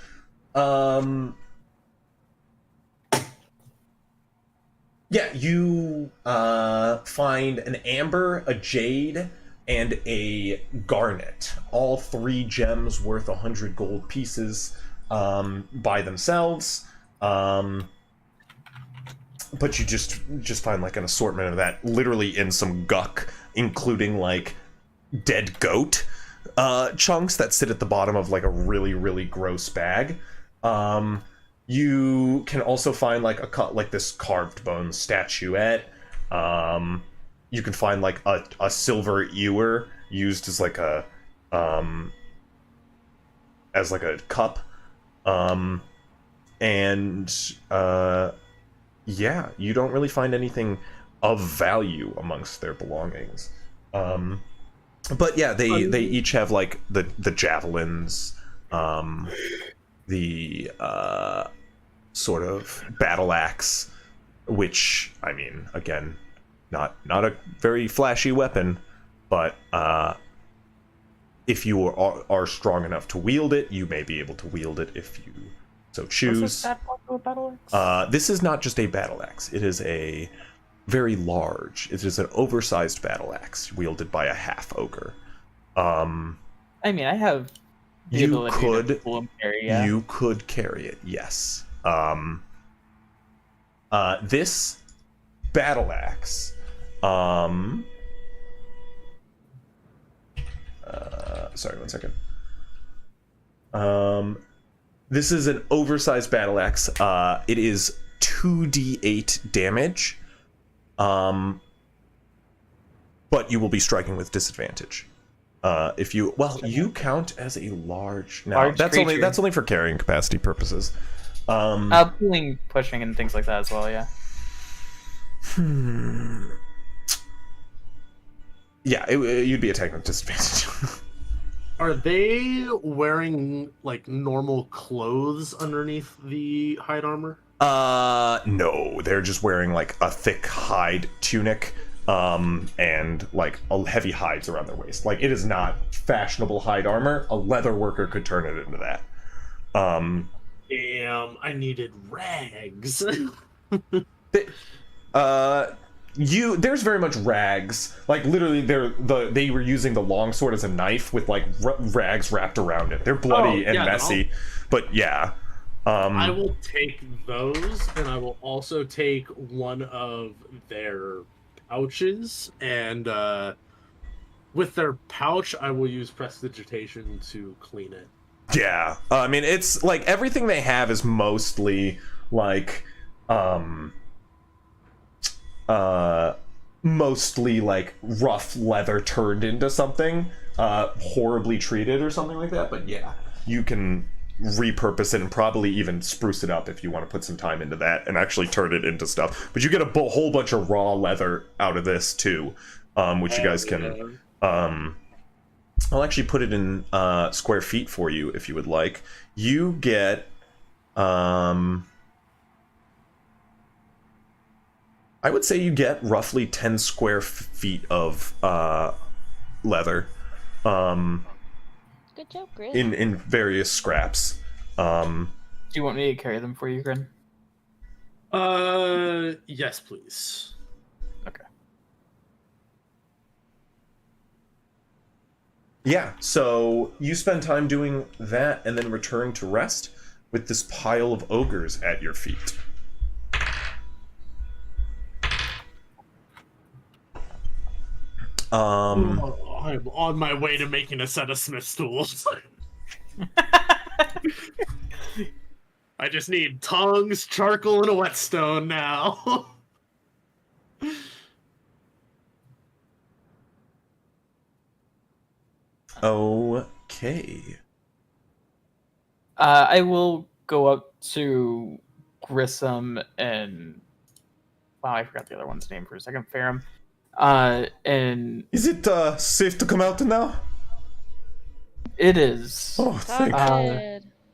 Speaker 1: Yeah, you find an amber, a jade, and a garnet. All 3 gems worth 100 gold pieces by themselves. But you just find like an assortment of that, literally in some guck, including like dead goat chunks that sit at the bottom of like a really, really gross bag. You can also find like this carved bone statuette. You can find like a silver ewer used as like a cup. Yeah, you don't really find anything of value amongst their belongings. But yeah, they each have like the javelins, the sort of battle axe, which, I mean, again, not a very flashy weapon, but if you are strong enough to wield it, you may be able to wield it if you so choose.
Speaker 3: Was that also a battle axe?
Speaker 1: This is not just a battle axe. It is a very large. It is an oversized battle axe wielded by a half ogre.
Speaker 3: I mean, I have the
Speaker 1: You
Speaker 3: ability
Speaker 1: could
Speaker 3: to pull and carry, yeah.
Speaker 1: you could carry it. Yes. This battle axe. Sorry, one second. This is an oversized battle axe. It is 2d8 damage. But you will be striking with disadvantage. If you you count as a large. No,
Speaker 3: Large
Speaker 1: that's
Speaker 3: creature.
Speaker 1: only for carrying capacity purposes.
Speaker 3: Pulling, pushing, and things like that as well, yeah.
Speaker 1: Yeah, you'd be attacking with disadvantage.
Speaker 4: Are they wearing like normal clothes underneath the hide armor?
Speaker 1: No, they're just wearing like a thick hide tunic, and like a heavy hides around their waist. Like, it is not fashionable hide armor. A leather worker could turn it into that.
Speaker 4: Damn, I needed rags.
Speaker 1: There's very much rags. Like, literally, they were using the longsword as a knife with like rags wrapped around it. They're bloody and messy, but yeah.
Speaker 4: I will take those, and I will also take one of their pouches, and with their pouch, I will use prestidigitation to clean it.
Speaker 1: Yeah, I mean, it's like everything they have is mostly like, mostly like rough leather turned into something horribly treated or something like that. But yeah, you can repurpose it and probably even spruce it up if you want to put some time into that and actually turn it into stuff. But you get a whole bunch of raw leather out of this too, which you guys can. I'll actually put it in square feet for you if you would like. You get I would say you get roughly 10 square feet of leather.
Speaker 7: Good job, Grid.
Speaker 1: In various scraps.
Speaker 3: Do you want me to carry them for you, Grin?
Speaker 4: Yes, please.
Speaker 3: Okay.
Speaker 1: Yeah, so you spend time doing that and then return to rest with this pile of ogres at your feet.
Speaker 4: I'm on my way to making a set of smith's tools. I just need tongs, charcoal, and a whetstone now.
Speaker 1: Okay.
Speaker 3: I will go up to Grissom and... Wow, I forgot the other one's name for a second. Farum. And...
Speaker 1: Is it safe to come out now?
Speaker 3: It is.
Speaker 1: Oh,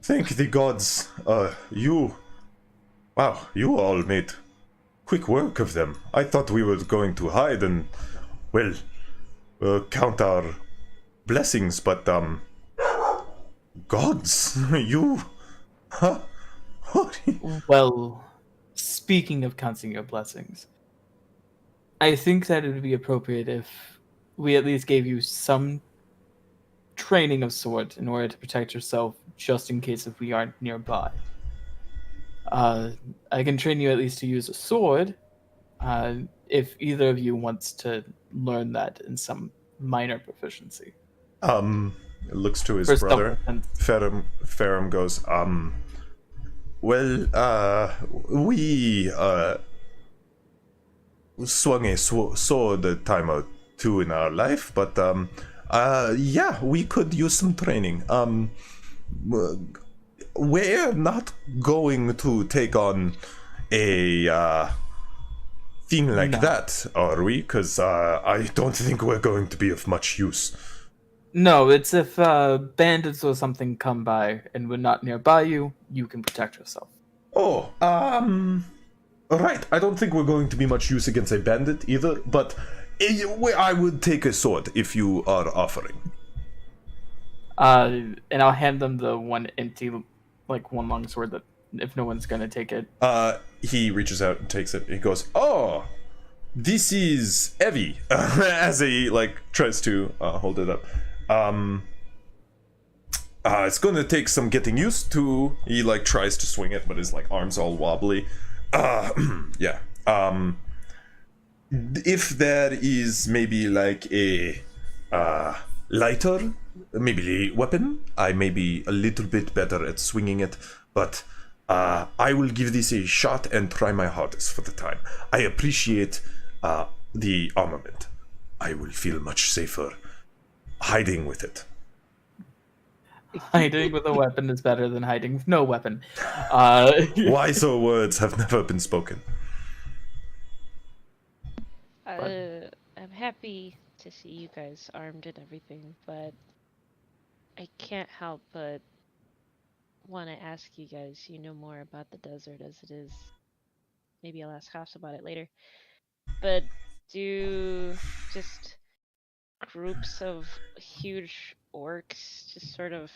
Speaker 1: thank the gods. You all made quick work of them. I thought we were going to hide and, well, count our blessings, but, gods, you... Huh? What?
Speaker 3: Well, speaking of counting your blessings, I think that it would be appropriate if we at least gave you some training of sort in order to protect yourself, just in case if we aren't nearby. I can train you at least to use a sword, if either of you wants to learn that in some minor proficiency.
Speaker 1: Looks to his
Speaker 3: For
Speaker 1: brother.
Speaker 3: self-defense.
Speaker 1: Ferrum goes, well, we, swung a sword a time or two in our life, but, yeah, we could use some training. We're not going to take on a, thing like
Speaker 3: No.
Speaker 1: that, are we? Because, I don't think we're going to be of much use.
Speaker 3: No, it's if bandits or something come by and we're not nearby you, you can protect yourself.
Speaker 1: Oh, right. I don't think we're going to be much use against a bandit either, but I would take a sword if you are offering.
Speaker 3: And I'll hand them the one empty, like one long sword that if no one's gonna take it.
Speaker 1: He reaches out and takes it. He goes, "Oh, this is heavy," as he tries to hold it up. It's gonna take some getting used to. He tries to swing it, but his arms all wobbly. Yeah. If there is maybe a lighter, maybe weapon, I may be a little bit better at swinging it, but I will give this a shot and try my hardest for the time. I appreciate the armament. I will feel much safer hiding with it.
Speaker 3: Hiding with a weapon is better than hiding with no weapon.
Speaker 1: Wiser words have never been spoken.
Speaker 7: I'm happy to see you guys armed and everything, but I can't help but want to ask you guys, you know more about the desert as it is. Maybe I'll ask Haas about it later. But do just groups of huge orcs just sort of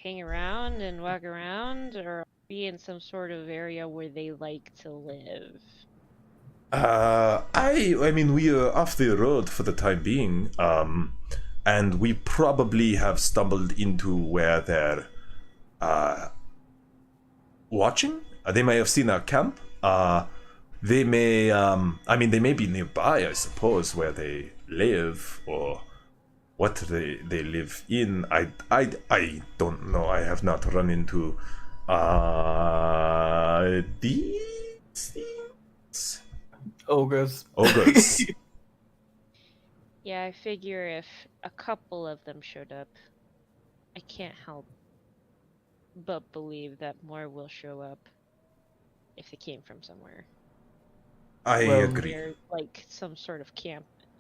Speaker 7: hang around and walk around, or be in some sort of area where they like to live?
Speaker 1: I mean, we are off the road for the time being, and we probably have stumbled into where they're, watching. They may have seen our camp. They may, I mean, they may be nearby, I suppose, where they live, or what they live in. I don't know. I have not run into, these things.
Speaker 3: Ogres.
Speaker 1: Ogres.
Speaker 7: Yeah, I figure if a couple of them showed up, I can't help but believe that more will show up if they came from somewhere.
Speaker 1: I
Speaker 3: Well,
Speaker 1: agree.
Speaker 7: There's some sort of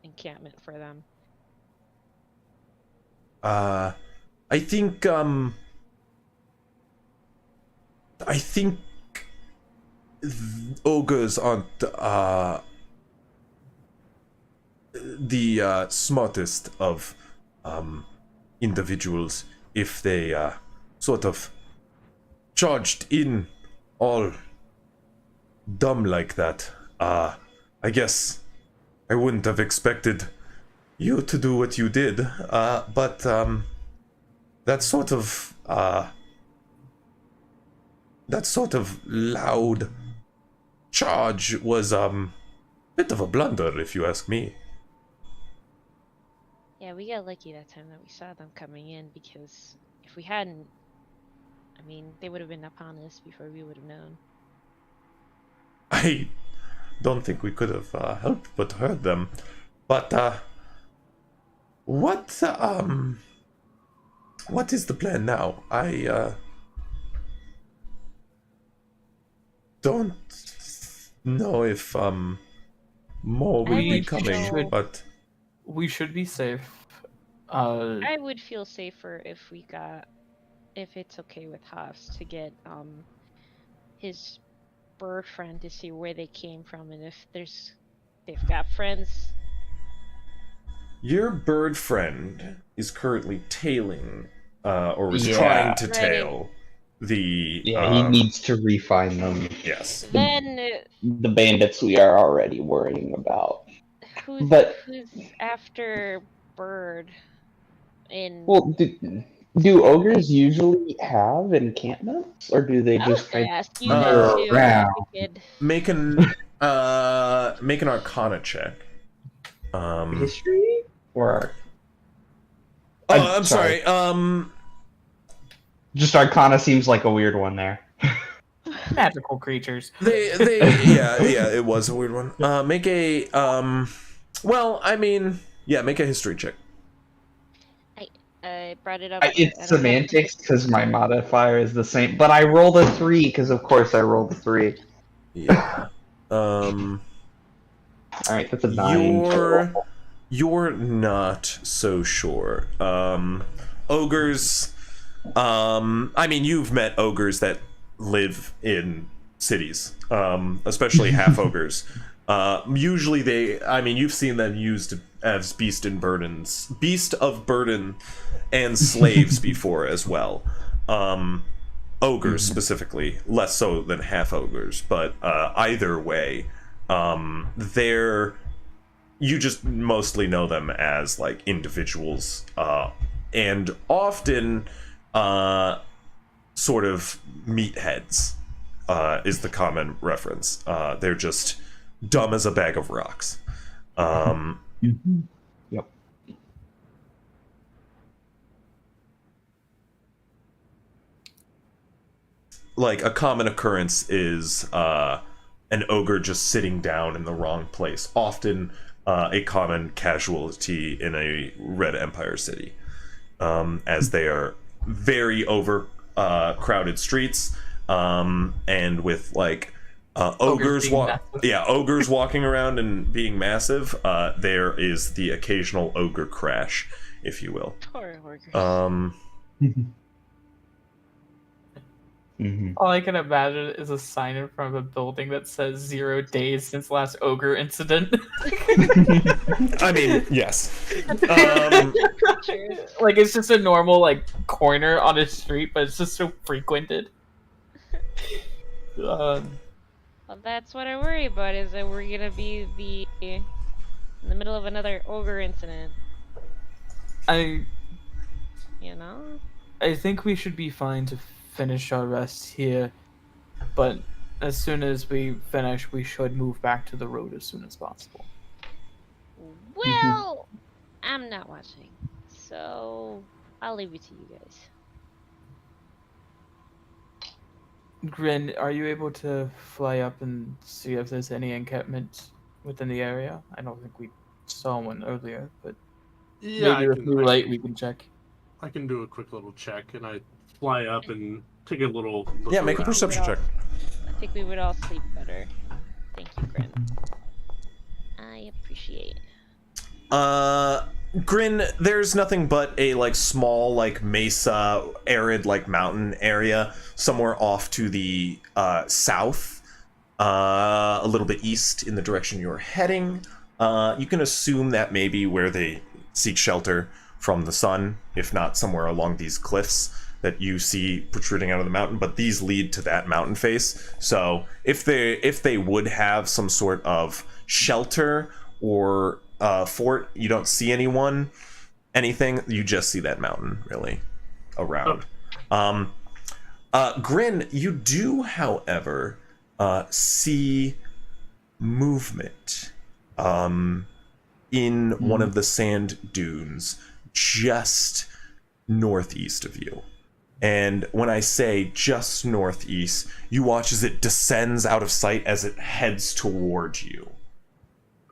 Speaker 7: encampment for them.
Speaker 1: I think ogres aren't the smartest of individuals if they sort of charged in all dumb like that. I guess I wouldn't have expected you to do what you did, but that sort of loud charge was bit of a blunder, if you ask me.
Speaker 7: Yeah, we got lucky that time that we saw them coming in, because if we hadn't, I mean, they would have been upon us before we would have known.
Speaker 1: I don't think we could have helped but heard them. But what is the plan now? I don't know if more will
Speaker 7: I
Speaker 1: be
Speaker 7: would
Speaker 1: coming,
Speaker 7: feel-
Speaker 1: but
Speaker 3: We should be safe.
Speaker 7: I would feel safer if it's okay with Haas to get his bird friend to see where they came from, and if they've got friends.
Speaker 1: your bird friend is currently tailing, or was
Speaker 6: Yeah.
Speaker 1: trying to
Speaker 7: Right.
Speaker 1: tail. the
Speaker 6: he needs to refine them.
Speaker 1: yes.
Speaker 7: Then
Speaker 6: The bandits we are already worrying about.
Speaker 7: who's
Speaker 6: But-
Speaker 7: who's after Bird?
Speaker 6: Well, do ogres usually have encampments, or do they
Speaker 7: I was
Speaker 6: just
Speaker 7: gonna
Speaker 6: kind
Speaker 7: ask you
Speaker 1: Uh,
Speaker 7: that too.
Speaker 6: around?
Speaker 7: We could-
Speaker 1: Make an Arcana check.
Speaker 6: history? Or
Speaker 1: I'm sorry.
Speaker 6: just Arcana seems like a weird one there.
Speaker 3: Magical creatures.
Speaker 1: They yeah, it was a weird one. Make a make a history check.
Speaker 7: I brought it up.
Speaker 6: It's
Speaker 7: I don't have-
Speaker 6: semantics because my modifier is the same, but I rolled a 3 because of course I rolled a 3.
Speaker 1: Yeah.
Speaker 6: All right, that's a 9.
Speaker 1: You're not so sure. Ogres. You've met ogres that live in cities, especially half ogres. Usually you've seen them used as beast of burden and slaves before as well. Ogres specifically, less so than half ogres, but either way, you just mostly know them as like individuals, and often sort of meatheads is the common reference. They're just dumb as a bag of rocks.
Speaker 6: Yep.
Speaker 1: Like a common occurrence is an ogre just sitting down in the wrong place. Often a common casualty in a Red Empire city, as they are very crowded streets, and with like ogres walking around and being massive. There is the occasional ogre crash, if you will.
Speaker 7: Poor ogre.
Speaker 3: All I can imagine is a sign in front of a building that says 0 days since last ogre incident.
Speaker 1: I mean, yes.
Speaker 3: Like it's just a normal like corner on a street, but it's just so frequented.
Speaker 7: Well, that's what I worry about, is that we're gonna be in the middle of another ogre incident.
Speaker 3: I
Speaker 7: You know?
Speaker 3: I think we should be fine to finish our rest here, but as soon as we finish, we should move back to the road as soon as possible.
Speaker 7: Well, I'm not watching, so I'll leave it to you guys.
Speaker 3: Grin, are you able to fly up and see if there's any encampments within the area? I don't think we saw one earlier, but
Speaker 4: Yeah,
Speaker 3: maybe if we're late, we can check.
Speaker 4: I can do a quick little check, and I fly up and take a little look
Speaker 1: Yeah, make a
Speaker 4: around.
Speaker 1: perception check.
Speaker 7: I think we would all sleep better. Thank you, Grin. I appreciate.
Speaker 1: Grin, there's nothing but a like small like mesa, arid like mountain area somewhere off to the south, a little bit east in the direction you're heading. You can assume that maybe where they seek shelter from the sun, if not somewhere along these cliffs that you see protruding out of the mountain, but these lead to that mountain face. So if they would have some sort of shelter or fort, you don't see anything, you just see that mountain really around. Grin, you do, however, see movement in one of the sand dunes just northeast of you. And when I say just northeast, you watch as it descends out of sight as it heads towards you.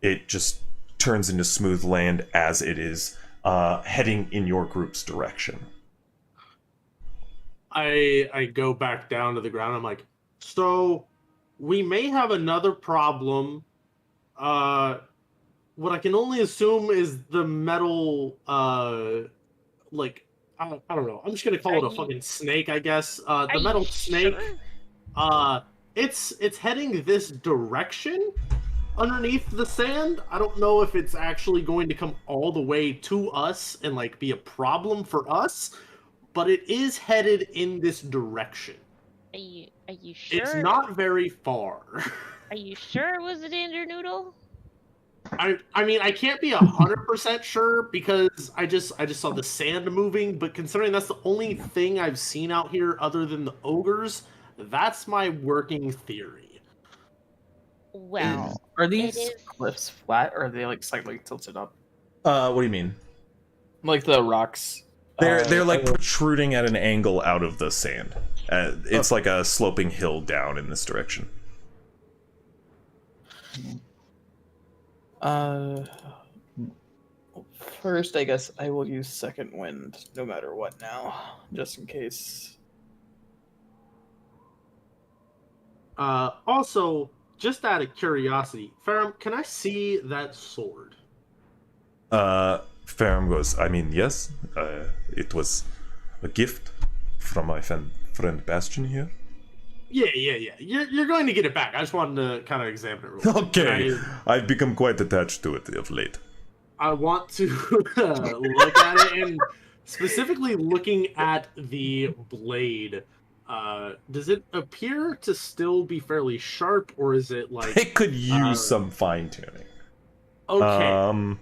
Speaker 1: It just turns into smooth land as it is heading in your group's direction.
Speaker 4: I go back down to the ground. I'm like, so we may have another problem. What I can only assume is the metal, like, I don't know. I'm just gonna call it a fucking snake, I guess. The metal snake.
Speaker 7: Sure?
Speaker 4: It's heading this direction underneath the sand. I don't know if it's actually going to come all the way to us and like be a problem for us, but it is headed in this direction.
Speaker 7: Are you sure?
Speaker 4: It's not very far.
Speaker 7: Are you sure it was a danger noodle?
Speaker 4: I mean, I can't be 100% sure because I just saw the sand moving, but considering that's the only thing I've seen out here other than the ogres, that's my working theory.
Speaker 7: Well,
Speaker 3: Are
Speaker 7: it
Speaker 3: these
Speaker 7: is.
Speaker 3: cliffs flat, or are they like slightly tilted up?
Speaker 1: What do you mean?
Speaker 3: Like the rocks.
Speaker 1: They're like
Speaker 3: I-
Speaker 1: protruding at an angle out of the sand. It's like a sloping hill down in this direction.
Speaker 3: First, I guess I will use second wind, no matter what now, just in case.
Speaker 4: Also, just out of curiosity, Ferrum, can I see that sword?
Speaker 1: Ferrum goes, I mean, yes, it was a gift from my friend Bastion here.
Speaker 4: Yeah. You're going to get it back. I just wanted to kind of examine it real quick.
Speaker 1: Okay, I've become quite attached to it of late.
Speaker 4: I want to look at it, and specifically looking at the blade, does it appear to still be fairly sharp, or is it like...
Speaker 1: It could use some fine-tuning.
Speaker 4: Okay.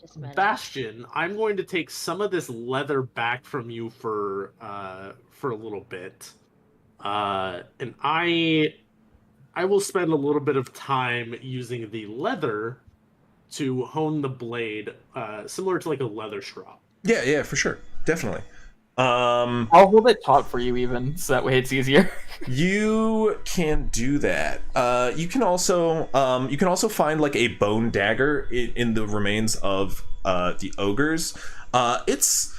Speaker 7: Just matter.
Speaker 4: Bastion, I'm going to take some of this leather back from you for a little bit, and I will spend a little bit of time using the leather to hone the blade, similar to like a leather straw.
Speaker 1: Yeah, for sure, definitely.
Speaker 3: I'll hold it taut for you, even so that way it's easier.
Speaker 1: You can do that. You can also find like a bone dagger in the remains of the ogres. It's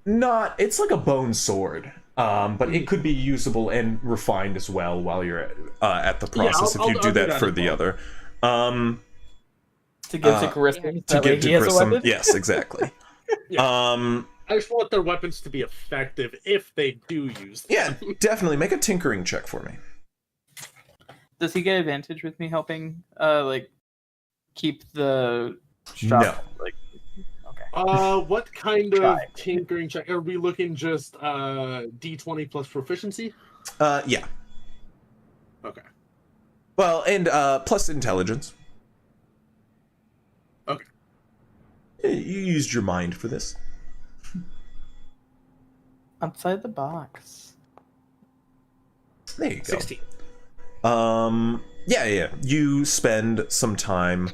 Speaker 1: like a bone sword, but it could be usable and refined as well while you're at the process.
Speaker 4: I'll
Speaker 1: if you
Speaker 4: do
Speaker 1: do that
Speaker 4: that
Speaker 1: for
Speaker 4: as
Speaker 1: the
Speaker 4: well.
Speaker 1: other,
Speaker 3: To give to
Speaker 1: Uh,
Speaker 3: Grissom,
Speaker 1: to
Speaker 3: that way
Speaker 1: give to
Speaker 3: he has a
Speaker 1: Grissom.
Speaker 3: weapon.
Speaker 1: Yes, exactly.
Speaker 4: Yeah. I just want their weapons to be effective if they do use them.
Speaker 1: Yeah, definitely. Make a tinkering check for me.
Speaker 3: Does he get advantage with me helping, like, keep the strap?
Speaker 1: No.
Speaker 3: Like, okay.
Speaker 4: What kind of
Speaker 3: Try.
Speaker 4: tinkering check? Are we looking just D20 plus proficiency?
Speaker 1: Yeah.
Speaker 4: Okay.
Speaker 1: Well, and plus intelligence.
Speaker 4: Okay.
Speaker 1: You used your mind for this.
Speaker 3: Outside the box.
Speaker 1: There you go.
Speaker 4: 16.
Speaker 1: Yeah. You spend some time.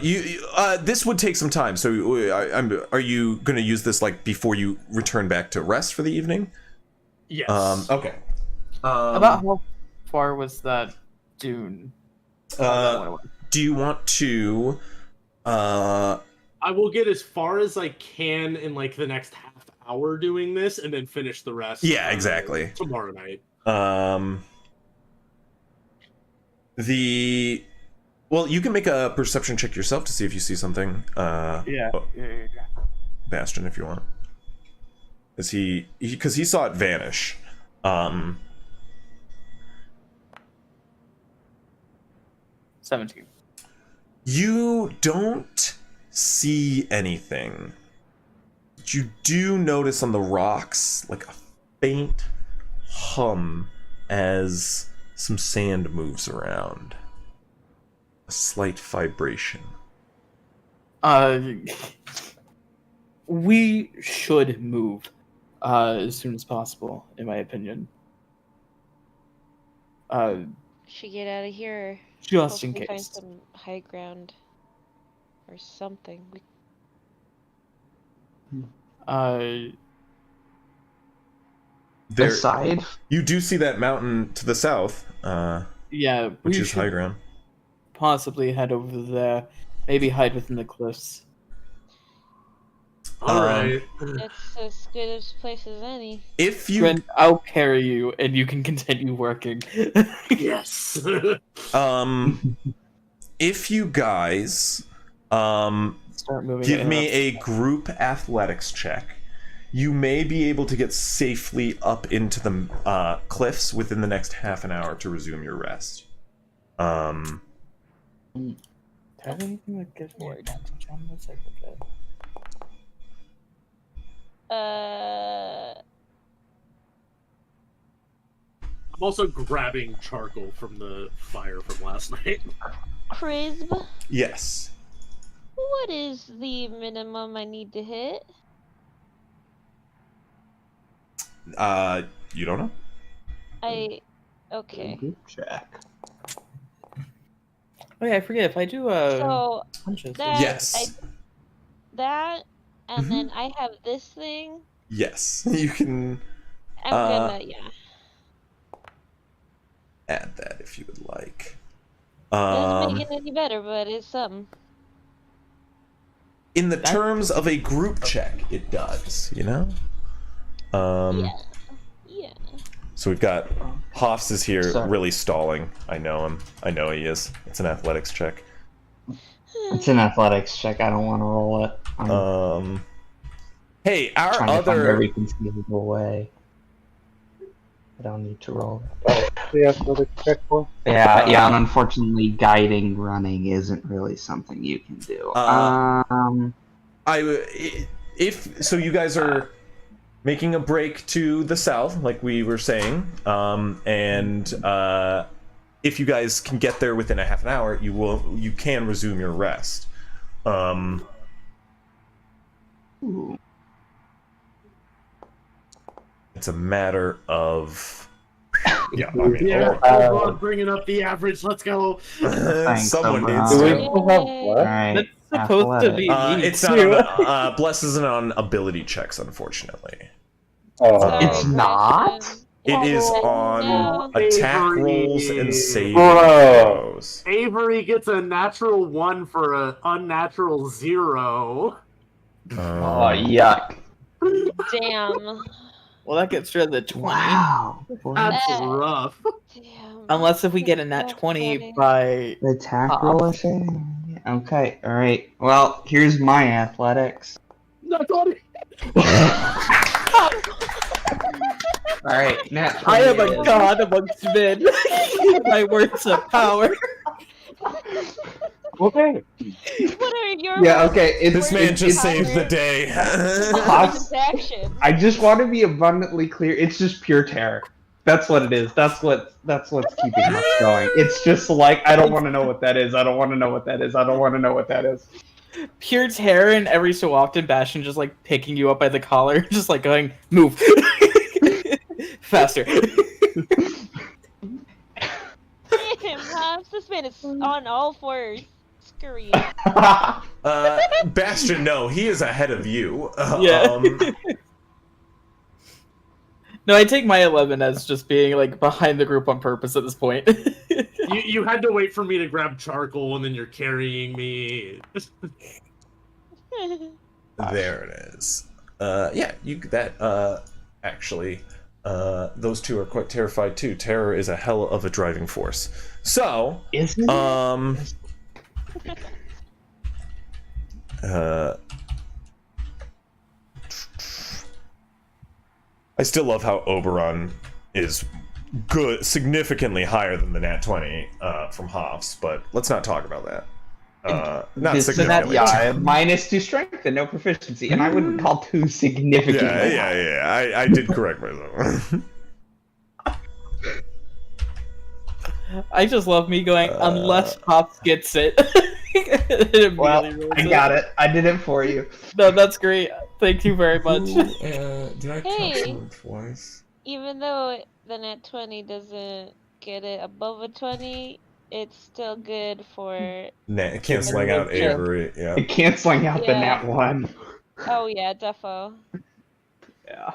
Speaker 1: This would take some time. So, are you going to use this like before you return back to rest for the evening?
Speaker 4: Yes.
Speaker 1: Okay.
Speaker 3: About how far was that dune?
Speaker 1: Do you want to?
Speaker 4: I will get as far as I can in like the next half hour doing this, and then finish the rest.
Speaker 1: Yeah, exactly.
Speaker 4: Tomorrow night.
Speaker 1: Well, you can make a perception check yourself to see if you see something.
Speaker 3: Yeah.
Speaker 1: Bastion, if you want. Because he saw it vanish.
Speaker 3: 17.
Speaker 1: You don't see anything. But you do notice on the rocks like a faint hum as some sand moves around. A slight vibration.
Speaker 3: We should move as soon as possible, in my opinion.
Speaker 7: Should get out of here.
Speaker 3: Just in
Speaker 7: Hopefully find
Speaker 3: case.
Speaker 7: some high ground or something.
Speaker 1: There,
Speaker 6: Aside,
Speaker 1: you do see that mountain to the south,
Speaker 3: Yeah,
Speaker 1: which
Speaker 3: we
Speaker 1: is high
Speaker 3: should
Speaker 1: ground.
Speaker 3: possibly head over there. Maybe hide within the cliffs.
Speaker 4: All right.
Speaker 7: It's as good a place as any.
Speaker 1: If you
Speaker 3: Gren, I'll carry you, and you can continue working.
Speaker 4: Yes.
Speaker 1: if you guys
Speaker 3: Start moving.
Speaker 1: give
Speaker 3: it
Speaker 1: me
Speaker 3: up.
Speaker 1: a group athletics check, you may be able to get safely up into the cliffs within the next half an hour to resume your rest.
Speaker 3: Do I have anything that gives me advantage on this? I forget.
Speaker 4: I'm also grabbing charcoal from the fire from last night.
Speaker 7: Crisp,
Speaker 1: Yes.
Speaker 7: what is the minimum I need to hit?
Speaker 1: You don't know?
Speaker 7: Okay.
Speaker 6: Group check.
Speaker 3: Oh yeah, I forget if I do
Speaker 7: So
Speaker 3: punches.
Speaker 7: that
Speaker 1: Yes.
Speaker 7: that and
Speaker 1: Mhm.
Speaker 7: then I have this thing.
Speaker 1: Yes. You can
Speaker 7: I'm gonna
Speaker 1: add that if you would like.
Speaker 7: Doesn't make it any better, but it's something.
Speaker 1: In the terms of a group check, it does, you know?
Speaker 7: Yeah.
Speaker 1: So we've got Hoffs is here
Speaker 6: Sorry.
Speaker 1: really stalling. I know him. I know he is. It's an athletics check.
Speaker 6: It's an athletics check. I don't want to roll it. I'm
Speaker 1: Hey, our
Speaker 6: trying to find
Speaker 1: other
Speaker 6: every conceivable way. I don't need to roll it.
Speaker 5: Oh, the athletic check for?
Speaker 6: Yeah, and unfortunately, guiding running isn't really something you can do.
Speaker 1: if so, you guys are making a break to the south, like we were saying, and if you guys can get there within a half an hour, you can resume your rest.
Speaker 6: Ooh.
Speaker 1: It's a matter of yeah. I mean,
Speaker 4: Yeah,
Speaker 5: Oh,
Speaker 4: come on, bringing up the average. Let's go.
Speaker 1: someone
Speaker 6: Oberon.
Speaker 1: needs
Speaker 5: Do we
Speaker 1: to.
Speaker 5: still have
Speaker 7: Yay.
Speaker 5: what?
Speaker 6: Alright.
Speaker 3: That's supposed to be me
Speaker 1: It's not
Speaker 3: too.
Speaker 1: on Bless isn't on ability checks, unfortunately.
Speaker 5: Oh,
Speaker 7: Sorry,
Speaker 6: It's not?
Speaker 7: Gresham.
Speaker 1: It is
Speaker 7: No.
Speaker 1: on attack rolls and saving
Speaker 5: Bro.
Speaker 1: throws.
Speaker 4: Avery gets a natural 1 for an unnatural 0.
Speaker 6: Oh, yuck.
Speaker 7: Damn.
Speaker 3: Well, that gets rid of the 20.
Speaker 6: Wow.
Speaker 4: That's
Speaker 7: Uh,
Speaker 4: rough.
Speaker 7: Damn.
Speaker 3: Unless if we get a nat
Speaker 7: That's
Speaker 3: 20
Speaker 7: funny.
Speaker 3: by...
Speaker 6: The attack roll is saving? Okay, alright. Well, here's my athletics.
Speaker 4: Not funny.
Speaker 6: Alright, nat 20
Speaker 3: I am
Speaker 6: it
Speaker 3: a
Speaker 6: is.
Speaker 3: god amongst men. My words of power.
Speaker 5: okay.
Speaker 7: What are your
Speaker 6: Yeah, okay.
Speaker 1: This man just saved the day.
Speaker 6: Hobbs-
Speaker 7: action?
Speaker 6: I just want to be abundantly clear. It's just pure terror. That's what it is. That's what's keeping us going. It's just like I don't want to know what that is. I don't want to know what that is. I don't want to know what that is.
Speaker 3: Pure terror, and every so often Bastion just like picking you up by the collar, just like going, move. Faster.
Speaker 7: Damn, Hobbs, this man is on all fours. Scurrying.
Speaker 1: Bastion, no, he is ahead of you.
Speaker 3: Yeah. No, I take my 11 as just being like behind the group on purpose at this point.
Speaker 4: You had to wait for me to grab charcoal, and then you're carrying me.
Speaker 1: There it is. Yeah, actually, those two are quite terrified too. Terror is a hell of a driving force. So,
Speaker 6: Isn't it?
Speaker 1: I still love how Oberon is good, significantly higher than the Nat 20 from Hoffs, but let's not talk about that. Not
Speaker 6: This-
Speaker 1: significantly.
Speaker 6: yeah, I have -2 strength and no proficiency, and I wouldn't call 2 significantly.
Speaker 1: Yeah. I did correct myself.
Speaker 3: I just love me going, unless Pops gets it. It
Speaker 6: Well,
Speaker 3: immediately rolls
Speaker 6: I got it. I did it for you.
Speaker 3: No, that's great. Thank you very much.
Speaker 1: Did I
Speaker 7: Hey.
Speaker 1: count someone twice?
Speaker 7: Even though the nat 20 doesn't get it above a 20, it's still good for.
Speaker 1: Canceling out
Speaker 3: Yeah.
Speaker 1: Avery. Yeah.
Speaker 6: Canceling out the
Speaker 7: Yeah.
Speaker 6: nat 1.
Speaker 7: Oh yeah, defo.
Speaker 3: Yeah.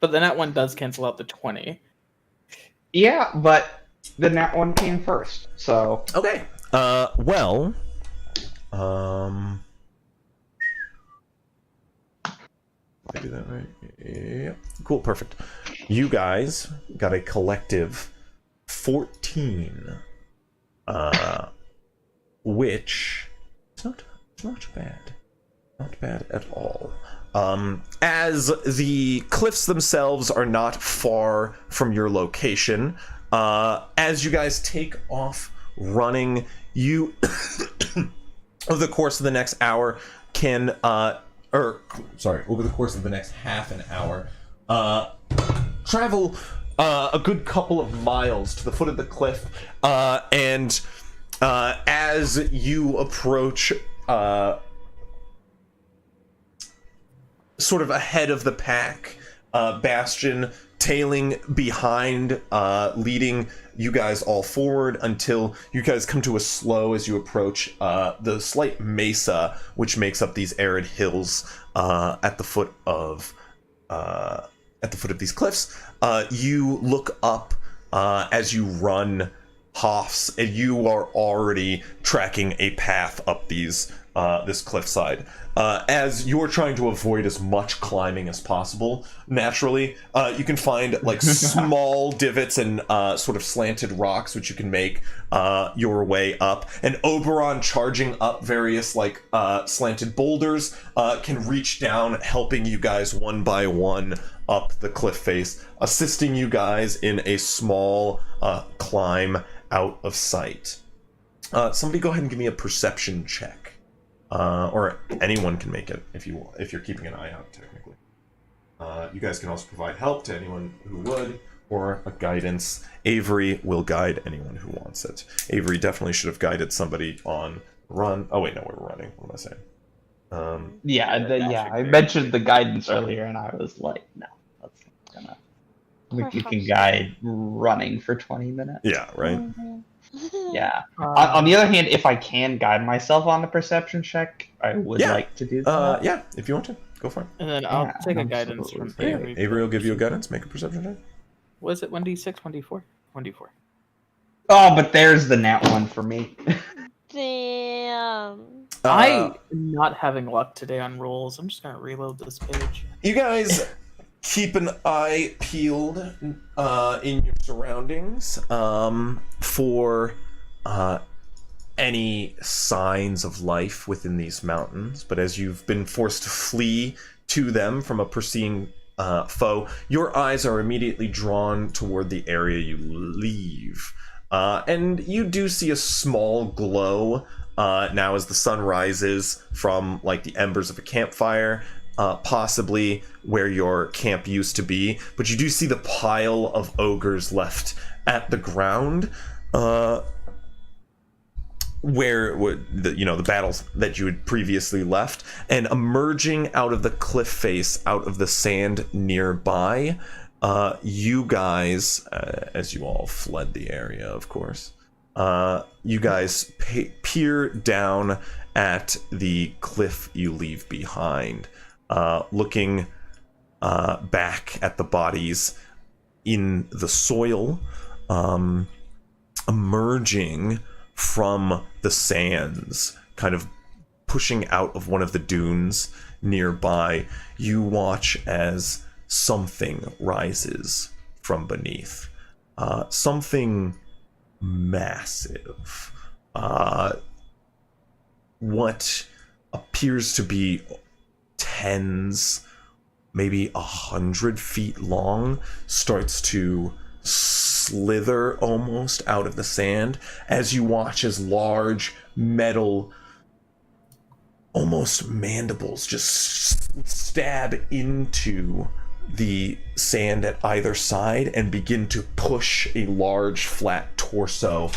Speaker 3: But the nat 1 does cancel out the 20.
Speaker 6: Yeah, but the nat 1 came first, so.
Speaker 1: Okay. Well, did I do that right? Yeah. Cool. Perfect. You guys got a collective 14. Which it's not bad. Not bad at all. As the cliffs themselves are not far from your location, as you guys take off running, you over the course of the next hour can over the course of the next half an hour, travel a good couple of miles to the foot of the cliff, and as you approach, sort of ahead of the pack, Bastion tailing behind, leading you guys all forward until you guys come to a slow as you approach the slight mesa which makes up these arid hills at the foot of these cliffs. You look up as you run Hoffs, and you are already tracking a path up this cliffside. As you're trying to avoid as much climbing as possible, naturally, you can find like small divots and sort of slanted rocks which you can make your way up. And Oberon charging up various like slanted boulders can reach down, helping you guys one by one up the cliff face, assisting you guys in a small climb out of sight. Somebody go ahead and give me a perception check. Or anyone can make it if you're keeping an eye out, technically. You guys can also provide help to anyone who would, or a guidance. Avery will guide anyone who wants it. Avery definitely should have guided somebody on run. Oh wait, no, we're running. What am I saying?
Speaker 6: I mentioned the guidance earlier, and I was like, no, that's not gonna. We can guide running for 20 minutes.
Speaker 1: Yeah, right.
Speaker 6: Yeah. On the other hand, if I can guide myself on the perception check, I would like to do that.
Speaker 1: Yeah, if you want to, go for it.
Speaker 3: And then I'll take a guidance from Avery.
Speaker 1: Avery will give you a guidance. Make a perception check.
Speaker 3: Was it 1d6, 1d4? 1d4.
Speaker 6: Oh, but there's the nat one for me.
Speaker 7: Damn.
Speaker 3: I am not having luck today on rolls. I'm just gonna reload this page.
Speaker 1: You guys keep an eye peeled in your surroundings for any signs of life within these mountains. But as you've been forced to flee to them from a pursuing foe, your eyes are immediately drawn toward the area you leave. And you do see a small glow now as the sun rises from like the embers of a campfire, possibly where your camp used to be. But you do see the pile of ogres left at the ground, where the battles that you had previously left, and emerging out of the cliff face, out of the sand nearby, you guys, as you all fled the area, of course, you guys peer down at the cliff you leave behind, looking back at the bodies in the soil, emerging from the sands, kind of pushing out of one of the dunes nearby. You watch as something rises from beneath. Something massive. What appears to be tens, maybe 100 feet long, starts to slither almost out of the sand as you watch as large metal, almost mandibles, just stab into the sand at either side and begin to push a large flat torso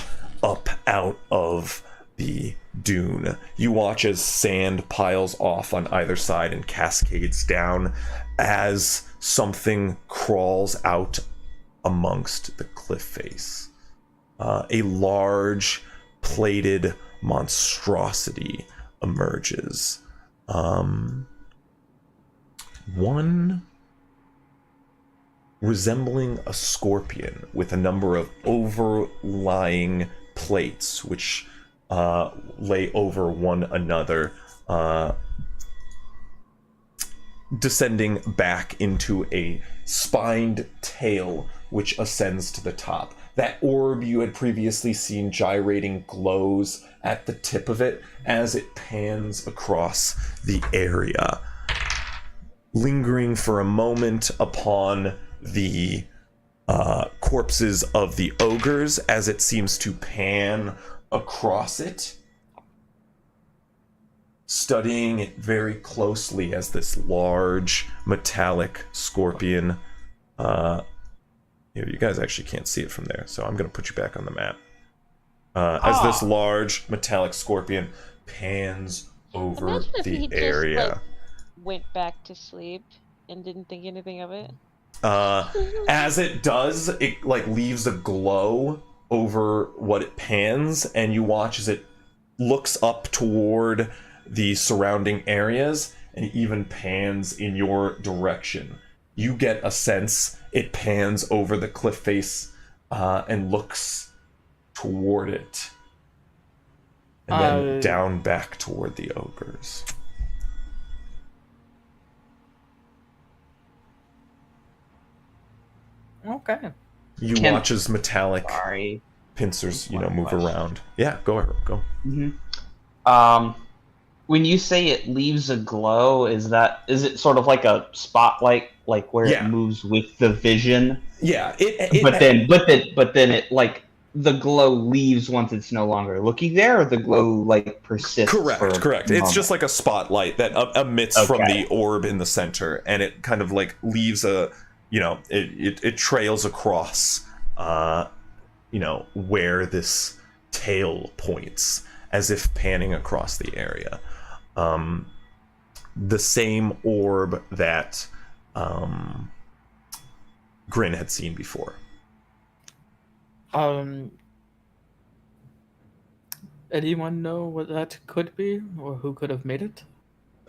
Speaker 1: up out of the dune. You watch as sand piles off on either side and cascades down as something crawls out amongst the cliff face. A large plated monstrosity emerges. One resembling a scorpion with a number of overlying plates which lay over one another, descending back into a spined tail which ascends to the top. That orb you had previously seen gyrating glows at the tip of it as it pans across the area, lingering for a moment upon the corpses of the ogres as it seems to pan across it. studying it very closely as this large metallic scorpion. You guys actually can't see it from there, so I'm going to put you back on the map. As this large metallic scorpion pans over
Speaker 7: Imagine if
Speaker 1: the
Speaker 7: he just,
Speaker 1: area.
Speaker 7: like, went back to sleep and didn't think anything of it.
Speaker 1: As it does, it like leaves a glow over what it pans, and you watch as it looks up toward the surrounding areas and even pans in your direction. You get a sense it pans over the cliff face and looks toward it, and then down back toward the ogres.
Speaker 3: Okay.
Speaker 1: You watch as metallic pincers, move around. Yeah, go.
Speaker 6: When you say it leaves a glow, is it sort of like a spotlight, like where it moves with the vision?
Speaker 1: Yeah.
Speaker 6: But then it like the glow leaves once it's no longer looking there, or the glow like persists.
Speaker 1: Correct. It's just like a spotlight that emits from the orb in the center, and it kind of like leaves it trails across, where this tail points, as if panning across the area. The same orb that Grin had seen before.
Speaker 3: Anyone know what that could be, or who could have made it?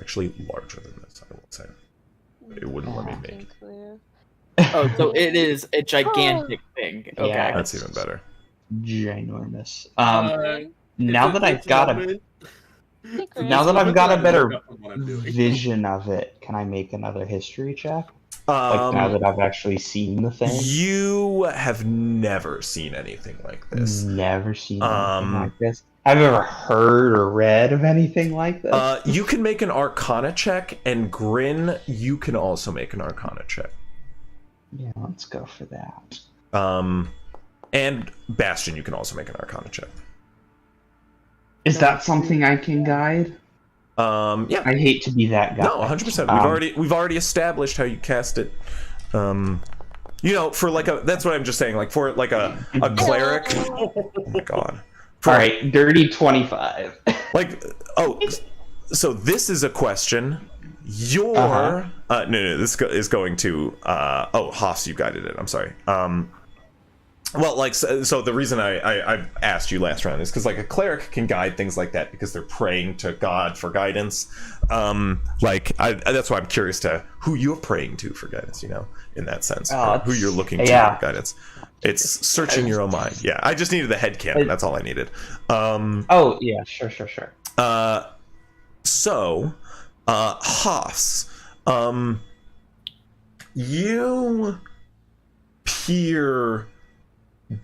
Speaker 1: Actually, larger than this, I will say. It wouldn't let me make it.
Speaker 3: Oh, so it is a gigantic thing. Okay,
Speaker 6: Yeah,
Speaker 1: that's even better.
Speaker 6: Ginormous. Now that I've got a better vision of it, can I make another history check? Like now that I've actually seen the thing?
Speaker 1: You have never seen anything like this.
Speaker 6: Never seen anything like this. I've ever heard or read of anything like this.
Speaker 1: You can make an Arcana check, and Grin, you can also make an Arcana check.
Speaker 6: Yeah, let's go for that.
Speaker 1: And Bastion, you can also make an Arcana check.
Speaker 6: Is that something I can guide?
Speaker 1: Yeah.
Speaker 6: I hate to be that guy.
Speaker 1: No, 100%. We've already established how you cast it. For like that's what I'm just saying. Like for like a cleric. Oh my god.
Speaker 6: All right, dirty 25.
Speaker 1: So this is a question. No, this is going to Haas, you guided it. I'm sorry. So the reason I asked you last round is because like a cleric can guide things like that because they're praying to God for guidance. That's why I'm curious to who you're praying to for guidance. In that sense, who you're looking to for guidance. It's searching your own mind. Yeah, I just needed the headcanon. That's all I needed.
Speaker 6: Sure.
Speaker 1: So, Haas, you peer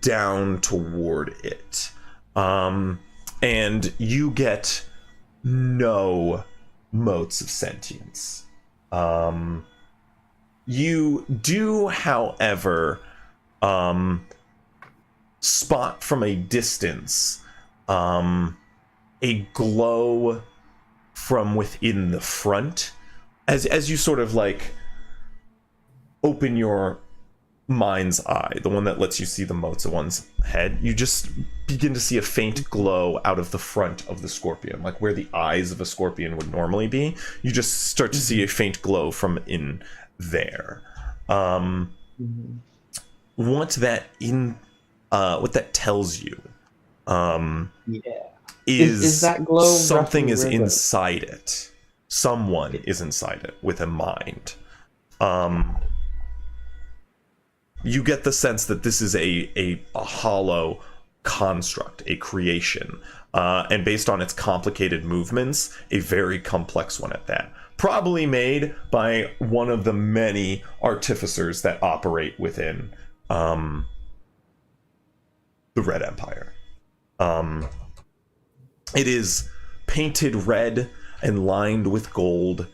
Speaker 1: down toward it, and you get no motes of sentience. You do, however, spot from a distance a glow from within the front as you sort of like open your mind's eye, the one that lets you see the motes of one's head. You just begin to see a faint glow out of the front of the scorpion, like where the eyes of a scorpion would normally be. You just start to see a faint glow from in there. What that tells you is
Speaker 6: that glow
Speaker 1: something is inside it. Someone is inside it with a mind. You get the sense that this is a hollow construct, a creation, and based on its complicated movements, a very complex one at that. Probably made by one of the many artificers that operate within the Red Empire. It is painted red and lined with gold.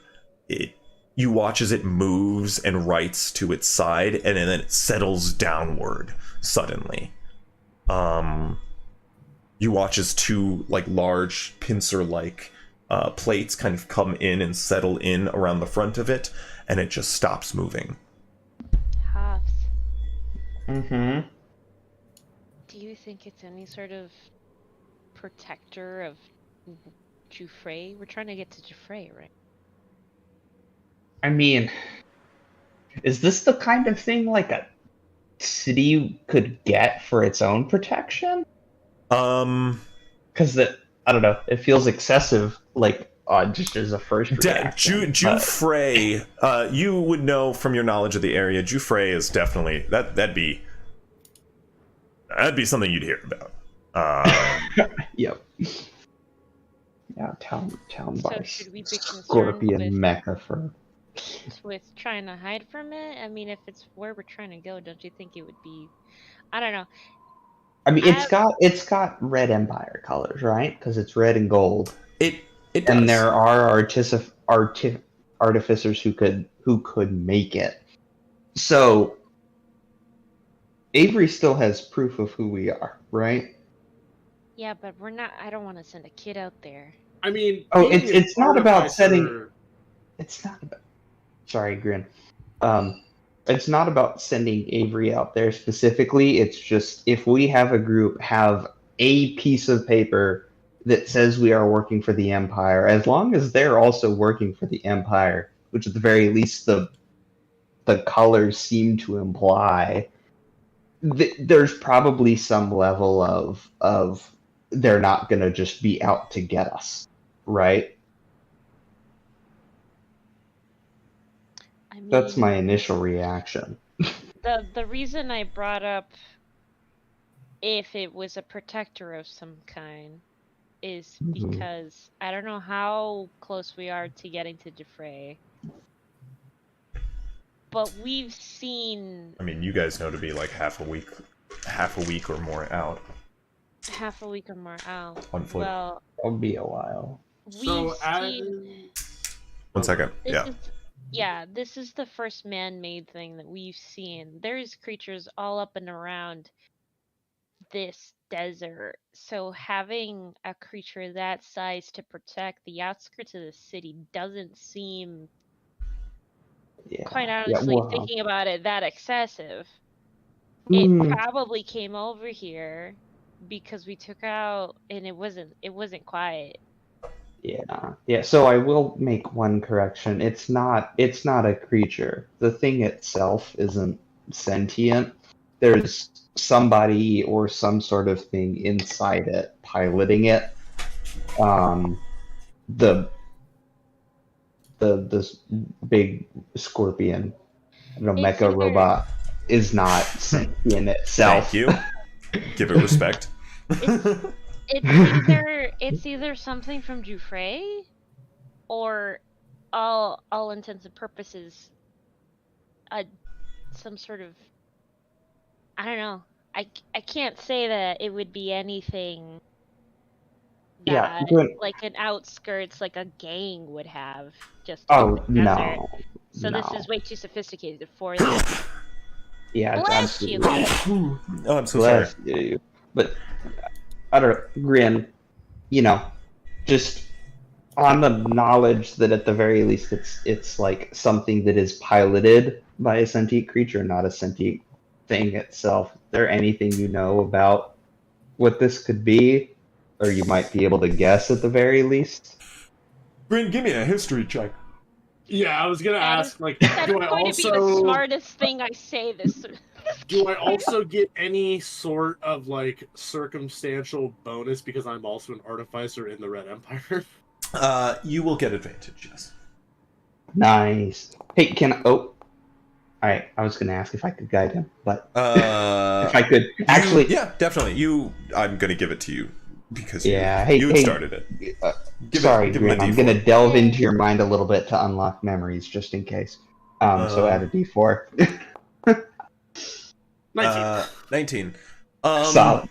Speaker 1: You watch as it moves and rights to its side, and then it settles downward suddenly. You watch as two like large pincer-like plates kind of come in and settle in around the front of it, and it just stops moving.
Speaker 7: Hops.
Speaker 6: Mm-hmm.
Speaker 7: Do you think it's any sort of protector of Jufrey? We're trying to get to Jufrey, right?
Speaker 6: I mean, is this the kind of thing like a city could get for its own protection? Because I don't know, it feels excessive, like just as a first reaction.
Speaker 1: Jufrey, you would know from your knowledge of the area. Jufrey is definitely that'd be something you'd hear about.
Speaker 6: Yep. Yeah, town
Speaker 7: So
Speaker 6: by
Speaker 7: should we be concerned
Speaker 6: Scorpion Mecca for.
Speaker 7: with trying to hide from it? I mean, if it's where we're trying to go, don't you think it would be? I don't know.
Speaker 6: I mean, it's got red Empire colors, right? Because it's red and gold.
Speaker 1: It does.
Speaker 6: And there are artificers who could make it. So Avery still has proof of who we are, right?
Speaker 7: Yeah, but we're not. I don't want to send a kid out there.
Speaker 4: I mean,
Speaker 6: Oh,
Speaker 4: being
Speaker 6: it's
Speaker 4: an
Speaker 6: not about
Speaker 4: artificer-
Speaker 6: setting. It's not about. Sorry, Grin. It's not about sending Avery out there specifically. It's just if we have a group have a piece of paper that says we are working for the Empire, as long as they're also working for the Empire, which at the very least the colors seem to imply, there's probably some level of they're not going to just be out to get us, right?
Speaker 7: I mean,
Speaker 6: That's my initial reaction.
Speaker 7: the reason I brought up if it was a protector of some kind is
Speaker 6: Mhm.
Speaker 7: because I don't know how close we are to getting to Jeffrey, but we've seen
Speaker 1: I mean, you guys know to be like half a week or more out
Speaker 7: half a week or more out.
Speaker 1: on foot.
Speaker 7: Well,
Speaker 6: It'll be a while.
Speaker 7: we've seen.
Speaker 1: One second. Yeah.
Speaker 7: This is the first man-made thing that we've seen. There's creatures all up and around this desert. So having a creature that size to protect the outskirts of the city doesn't seem,
Speaker 6: Yeah.
Speaker 7: quite honestly,
Speaker 6: well,
Speaker 7: thinking about it, that excessive.
Speaker 6: Mm.
Speaker 7: It probably came over here because we took out and it wasn't quiet.
Speaker 6: Yeah. So I will make one correction. It's not a creature. The thing itself isn't sentient. There's somebody or some sort of thing inside it piloting it. This big scorpion, I don't know,
Speaker 7: It's
Speaker 6: mecha
Speaker 7: either-
Speaker 6: robot is not sentient itself.
Speaker 1: Thank you. Give it respect.
Speaker 7: It's either something from Jufrey or all intents and purposes some sort of, I don't know. I can't say that it would be anything
Speaker 6: Yeah,
Speaker 7: that
Speaker 6: good.
Speaker 7: like an outskirts like a gang would have just
Speaker 6: Oh
Speaker 7: in the desert.
Speaker 6: no.
Speaker 7: So
Speaker 6: no.
Speaker 7: this is way too sophisticated for this.
Speaker 6: Yeah, it's
Speaker 7: Bless you.
Speaker 6: absolutely.
Speaker 1: Oh, I'm so sorry.
Speaker 6: Bless you. But I don't know, Grin, just on the knowledge that at the very least it's like something that is piloted by a sentient creature, not a sentient thing itself. Is there anything you know about what this could be? Or you might be able to guess at the very least?
Speaker 1: Bryn, give me a history check.
Speaker 4: Yeah, I was gonna
Speaker 7: That
Speaker 4: ask, like,
Speaker 7: That's
Speaker 4: do I
Speaker 7: going to be the
Speaker 4: also
Speaker 7: smartest thing I say this.
Speaker 4: do I also get any sort of like circumstantial bonus because I'm also an artificer in the Red Empire?
Speaker 1: You will get advantage, yes.
Speaker 6: Nice. Hey, alright, I was gonna ask if I could guide him, but if I could actually
Speaker 1: yeah, definitely. I'm gonna give it to you because
Speaker 6: Yeah,
Speaker 1: you had
Speaker 6: hey,
Speaker 1: started it.
Speaker 6: sorry,
Speaker 1: give him a
Speaker 6: Grin, I'm
Speaker 1: D4.
Speaker 6: gonna delve into your mind a little bit to unlock memories just in case. So add a D4.
Speaker 4: 19.
Speaker 1: 19.
Speaker 6: Solid.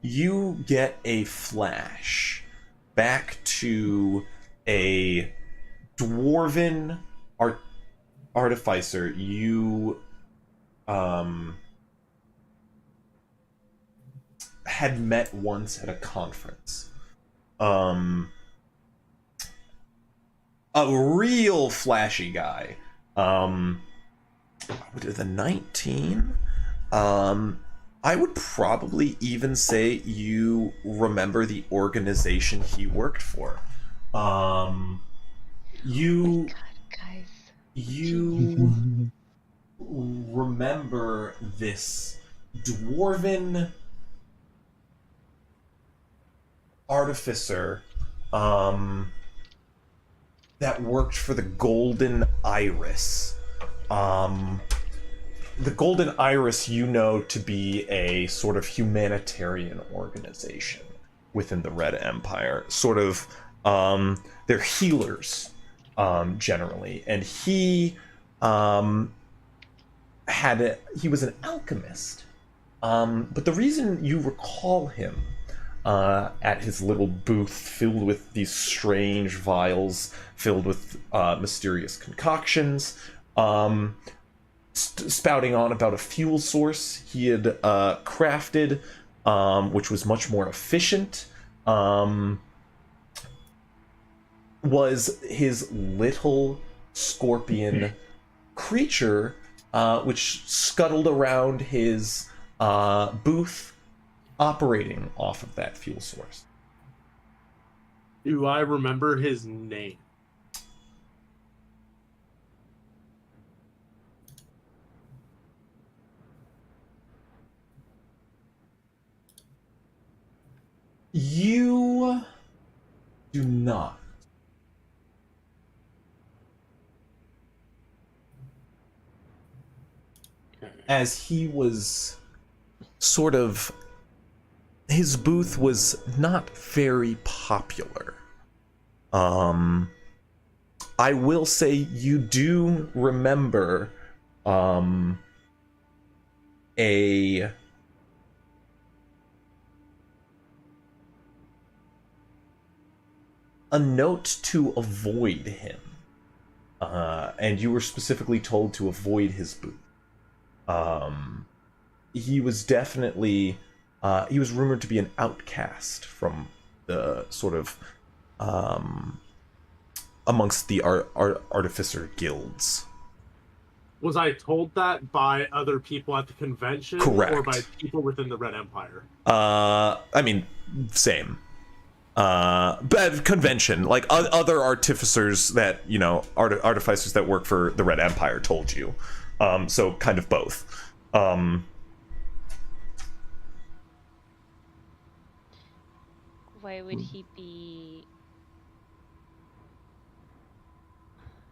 Speaker 1: You get a flash back to a dwarven artificer you had met once at a conference. A real flashy guy. The 19. I would probably even say you remember the organization he worked for. You
Speaker 7: God, guys.
Speaker 1: you remember this dwarven artificer that worked for the Golden Iris. The Golden Iris you know to be a sort of humanitarian organization within the Red Empire. Sort of, they're healers, generally. And he he was an alchemist. But the reason you recall him at his little booth filled with these strange vials filled with mysterious concoctions, spouting on about a fuel source he had crafted, which was much more efficient, was his little scorpion creature, which scuttled around his booth, operating off of that fuel source.
Speaker 4: Do I remember his name?
Speaker 1: You do not. As he was sort of, his booth was not very popular. I will say you do remember a note to avoid him, and you were specifically told to avoid his booth. He was definitely he was rumored to be an outcast from the sort of amongst the artificer guilds.
Speaker 4: Was I told that by other people at the convention?
Speaker 1: Correct.
Speaker 4: Or by people within the Red Empire?
Speaker 1: I mean, same. But convention, like other artificers that, you know, artificers that work for the Red Empire told you. So kind of both.
Speaker 7: Why would he be?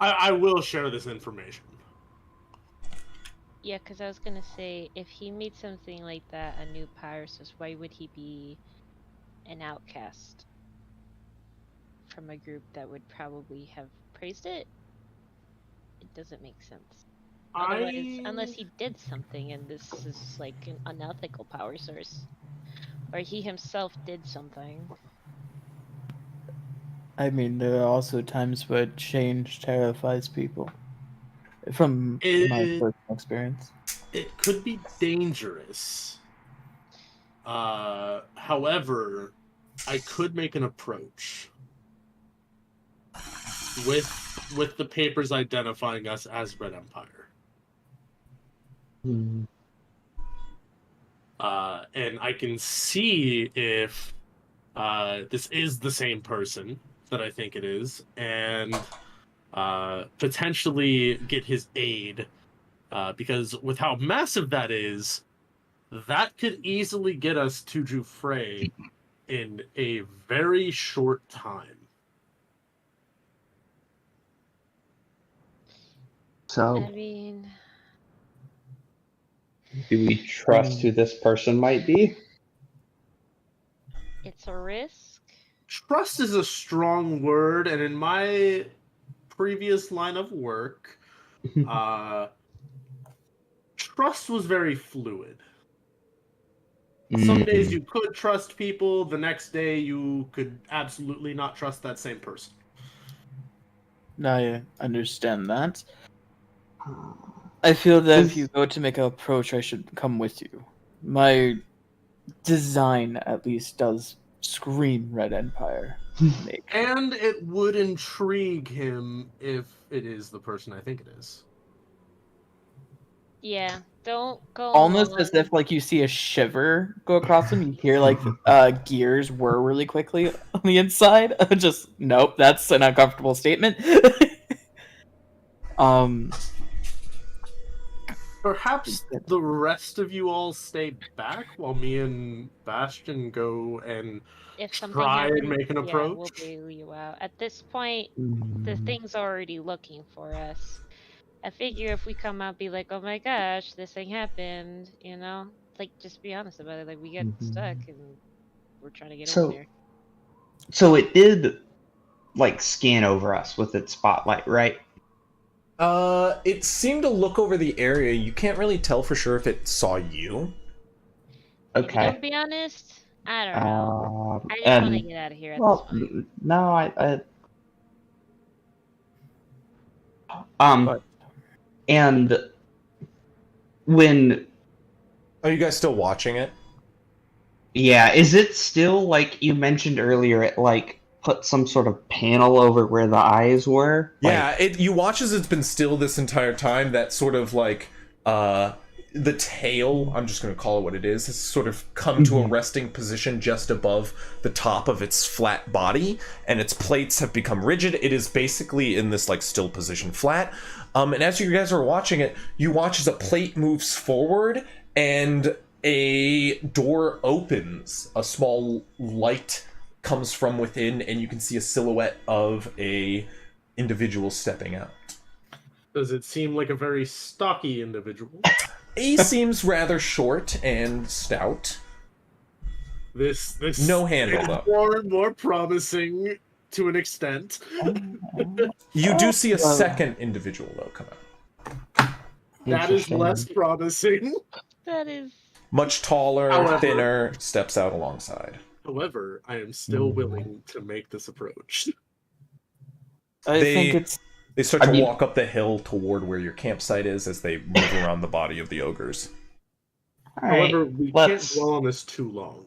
Speaker 4: I will share this information.
Speaker 7: Yeah, because I was gonna say, if he made something like that a new power source, why would he be an outcast from a group that would probably have praised it? It doesn't make sense. Otherwise, unless he did something and this is like an unethical power source. Or he himself did something.
Speaker 3: I mean, there are also times where change terrifies people. From my personal experience.
Speaker 4: It could be dangerous. However, I could make an approach with the papers identifying us as Red Empire.
Speaker 6: Hmm.
Speaker 4: And I can see if this is the same person that I think it is, and potentially get his aid, because with how massive that is, that could easily get us to Jufrey in a very short time.
Speaker 6: So,
Speaker 7: I mean,
Speaker 6: do we trust who this person might be?
Speaker 7: it's a risk.
Speaker 4: Trust is a strong word, and in my previous line of work, trust was very fluid. Some days you could trust people, the next day you could absolutely not trust that same person.
Speaker 3: I understand that. I feel that if you go to make an approach, I should come with you. My design, at least, does scream Red Empire.
Speaker 4: And it would intrigue him if it is the person I think it is.
Speaker 7: Yeah, don't go
Speaker 3: Almost as
Speaker 7: along.
Speaker 3: if like you see a shiver go across him. You hear like gears whir really quickly on the inside. Just nope, that's an uncomfortable statement.
Speaker 4: Perhaps the rest of you all stay back while me and Bastion go and
Speaker 7: If something
Speaker 4: try and
Speaker 7: happens,
Speaker 4: make an
Speaker 7: yeah,
Speaker 4: approach.
Speaker 7: we'll bail you out. At this point, the thing's already looking for us. I figure if we come out, be like, "Oh my gosh, this thing happened," you know, like just be honest about it. Like we got stuck and we're trying to get over there.
Speaker 6: So it did like scan over us with its spotlight, right?
Speaker 1: It seemed to look over the area. You can't really tell for sure if it saw you.
Speaker 6: Okay.
Speaker 7: To be honest, I don't know. I just
Speaker 6: and-
Speaker 7: want to get out of here at
Speaker 6: Well,
Speaker 7: this point.
Speaker 6: no, and when,
Speaker 1: Are you guys still watching it?
Speaker 6: yeah, is it still like you mentioned earlier? It like put some sort of panel over where the eyes were.
Speaker 1: Yeah, you watch as it's been still this entire time. That sort of like the tail, I'm just going to call it what it is, has sort of come to a resting position just above the top of its flat body, and its plates have become rigid. It is basically in this like still position flat. And as you guys are watching it, you watch as a plate moves forward and a door opens. A small light comes from within, and you can see a silhouette of a individual stepping out.
Speaker 4: Does it seem like a very stocky individual?
Speaker 1: He seems rather short and stout.
Speaker 4: This
Speaker 1: No handle,
Speaker 4: is
Speaker 1: though.
Speaker 4: more and more promising to an extent.
Speaker 1: You do see a second individual, though, come out.
Speaker 4: That is less promising.
Speaker 7: That is.
Speaker 1: Much taller,
Speaker 4: However-
Speaker 1: thinner, steps out alongside.
Speaker 4: However, I am still willing to make this approach.
Speaker 3: I think it's
Speaker 1: They start to walk up the hill toward where your campsite is as they move around the body of the ogres.
Speaker 4: However, we can't dwell on this too long.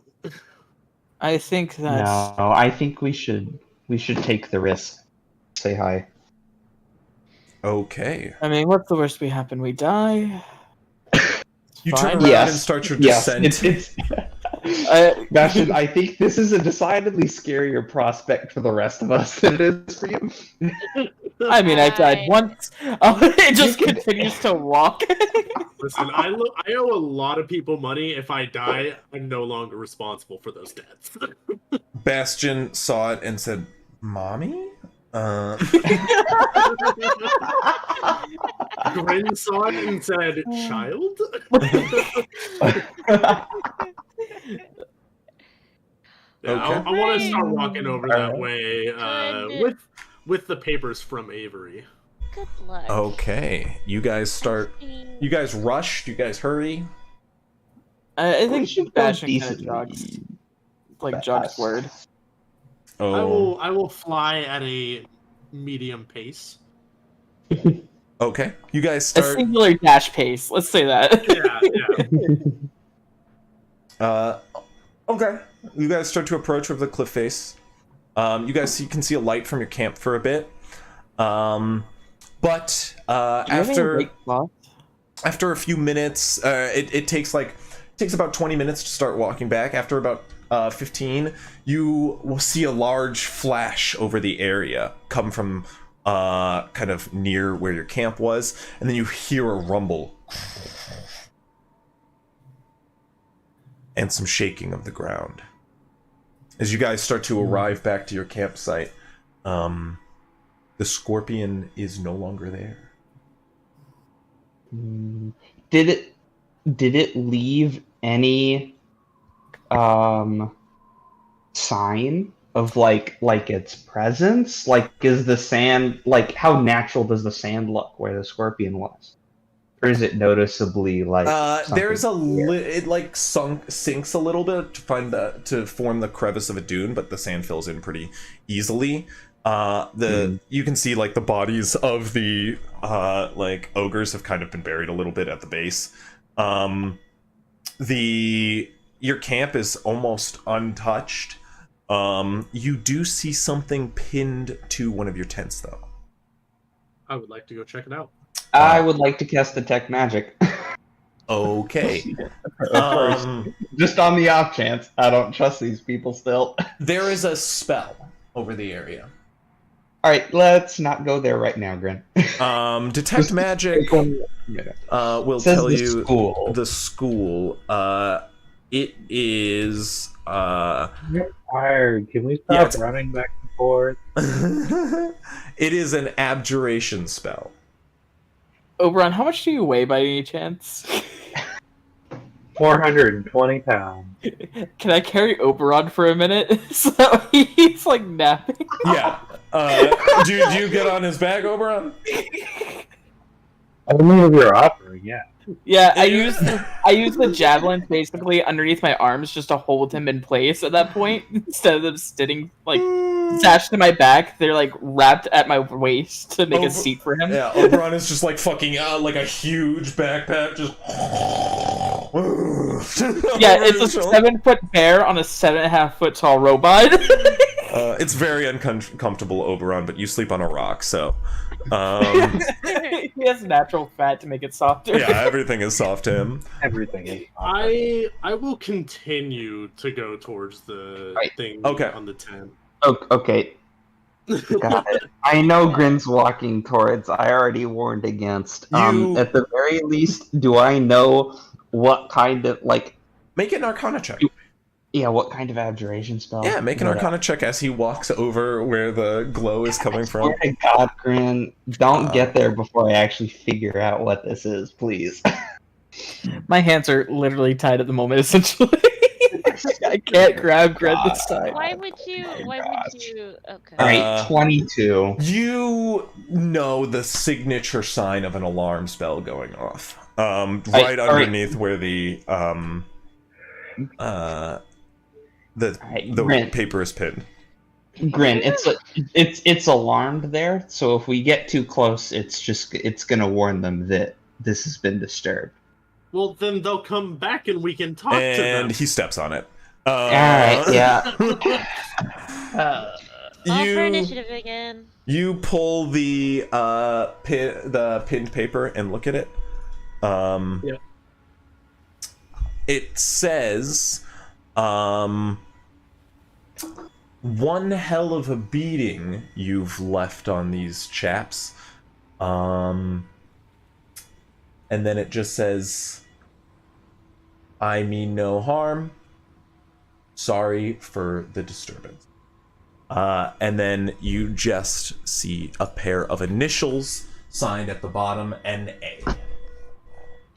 Speaker 3: I think that's
Speaker 6: No, I think we should take the risk. Say hi.
Speaker 1: Okay.
Speaker 3: I mean, what's the worst we happen? We die.
Speaker 1: You
Speaker 3: Fine.
Speaker 1: turn around
Speaker 6: Yes.
Speaker 1: and start your
Speaker 6: Yes,
Speaker 1: descent.
Speaker 6: Bastion, I think this is a decidedly scarier prospect for the rest of us than it is for you.
Speaker 3: I mean, I died once. It just
Speaker 6: You can-
Speaker 3: continues to walk.
Speaker 4: Listen, I owe a lot of people money. If I die, I'm no longer responsible for those debts.
Speaker 1: Bastion saw it and said, "Mommy?"
Speaker 4: Grin saw it and said, "Child?" Yeah,
Speaker 1: Okay.
Speaker 4: I want to start walking over that
Speaker 6: Alright.
Speaker 4: way
Speaker 7: Good.
Speaker 4: with the papers from Avery.
Speaker 7: Good luck.
Speaker 1: Okay. You guys start. You guys rush? You guys hurry?
Speaker 3: I
Speaker 6: We
Speaker 3: think
Speaker 6: should go
Speaker 3: Bastion kind of
Speaker 6: decently
Speaker 3: jogs, like jogs
Speaker 6: fast.
Speaker 3: word.
Speaker 1: Oh.
Speaker 4: I will fly at a medium pace.
Speaker 1: Okay. You guys
Speaker 3: A
Speaker 1: start.
Speaker 3: singular dash pace. Let's say that.
Speaker 4: Yeah.
Speaker 1: Okay. You guys start to approach over the cliff face. You can see a light from your camp for a bit. But after a few minutes, it takes about 20 minutes to start walking back. After about 15, you will see a large flash over the area come from kind of near where your camp was, and then you hear a rumble and some shaking of the ground. As you guys start to arrive back to your campsite, the scorpion is no longer there.
Speaker 6: Did it leave any sign of like its presence? Like, is the sand, like, how natural does the sand look where the scorpion was? Or is it noticeably like
Speaker 1: There's
Speaker 6: something weird?
Speaker 1: it like sinks a little bit to form the crevice of a dune, but the sand fills in pretty easily. You can see like the bodies of the like ogres have kind of been buried a little bit at the base. Your camp is almost untouched. You do see something pinned to one of your tents, though.
Speaker 4: I would like to go check it out.
Speaker 6: I would like to cast Detect Magic.
Speaker 1: Okay.
Speaker 6: Just on the off chance. I don't trust these people still.
Speaker 1: There is a spell over the area.
Speaker 6: Alright, let's not go there right now, Grin.
Speaker 1: Detect Magic will
Speaker 6: Says
Speaker 1: tell
Speaker 6: the
Speaker 1: you
Speaker 6: school.
Speaker 1: the school. It is.
Speaker 5: I'm tired. Can we
Speaker 1: Yeah,
Speaker 5: stop running back and forth?
Speaker 1: It is an abjuration spell.
Speaker 3: Oberon, how much do you weigh by any chance?
Speaker 5: 420 pounds.
Speaker 3: Can I carry Oberon for a minute? So he's like napping.
Speaker 1: Yeah. Do you get on his back, Oberon?
Speaker 5: Only if you're offering, yeah.
Speaker 3: Yeah, I use the javelins basically underneath my arms just to hold him in place at that point instead of them sitting like attached to my back. They're like wrapped at my waist to make a seat for him.
Speaker 1: Yeah, Oberon is just like fucking like a huge backpack, just.
Speaker 3: Yeah, it's a 7-foot bear on a 7.5-foot tall robot.
Speaker 1: It's very uncomfortable, Oberon, but you sleep on a rock, so.
Speaker 3: He has natural fat to make it softer.
Speaker 1: Yeah, everything is soft to him.
Speaker 5: Everything is.
Speaker 4: I will continue to go towards the thing
Speaker 1: Okay.
Speaker 4: on the tent.
Speaker 6: Okay. Got it. I know Grin's walking towards. I already warned against. At the very least, do I know what kind of
Speaker 1: Make an Arcana check.
Speaker 6: Yeah, what kind of abjuration spell?
Speaker 1: Yeah, make an Arcana check as he walks over where the glow is coming from.
Speaker 6: Swear to God, Grin, don't get there before I actually figure out what this is, please.
Speaker 3: My hands are literally tied at the moment, essentially. I can't grab Grin this time.
Speaker 7: Why would you? Okay.
Speaker 6: Alright, 22.
Speaker 1: You know the signature sign of an alarm spell going off. Right underneath where the
Speaker 6: Grin.
Speaker 1: paper is pinned.
Speaker 6: Grin, it's alarmed there, so if we get too close, it's gonna warn them that this has been disturbed.
Speaker 4: Well, then they'll come back and we can talk to them.
Speaker 1: And he steps on it.
Speaker 6: Alright, yeah.
Speaker 7: All for initiative again.
Speaker 1: You pull the pinned paper and look at it.
Speaker 3: Yeah.
Speaker 1: It says, one hell of a beating you've left on these chaps. And then it just says, I mean no harm. Sorry for the disturbance. And then you just see a pair of initials signed at the bottom, N.A.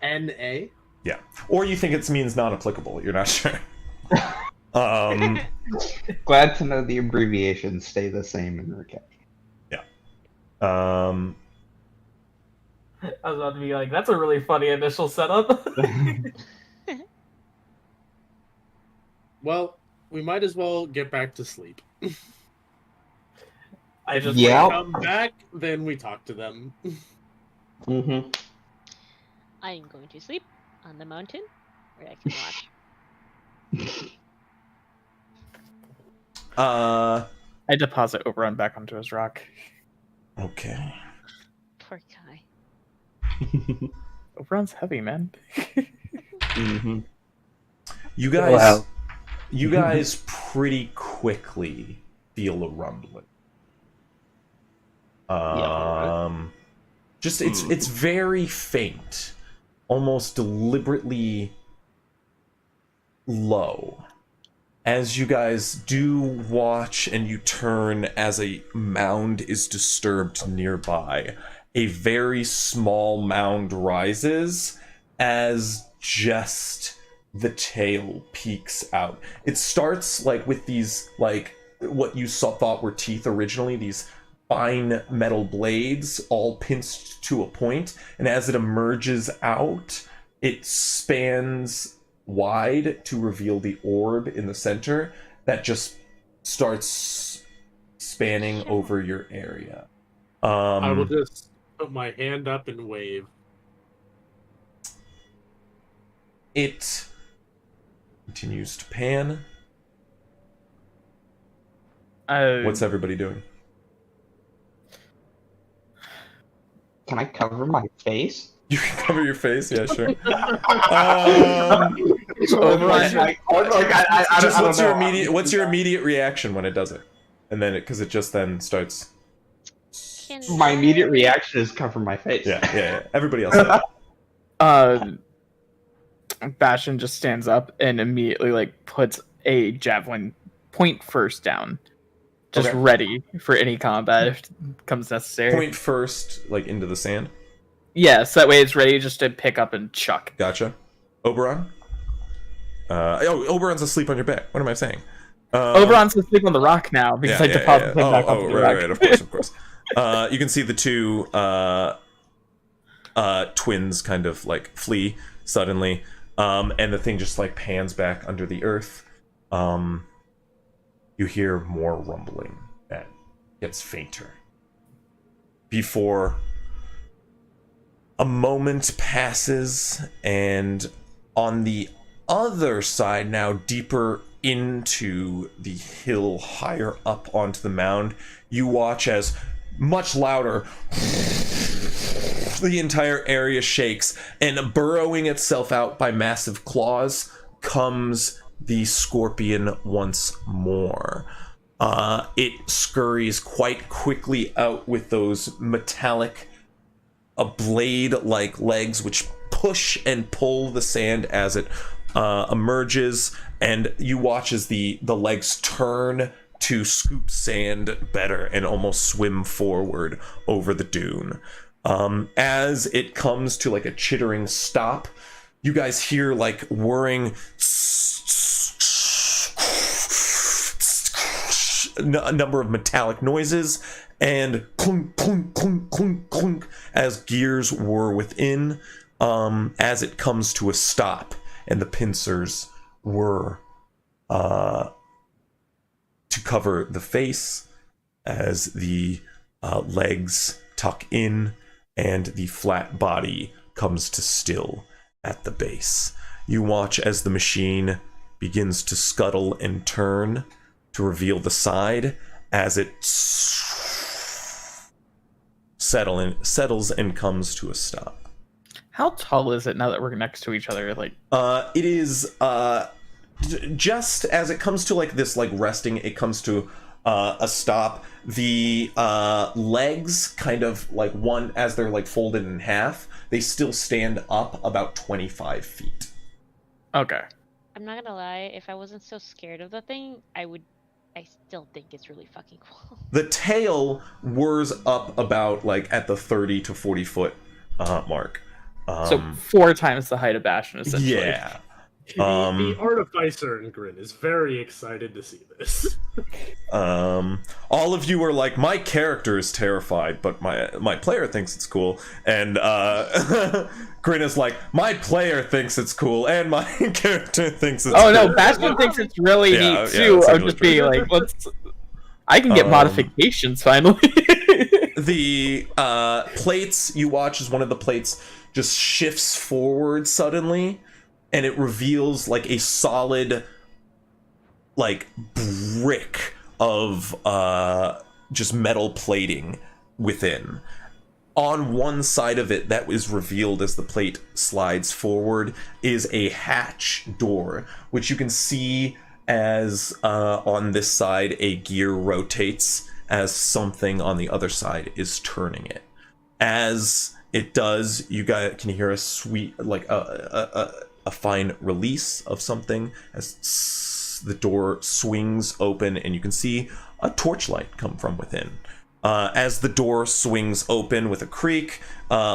Speaker 4: N.A.?
Speaker 1: Yeah. Or you think it means not applicable. You're not sure.
Speaker 6: Glad to know the abbreviations stay the same in recap.
Speaker 1: Yeah.
Speaker 3: I was about to be like, that's a really funny initial setup.
Speaker 4: Well, we might as well get back to sleep.
Speaker 3: I just
Speaker 6: Yeah.
Speaker 4: Come back, then we talk to them.
Speaker 6: Mm-hmm.
Speaker 7: I am going to sleep on the mountain where I can watch.
Speaker 3: I deposit Oberon back onto his rock.
Speaker 1: Okay.
Speaker 7: Poor guy.
Speaker 3: Oberon's heavy, man.
Speaker 6: Mm-hmm.
Speaker 1: You guys,
Speaker 5: Wow.
Speaker 1: you guys pretty quickly feel a rumbling. Just it's very faint, almost deliberately low. As you guys do watch and you turn as a mound is disturbed nearby, a very small mound rises as just the tail peeks out. It starts like with these like what you thought were teeth originally, these fine metal blades all pinched to a point, and as it emerges out, it spans wide to reveal the orb in the center that just starts spanning over your area.
Speaker 4: I will just put my hand up and wave.
Speaker 1: It continues to pan. What's everybody doing?
Speaker 6: Can I cover my face?
Speaker 1: You can cover your face, yeah, sure. Just what's your immediate reaction when it does it? And then because it just then starts.
Speaker 6: My immediate reaction is cover my face.
Speaker 1: Yeah. Everybody else.
Speaker 3: Bastion just stands up and immediately like puts a javelin point first down, just ready for any combat if it becomes necessary.
Speaker 1: Point first, like into the sand.
Speaker 3: Yeah, so that way it's ready just to pick up and chuck.
Speaker 1: Gotcha. Oberon? Oberon's asleep on your back. What am I saying?
Speaker 3: Oberon's asleep on the rock now because I deposited him back onto the rock.
Speaker 1: Right, of course. You can see the two twins kind of like flee suddenly, and the thing just like pans back under the earth. You hear more rumbling that gets fainter. Before a moment passes, and on the other side, now deeper into the hill, higher up onto the mound, you watch as much louder the entire area shakes, and burrowing itself out by massive claws comes the scorpion once more. It scurries quite quickly out with those metallic blade-like legs which push and pull the sand as it emerges, and you watch as the legs turn to scoop sand better and almost swim forward over the dune. As it comes to like a chittering stop, you guys hear like whirring a number of metallic noises, and clunk, clunk, clunk, clunk, clunk, as gears whir within, as it comes to a stop, and the pincers whir to cover the face, as the legs tuck in, and the flat body comes to still at the base. You watch as the machine begins to scuttle and turn to reveal the side, as it settles and comes to a stop.
Speaker 3: How tall is it now that we're next to each other? Like,
Speaker 1: it is just as it comes to like this, like resting, it comes to a stop. The legs kind of like one as they're like folded in half. They still stand up about 25 feet.
Speaker 3: Okay.
Speaker 7: I'm not gonna lie. If I wasn't so scared of the thing, I still think it's really fucking cool.
Speaker 1: The tail whirs up about like at the 30 to 40 foot mark.
Speaker 3: So 4 times the height of Bastion, essentially.
Speaker 1: Yeah.
Speaker 4: The artificer in Grin is very excited to see this.
Speaker 1: All of you are like, my character is terrified, but my player thinks it's cool. And Grin is like, my player thinks it's cool, and my character thinks it's cool.
Speaker 3: No, Bastion thinks it's really neat too. I would just be like, I can get modifications finally.
Speaker 1: The plates, you watch as one of the plates just shifts forward suddenly, and it reveals like a solid like brick of just metal plating within. On one side of it that is revealed as the plate slides forward is a hatch door, which you can see as on this side a gear rotates as something on the other side is turning it. As it does, you guys can hear a sweet, like a fine release of something as the door swings open, and you can see a torchlight come from within. As the door swings open with a creak,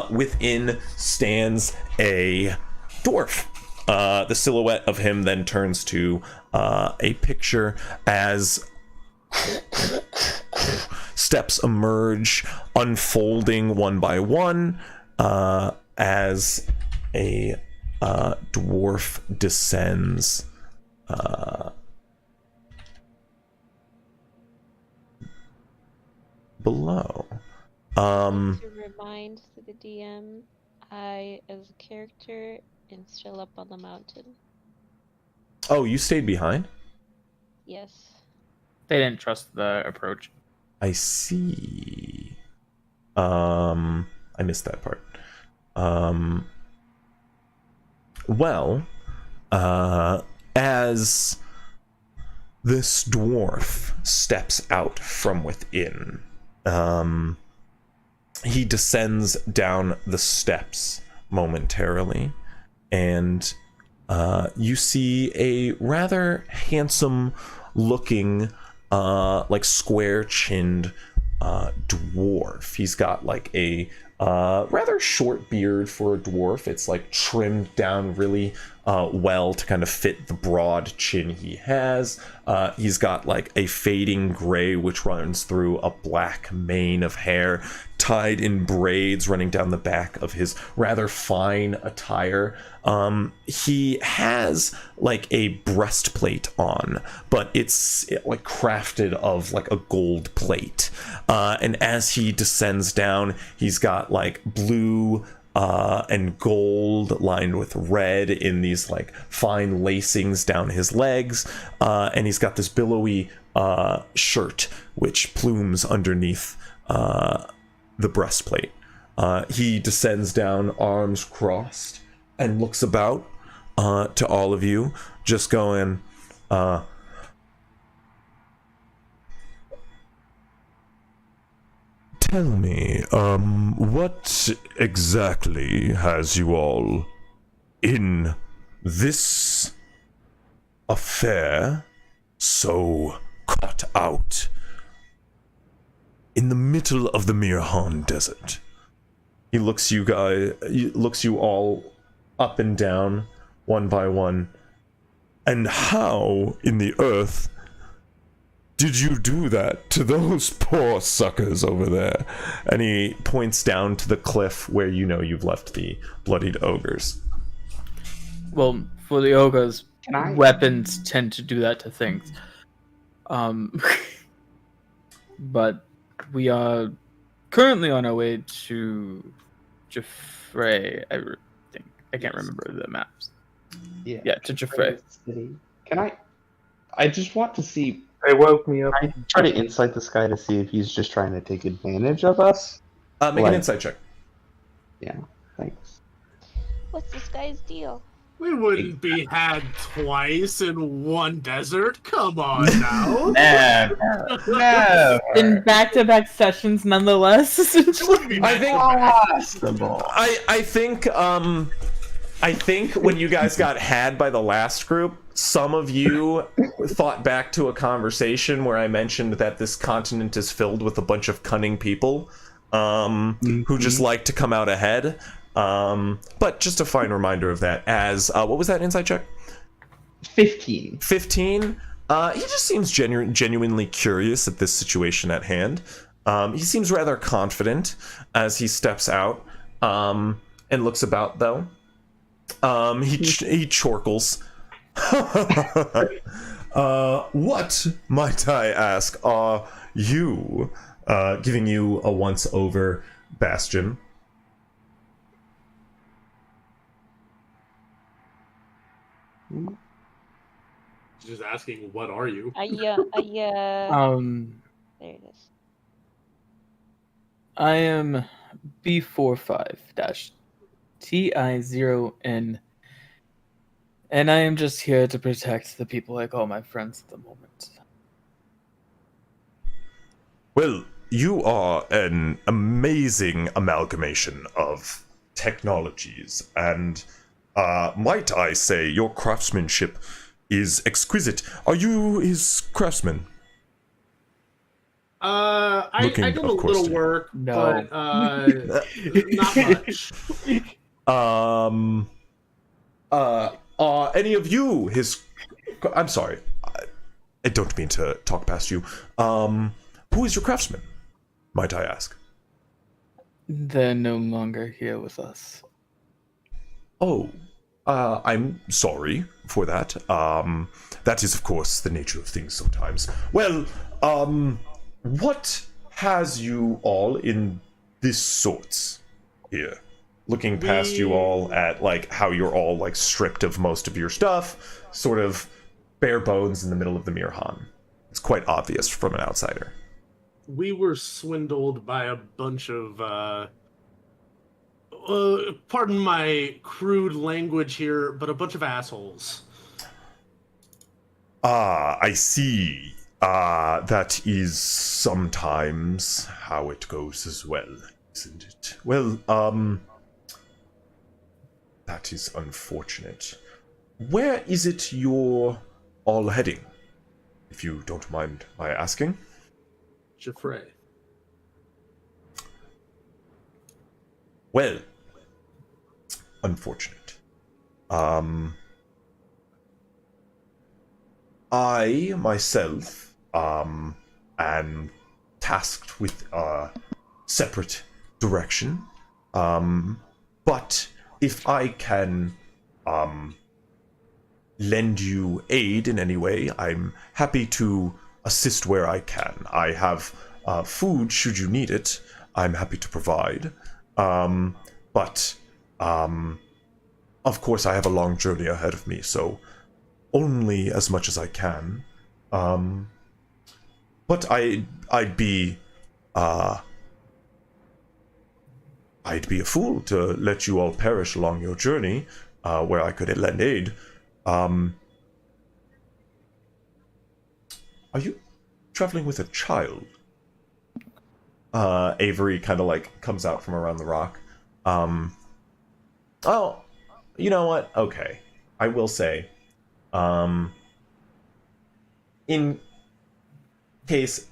Speaker 1: within stands a dwarf. The silhouette of him then turns to a picture as steps emerge, unfolding one by one, as a dwarf descends. below.
Speaker 7: To remind the DM, I, as a character, am still up on the mountain.
Speaker 1: Oh, you stayed behind?
Speaker 7: Yes.
Speaker 3: They didn't trust the approach.
Speaker 1: I see. I missed that part. Well, as this dwarf steps out from within, he descends down the steps momentarily, and you see a rather handsome looking, like square-chinned dwarf. He's got like a rather short beard for a dwarf. It's like trimmed down really well to kind of fit the broad chin he has. He's got like a fading gray which runs through a black mane of hair tied in braids running down the back of his rather fine attire. He has like a breastplate on, but it's like crafted of like a gold plate. And as he descends down, he's got like blue and gold lined with red in these like fine lacings down his legs. And he's got this billowy shirt which plumes underneath the breastplate. He descends down, arms crossed, and looks about to all of you, just going, tell me, what exactly has you all in this affair so caught out in the middle of the Mirhan Desert? He looks you all up and down, one by one. And how in the earth did you do that to those poor suckers over there? And he points down to the cliff where you know you've left the bloodied ogres.
Speaker 3: Well, for the ogres,
Speaker 6: Can I-
Speaker 3: weapons tend to do that to things. But we are currently on our way to Jaffrey, I think. I can't remember the maps. Yeah, to Jaffrey.
Speaker 6: City. Can I just want to see.
Speaker 5: They woke me up.
Speaker 6: I try to insight this guy to see if he's just trying to take advantage of us.
Speaker 1: Make an
Speaker 6: Like-
Speaker 1: insight check.
Speaker 6: Yeah, thanks.
Speaker 7: What's this guy's deal?
Speaker 4: We wouldn't be had twice in one desert. Come on now.
Speaker 6: Never. Never.
Speaker 3: In back-to-back sessions, nonetheless.
Speaker 1: I think
Speaker 6: Possible.
Speaker 1: I think when you guys got had by the last group, some of you thought back to a conversation where I mentioned that this continent is filled with a bunch of cunning people who just like to come out ahead. But just a fine reminder of that as, what was that insight check?
Speaker 6: 15.
Speaker 1: 15? He just seems genuinely curious at this situation at hand. He seems rather confident as he steps out and looks about, though. He chorkles. What, might I ask, are you? Giving you a once-over, Bastion.
Speaker 4: Just asking, what are you?
Speaker 7: There it is.
Speaker 3: I am B45-TI0N, and I am just here to protect the people I call my friends at the moment.
Speaker 1: Well, you are an amazing amalgamation of technologies, and might I say, your craftsmanship is exquisite. Are you his craftsman?
Speaker 4: I
Speaker 1: Looking,
Speaker 4: did a
Speaker 1: of course,
Speaker 4: little
Speaker 1: to you.
Speaker 4: work,
Speaker 3: No.
Speaker 4: but not much.
Speaker 1: Any of you his... I'm sorry. I don't mean to talk past you. Who is your craftsman, might I ask?
Speaker 3: They're no longer here with us.
Speaker 1: Oh, I'm sorry for that. That is, of course, the nature of things sometimes. Well, what has you all in this sorts here? Looking past you all at like how you're all like stripped of most of your stuff, sort of bare bones in the middle of the Mirhan. It's quite obvious from an outsider.
Speaker 4: We were swindled by a bunch of pardon my crude language here, but a bunch of assholes.
Speaker 1: Ah, I see. That is sometimes how it goes as well, isn't it? Well, that is unfortunate. Where is it you're all heading? If you don't mind my asking.
Speaker 4: Jaffrey.
Speaker 1: Well, unfortunate. I myself am tasked with a separate direction. But if I can lend you aid in any way, I'm happy to assist where I can. I have food should you need it. I'm happy to provide. But of course I have a long journey ahead of me, so only as much as I can. But I'd be a fool to let you all perish along your journey, where I could lend aid. Are you traveling with a child? Avery kind of like comes out from around the rock. Oh, you know what? Okay, I will say, in case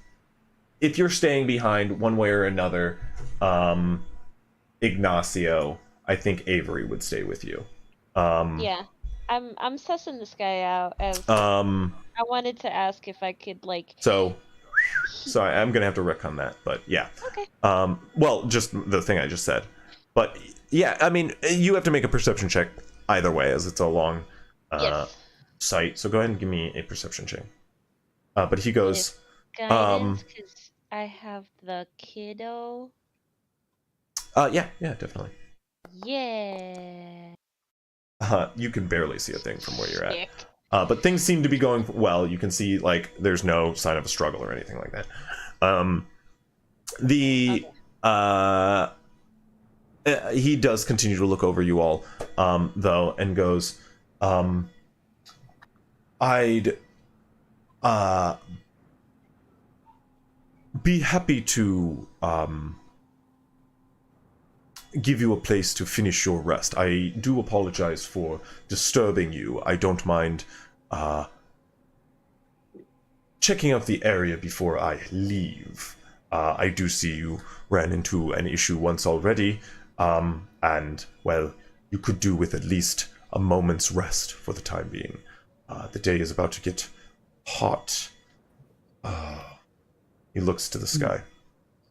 Speaker 1: if you're staying behind one way or another, Ignacio, I think Avery would stay with you.
Speaker 7: Yeah, I'm sussing this guy out. As I wanted to ask if I could like.
Speaker 1: So, sorry, I'm gonna have to retcon that, but yeah.
Speaker 7: Okay.
Speaker 1: Well, just the thing I just said, but yeah, I mean, you have to make a perception check either way, as it's a long
Speaker 7: Yes.
Speaker 1: sight. So go ahead and give me a perception check. But he goes,
Speaker 7: Guidance, because I have the kiddo.
Speaker 1: yeah, definitely.
Speaker 7: Yeah.
Speaker 1: You can barely see a thing from where you're at.
Speaker 7: Sick.
Speaker 1: But things seem to be going well. You can see, like, there's no sign of a struggle or anything like that. He does continue to look over you all, though, and goes, I'd be happy to give you a place to finish your rest. I do apologize for disturbing you. I don't mind checking out the area before I leave. I do see you ran into an issue once already, and, well, you could do with at least a moment's rest for the time being. The day is about to get hot. He looks to the sky.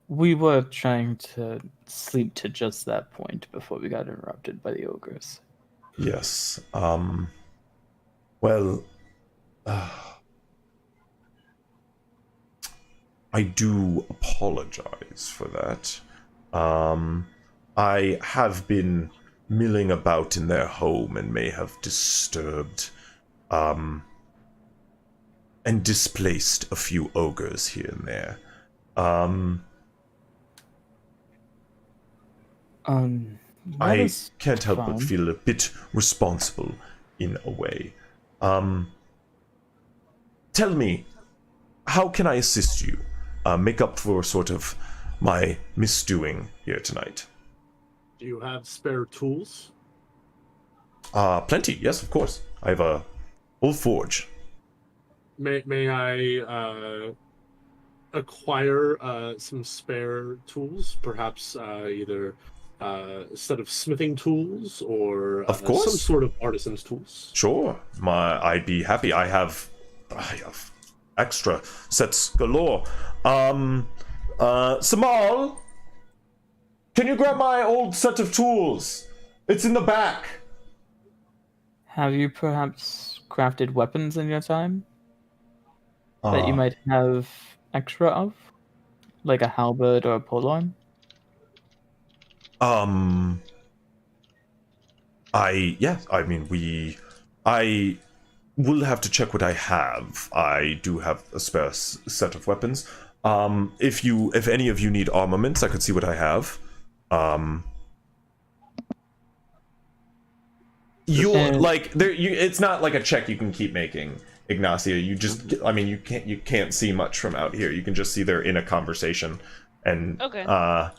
Speaker 3: We were trying to sleep to just that point before we got interrupted by the ogres.
Speaker 1: Yes. Well, I do apologize for that. I have been milling about in their home and may have disturbed and displaced a few ogres here and there. I can't help but feel a bit responsible in a way. Tell me, how can I assist you? Make up for sort of my misdoing here tonight.
Speaker 4: Do you have spare tools?
Speaker 1: Plenty, yes, of course. I have a whole forge.
Speaker 4: May I acquire some spare tools? Perhaps either a set of smithing tools or
Speaker 1: Of course.
Speaker 4: some sort of artisan's tools.
Speaker 1: Sure, I'd be happy. I have extra sets galore. Samal, can you grab my old set of tools? It's in the back.
Speaker 3: Have you perhaps crafted weapons in your time that you might have extra of? Like a halberd or a pole-arm?
Speaker 1: I will have to check what I have. I do have a spare set of weapons. If any of you need armaments, I could see what I have. It's not like a check you can keep making, Ignacio. You can't see much from out here. You can just see they're in a conversation, and
Speaker 7: Okay.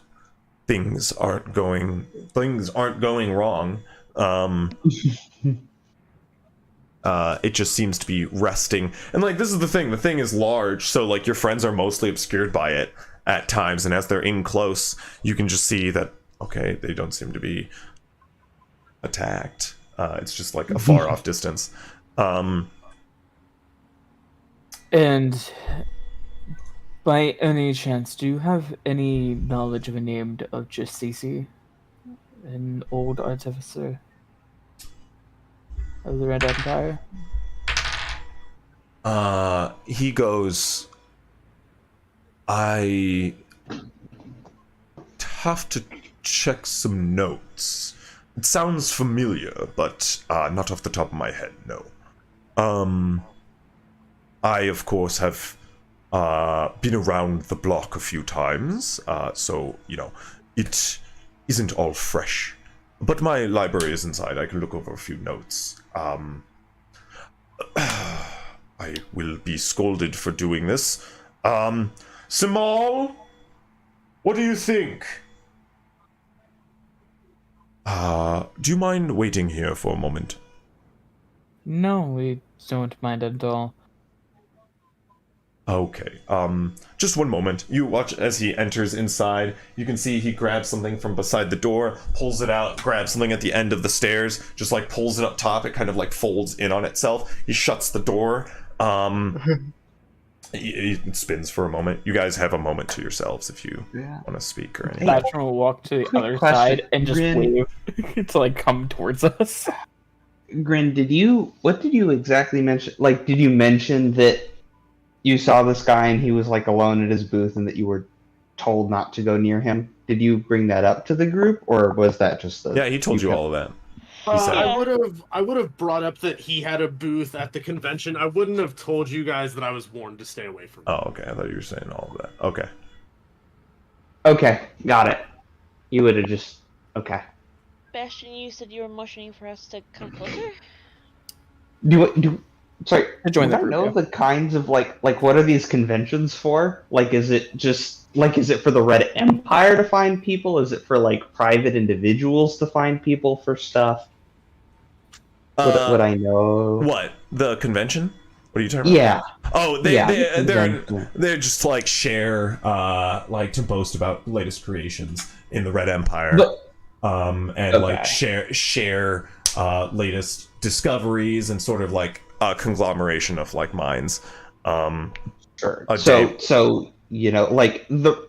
Speaker 1: things aren't going wrong. It just seems to be resting, and like, this is the thing is large, so like your friends are mostly obscured by it at times, and as they're in close, you can just see that, okay, they don't seem to be attacked. It's just like a far off distance.
Speaker 3: And by any chance, do you have any knowledge of a name of Justisi, an old artificer of the Red Empire?
Speaker 1: He goes, I have to check some notes. It sounds familiar, but not off the top of my head, no. I, of course, have been around the block a few times, so, it isn't all fresh. But my library is inside. I can look over a few notes. I will be scolded for doing this. Simal, what do you think? Do you mind waiting here for a moment?
Speaker 3: No, we don't mind at all.
Speaker 1: Okay, just one moment. You watch as he enters inside. You can see he grabs something from beside the door, pulls it out, grabs something at the end of the stairs, just like pulls it up top. It kind of like folds in on itself. He shuts the door. He spins for a moment. You guys have a moment to yourselves if you want to speak or anything.
Speaker 3: Thatcher will walk to the
Speaker 6: Quick
Speaker 3: other
Speaker 6: question.
Speaker 3: side and just
Speaker 6: Grin.
Speaker 3: wave to like come towards us.
Speaker 6: Grin, what did you exactly mention? Like, did you mention that you saw this guy and he was like alone at his booth and that you were told not to go near him? Did you bring that up to the group, or was that just the...
Speaker 1: Yeah, he told you all of that. said-
Speaker 4: I would have brought up that he had a booth at the convention. I wouldn't have told you guys that I was warned to stay away from him.
Speaker 1: Oh, okay. I thought you were saying all of that. Okay.
Speaker 6: Okay, got it. You would have just... Okay.
Speaker 7: Bastion, you said you were motioning for us to come closer?
Speaker 6: Sorry,
Speaker 3: Join
Speaker 6: do
Speaker 3: the
Speaker 6: I
Speaker 3: group,
Speaker 6: know
Speaker 3: yeah.
Speaker 6: the kinds of like what are these conventions for? Like, is it for the Red Empire to find people? Is it for like private individuals to find people for stuff? Would I know?
Speaker 1: What? The convention? What are you talking about?
Speaker 6: Yeah.
Speaker 1: Oh,
Speaker 6: Yeah,
Speaker 1: they're just like share, like to boast about latest creations in the Red Empire, and like share latest discoveries and sort of like a conglomeration of like minds.
Speaker 6: Sure.
Speaker 1: a
Speaker 6: So
Speaker 1: day.
Speaker 6: like the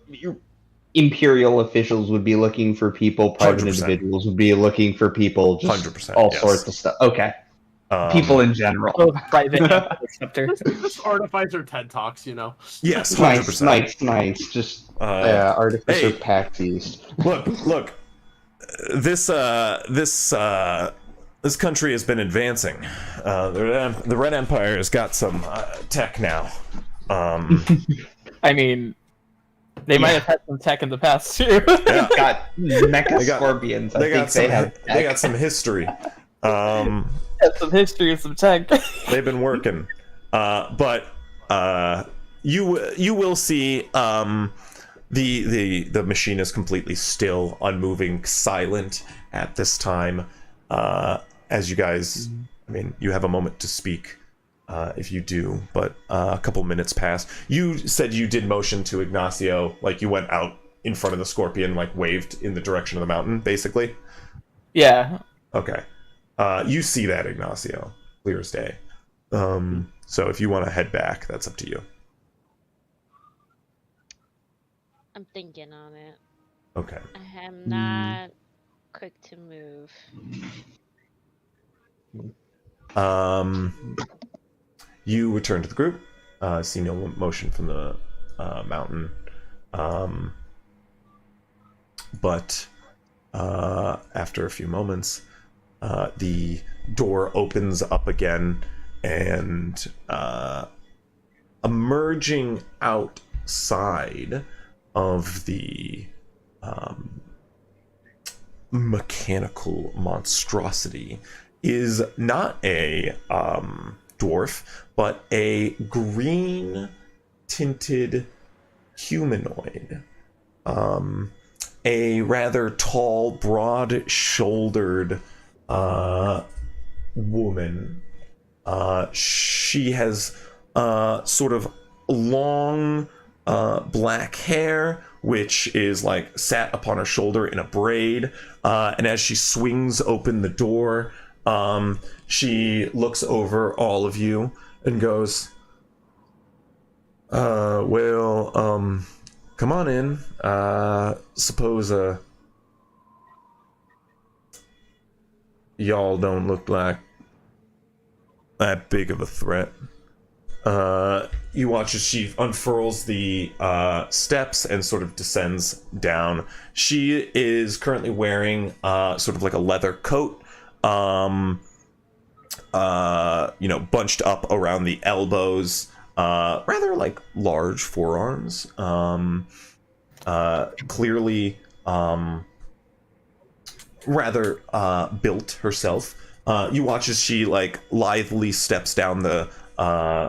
Speaker 6: imperial officials would be looking for people. Private
Speaker 1: 100%.
Speaker 6: individuals would be looking for people. Just
Speaker 1: 100%,
Speaker 6: all
Speaker 1: yes.
Speaker 6: sorts of stuff. Okay. People in general.
Speaker 3: Oh, private scepter.
Speaker 4: This Artificer TED Talks,
Speaker 1: Yes, 100%.
Speaker 6: Nice. Just Artificer
Speaker 1: Hey.
Speaker 6: PAX East.
Speaker 1: Look. This country has been advancing. The Red Empire has got some tech now.
Speaker 3: I mean, they might have had some tech in the past too.
Speaker 1: Yeah.
Speaker 6: Got mecha
Speaker 1: They got-
Speaker 6: scorpions.
Speaker 1: They got
Speaker 6: they have
Speaker 1: some history.
Speaker 3: Had some history and some tech.
Speaker 1: They've been working, but you will see the machine is completely still, unmoving, silent at this time. As you guys, I mean, you have a moment to speak if you do, but a couple minutes pass. You said you did motion to Ignacio, like you went out in front of the scorpion, like waved in the direction of the mountain, basically.
Speaker 3: Yeah.
Speaker 1: Okay. You see that, Ignacio, clear as day. So if you want to head back, that's up to you.
Speaker 7: I'm thinking on it.
Speaker 1: Okay.
Speaker 7: I am not quick to move.
Speaker 1: You return to the group. See no motion from the mountain. But after a few moments, the door opens up again, and emerging outside of the mechanical monstrosity is not a dwarf, but a green tinted humanoid. A rather tall, broad shouldered woman. She has sort of long black hair, which is like sat upon her shoulder in a braid. And as she swings open the door, she looks over all of you and goes, come on in. Suppose y'all don't look like that big of a threat. You watch as she unfurls the steps and sort of descends down. She is currently wearing sort of like a leather coat, bunched up around the elbows, rather like large forearms, clearly rather built herself. You watch as she like lithely steps down the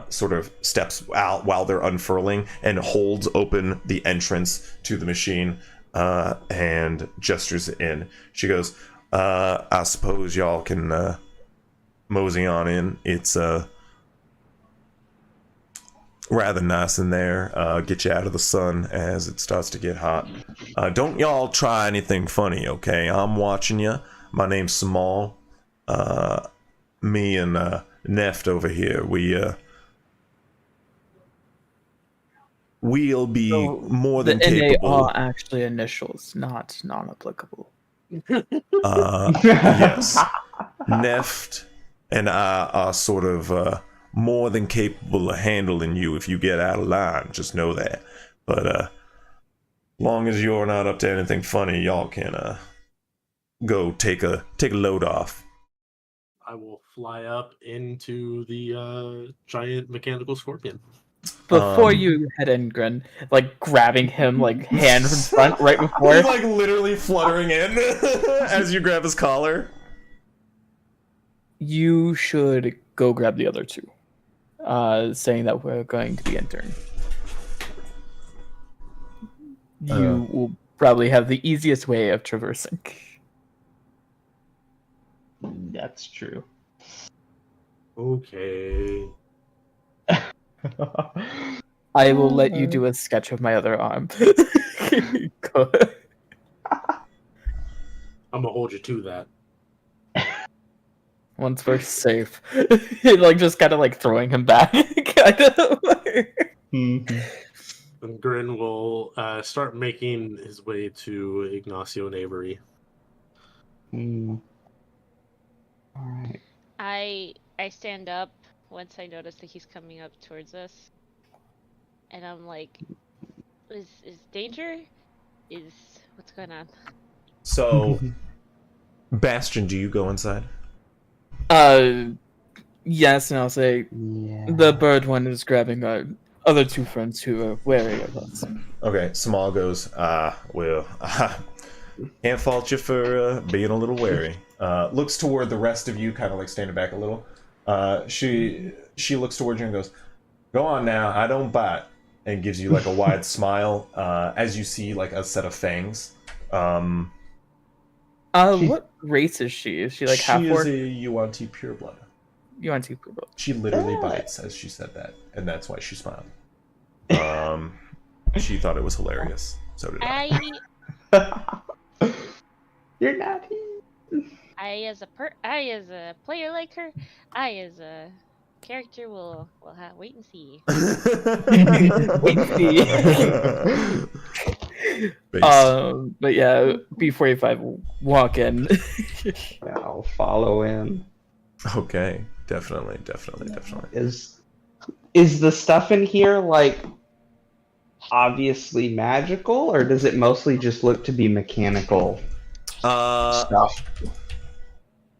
Speaker 1: sort of steps out while they're unfurling and holds open the entrance to the machine and gestures in. She goes, I suppose y'all can mosey on in. It's rather nice in there. Get you out of the sun as it starts to get hot. Don't y'all try anything funny, okay? I'm watching you. My name's Samal. Me and Neft over here, we'll be more than
Speaker 3: the NA
Speaker 1: capable.
Speaker 3: are actually initials, not non-applicable.
Speaker 1: Yes. Neft and I are sort of more than capable of handling you if you get out of line. Just know that. But long as you're not up to anything funny, y'all can go take a load off.
Speaker 4: I will fly up into the giant mechanical scorpion.
Speaker 3: Before you head in, Grin, like grabbing him like hand from front right before.
Speaker 1: He's like literally fluttering in as you grab his collar.
Speaker 3: You should go grab the other two, saying that we're going to be entering. You will probably have the easiest way of traversing.
Speaker 6: That's true.
Speaker 4: Okay.
Speaker 3: I will let you do a sketch of my other arm. Go.
Speaker 4: I'm gonna hold you to that.
Speaker 3: Once we're safe, like just kind of like throwing him back, kind of.
Speaker 6: Mm-hmm.
Speaker 4: And Grin will start making his way to Ignacio and Avery.
Speaker 6: Mm. All right.
Speaker 7: I stand up once I notice that he's coming up towards us, and I'm like, "Is danger? What's going on?"
Speaker 1: So, Bastion, do you go inside?
Speaker 3: Yes, and I'll say
Speaker 6: Yeah.
Speaker 3: the bird one is grabbing our other two friends who are wary of us.
Speaker 1: Okay, Samal goes, can't fault you for being a little wary. Looks toward the rest of you, kind of like standing back a little. She looks toward you and goes, "Go on now, I don't bite," and gives you like a wide smile as you see like a set of fangs.
Speaker 3: What race is she? Is she like half
Speaker 1: She
Speaker 3: orc?
Speaker 1: is a UNT pureblood.
Speaker 3: You want to purple?
Speaker 1: She literally bites as she said that, and that's why she smiled. She thought it was hilarious. So did I.
Speaker 6: You're not.
Speaker 7: I as a player like her, I as a character will wait and see.
Speaker 3: But yeah, B45 walk in.
Speaker 6: I'll follow in.
Speaker 1: Okay, definitely.
Speaker 6: Is the stuff in here like obviously magical, or does it mostly just look to be mechanical stuff?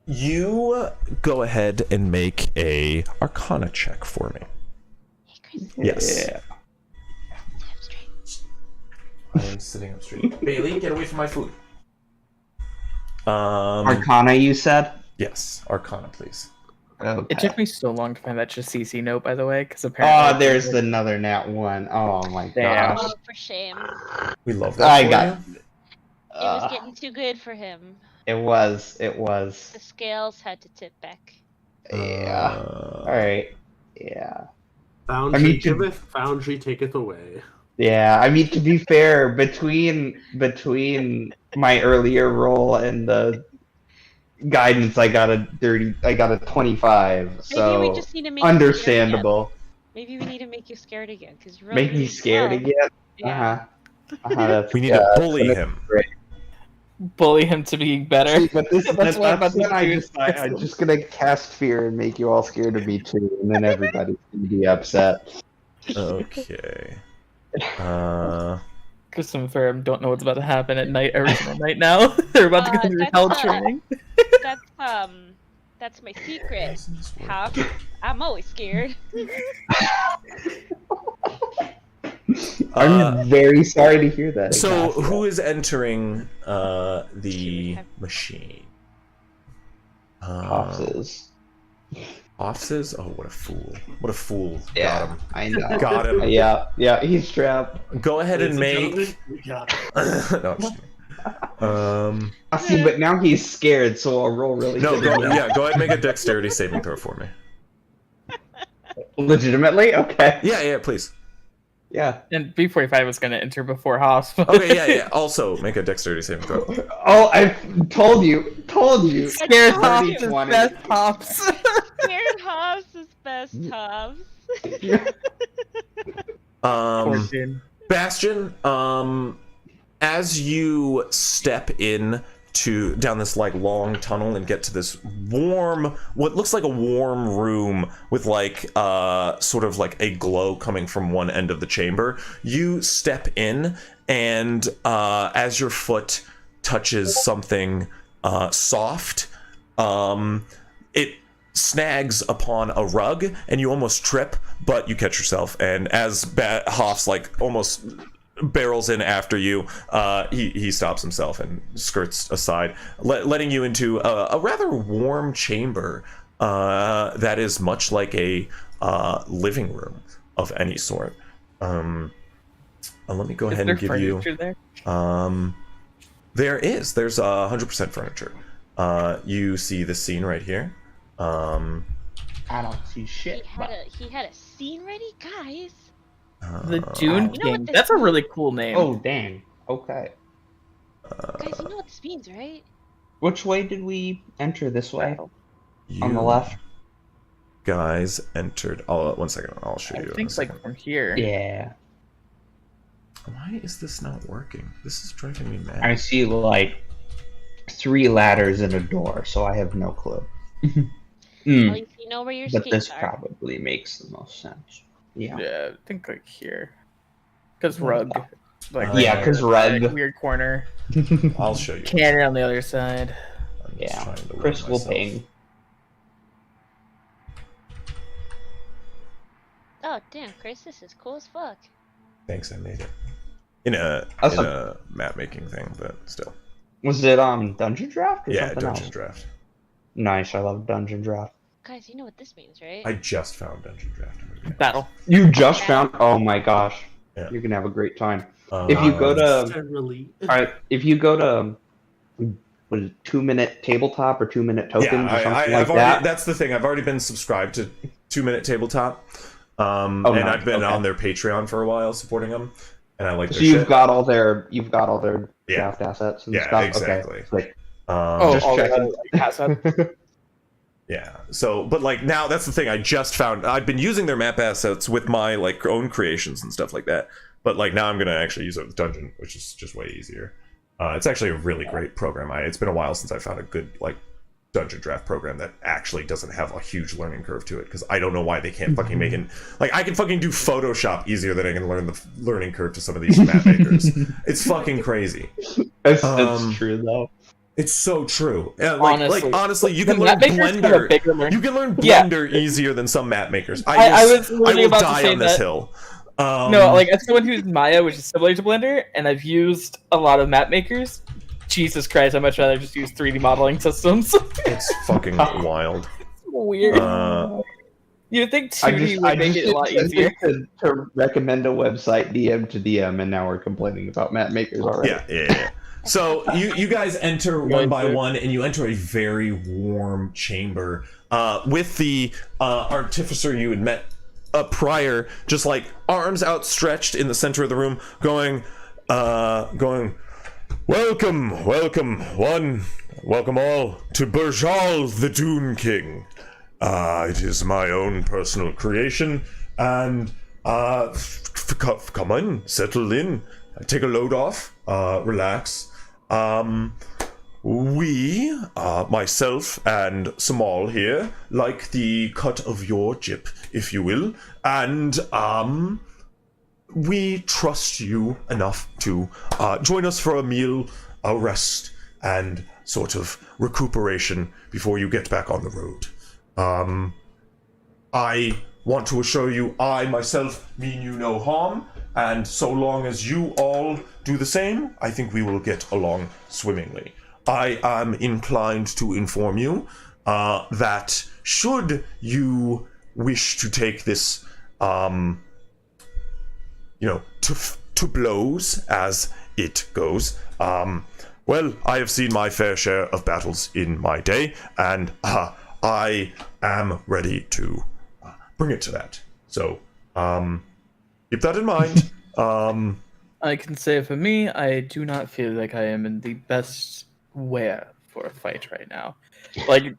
Speaker 1: You go ahead and make a Arcana check for me. Yes.
Speaker 6: Yeah.
Speaker 1: I am sitting up straight. Bailey, get away from my food.
Speaker 6: Arcana, you said?
Speaker 1: Yes, Arcana, please.
Speaker 6: Okay.
Speaker 3: It took me so long to find that Chasisi note, by the way, because apparently.
Speaker 6: Oh, there's another nat 1. Oh my
Speaker 3: Damn.
Speaker 6: gosh.
Speaker 7: Oh, for shame.
Speaker 1: We love that.
Speaker 6: I
Speaker 1: for
Speaker 6: got.
Speaker 1: you.
Speaker 7: It was getting too good for him.
Speaker 6: It was. It was.
Speaker 7: The scales had to tip back.
Speaker 6: Yeah. All right. Yeah.
Speaker 4: Foundry
Speaker 6: I mean,
Speaker 4: giveth, foundry taketh away.
Speaker 6: Yeah. I mean, to be fair, between my earlier roll and the guidance, I got a 25. So
Speaker 7: Maybe we just need to make
Speaker 6: understandable.
Speaker 7: Maybe we need to make you scared again, because you
Speaker 6: Make me scared again.
Speaker 7: Yeah.
Speaker 1: We need to bully him.
Speaker 3: Bully him to being better.
Speaker 6: But this,
Speaker 3: That's what I'm about to
Speaker 6: when
Speaker 3: do.
Speaker 6: I'm just gonna cast fear and make you all scared of me too, and then everybody's gonna be upset.
Speaker 1: Okay.
Speaker 3: Chris and Ferrum don't know what's about to happen at night every single night now. They're about to go through hell training.
Speaker 7: That's my secret. I'm always scared.
Speaker 6: I'm very sorry to hear that.
Speaker 1: So,
Speaker 6: Ignacio.
Speaker 1: who is entering the machine?
Speaker 6: Offices.
Speaker 1: Offices? Oh, what a fool! What a fool!
Speaker 6: Yeah,
Speaker 1: Got him.
Speaker 6: I know.
Speaker 1: Got him.
Speaker 6: Yeah, he's trapped.
Speaker 1: Go ahead and make.
Speaker 4: We got it.
Speaker 1: No, I'm just kidding.
Speaker 6: I see, but now he's scared, so I'll roll really
Speaker 1: No,
Speaker 6: good.
Speaker 1: go ahead and make a dexterity saving throw for me.
Speaker 6: Legitimately? Okay.
Speaker 1: Yeah, please.
Speaker 6: Yeah.
Speaker 3: And B45 was going to enter before hospital.
Speaker 1: Okay, yeah. Also, make a dexterity saving throw.
Speaker 6: Oh, I told you.
Speaker 3: Scared
Speaker 7: told
Speaker 3: Hops
Speaker 7: you.
Speaker 3: is best Hops.
Speaker 7: Scared Hobbs is best Hobbs.
Speaker 3: Fortune.
Speaker 1: Bastion, as you step in down this like long tunnel and get to this warm, what looks like a warm room with like sort of like a glow coming from one end of the chamber, you step in, and as your foot touches something soft, it snags upon a rug and you almost trip, but you catch yourself, and as Hoff's like almost barrels in after you, he stops himself and skirts aside, letting you into a rather warm chamber that is much like a living room of any sort. Let me go ahead and give you
Speaker 3: there?
Speaker 1: there's 100% furniture. You see the scene right here.
Speaker 6: I don't see shit.
Speaker 7: He had a scene ready, guys.
Speaker 3: The Dune
Speaker 7: You know what
Speaker 3: King.
Speaker 7: this
Speaker 3: That's a really cool name.
Speaker 6: Oh, dang. Okay.
Speaker 7: Guys, you know what this means, right?
Speaker 6: Which way did we enter? This way?
Speaker 1: You
Speaker 6: On the left?
Speaker 1: guys entered. One second, I'll show
Speaker 3: I
Speaker 1: you.
Speaker 3: think like from here.
Speaker 6: Yeah.
Speaker 1: Why is this not working? This is driving me mad.
Speaker 6: I see like 3 ladders and a door, so I have no clue.
Speaker 7: Well, you know where your
Speaker 6: But
Speaker 7: skates
Speaker 6: this
Speaker 7: are.
Speaker 6: probably makes the most sense. Yeah.
Speaker 3: Yeah, I think like here. Because rug. Like
Speaker 6: Yeah, 'cause
Speaker 3: like,
Speaker 6: rug.
Speaker 3: weird corner.
Speaker 1: I'll show you.
Speaker 3: Cannon on the other side.
Speaker 1: I'm just
Speaker 6: Yeah.
Speaker 1: trying to work
Speaker 6: Chris will
Speaker 1: myself.
Speaker 6: ping.
Speaker 7: Oh, damn, Chris, this is cool as fuck.
Speaker 1: Thanks, I made it. In a
Speaker 6: Awesome.
Speaker 1: map making thing, but still.
Speaker 6: Was it Dungeon Draft or
Speaker 1: Yeah,
Speaker 6: something
Speaker 1: Dungeon
Speaker 6: else?
Speaker 1: Draft.
Speaker 6: Nice, I love Dungeon Draft.
Speaker 7: Guys, you know what this means, right?
Speaker 1: I just found Dungeon Draft.
Speaker 3: Battle.
Speaker 6: You just found? Oh my gosh,
Speaker 1: Yeah.
Speaker 6: you're gonna have a great time. If you go to,
Speaker 4: Really?
Speaker 6: alright, if you go to, what is it, 2-minute tabletop or 2-minute tokens
Speaker 1: Yeah,
Speaker 6: or something
Speaker 1: I've
Speaker 6: like
Speaker 1: already.
Speaker 6: that.
Speaker 1: That's the thing. I've already been subscribed to 2-minute tabletop, and
Speaker 6: nice,
Speaker 1: I've been
Speaker 6: okay.
Speaker 1: on their Patreon for a while supporting them, and I like their
Speaker 6: So you've
Speaker 1: shit.
Speaker 6: got all their
Speaker 1: Yeah.
Speaker 6: draft assets and
Speaker 1: Yeah,
Speaker 6: stuff.
Speaker 1: exactly.
Speaker 6: Okay. Like,
Speaker 3: Oh, all
Speaker 6: checking.
Speaker 3: the assets.
Speaker 1: Yeah. So, but like now, that's the thing. I just found. I've been using their map assets with my like own creations and stuff like that. But like now, I'm gonna actually use it with Dungeon, which is just way easier. It's actually a really great program. It's been a while since I found a good like dungeon draft program that actually doesn't have a huge learning curve to it, because I don't know why they can't fucking make it. Like, I can fucking do Photoshop easier than I can learn the learning curve to some of these map makers. It's fucking crazy.
Speaker 6: That's true though.
Speaker 1: It's so true. Yeah, honestly, you
Speaker 3: The
Speaker 1: can learn
Speaker 3: map makers have a
Speaker 1: Blender.
Speaker 3: bigger learn-
Speaker 1: You can learn
Speaker 3: Yeah.
Speaker 1: Blender easier than some map makers.
Speaker 3: I was
Speaker 1: I
Speaker 3: literally
Speaker 1: will
Speaker 3: about to
Speaker 1: die
Speaker 3: say
Speaker 1: on this
Speaker 3: that.
Speaker 1: hill.
Speaker 3: No, like as someone who's Maya, which is similar to Blender, and I've used a lot of map makers. Jesus Christ, I'd much rather just use 3D modeling systems.
Speaker 1: It's fucking wild.
Speaker 3: Weird. You'd think 2D would make it a lot easier.
Speaker 6: To recommend a website DM to DM, and now we're complaining about map makers already.
Speaker 1: Yeah. So you guys enter one by one, and you enter a very warm chamber with the artificer you had met prior, just like arms outstretched in the center of the room, going, welcome all to Burjal the Dune King. It is my own personal creation, and come in, settle in, take a load off, relax. We, myself and Samal here, like the cut of your jib, if you will, and we trust you enough to join us for a meal, a rest, and sort of recuperation before you get back on the road. I want to assure you, I myself mean you no harm, and so long as you all do the same, I think we will get along swimmingly. I am inclined to inform you that should you wish to take this, to blows as it goes, well, I have seen my fair share of battles in my day, and I am ready to bring it to that. So, keep that in mind.
Speaker 3: I can say for me, I do not feel like I am in the best wear for a fight right now. Like,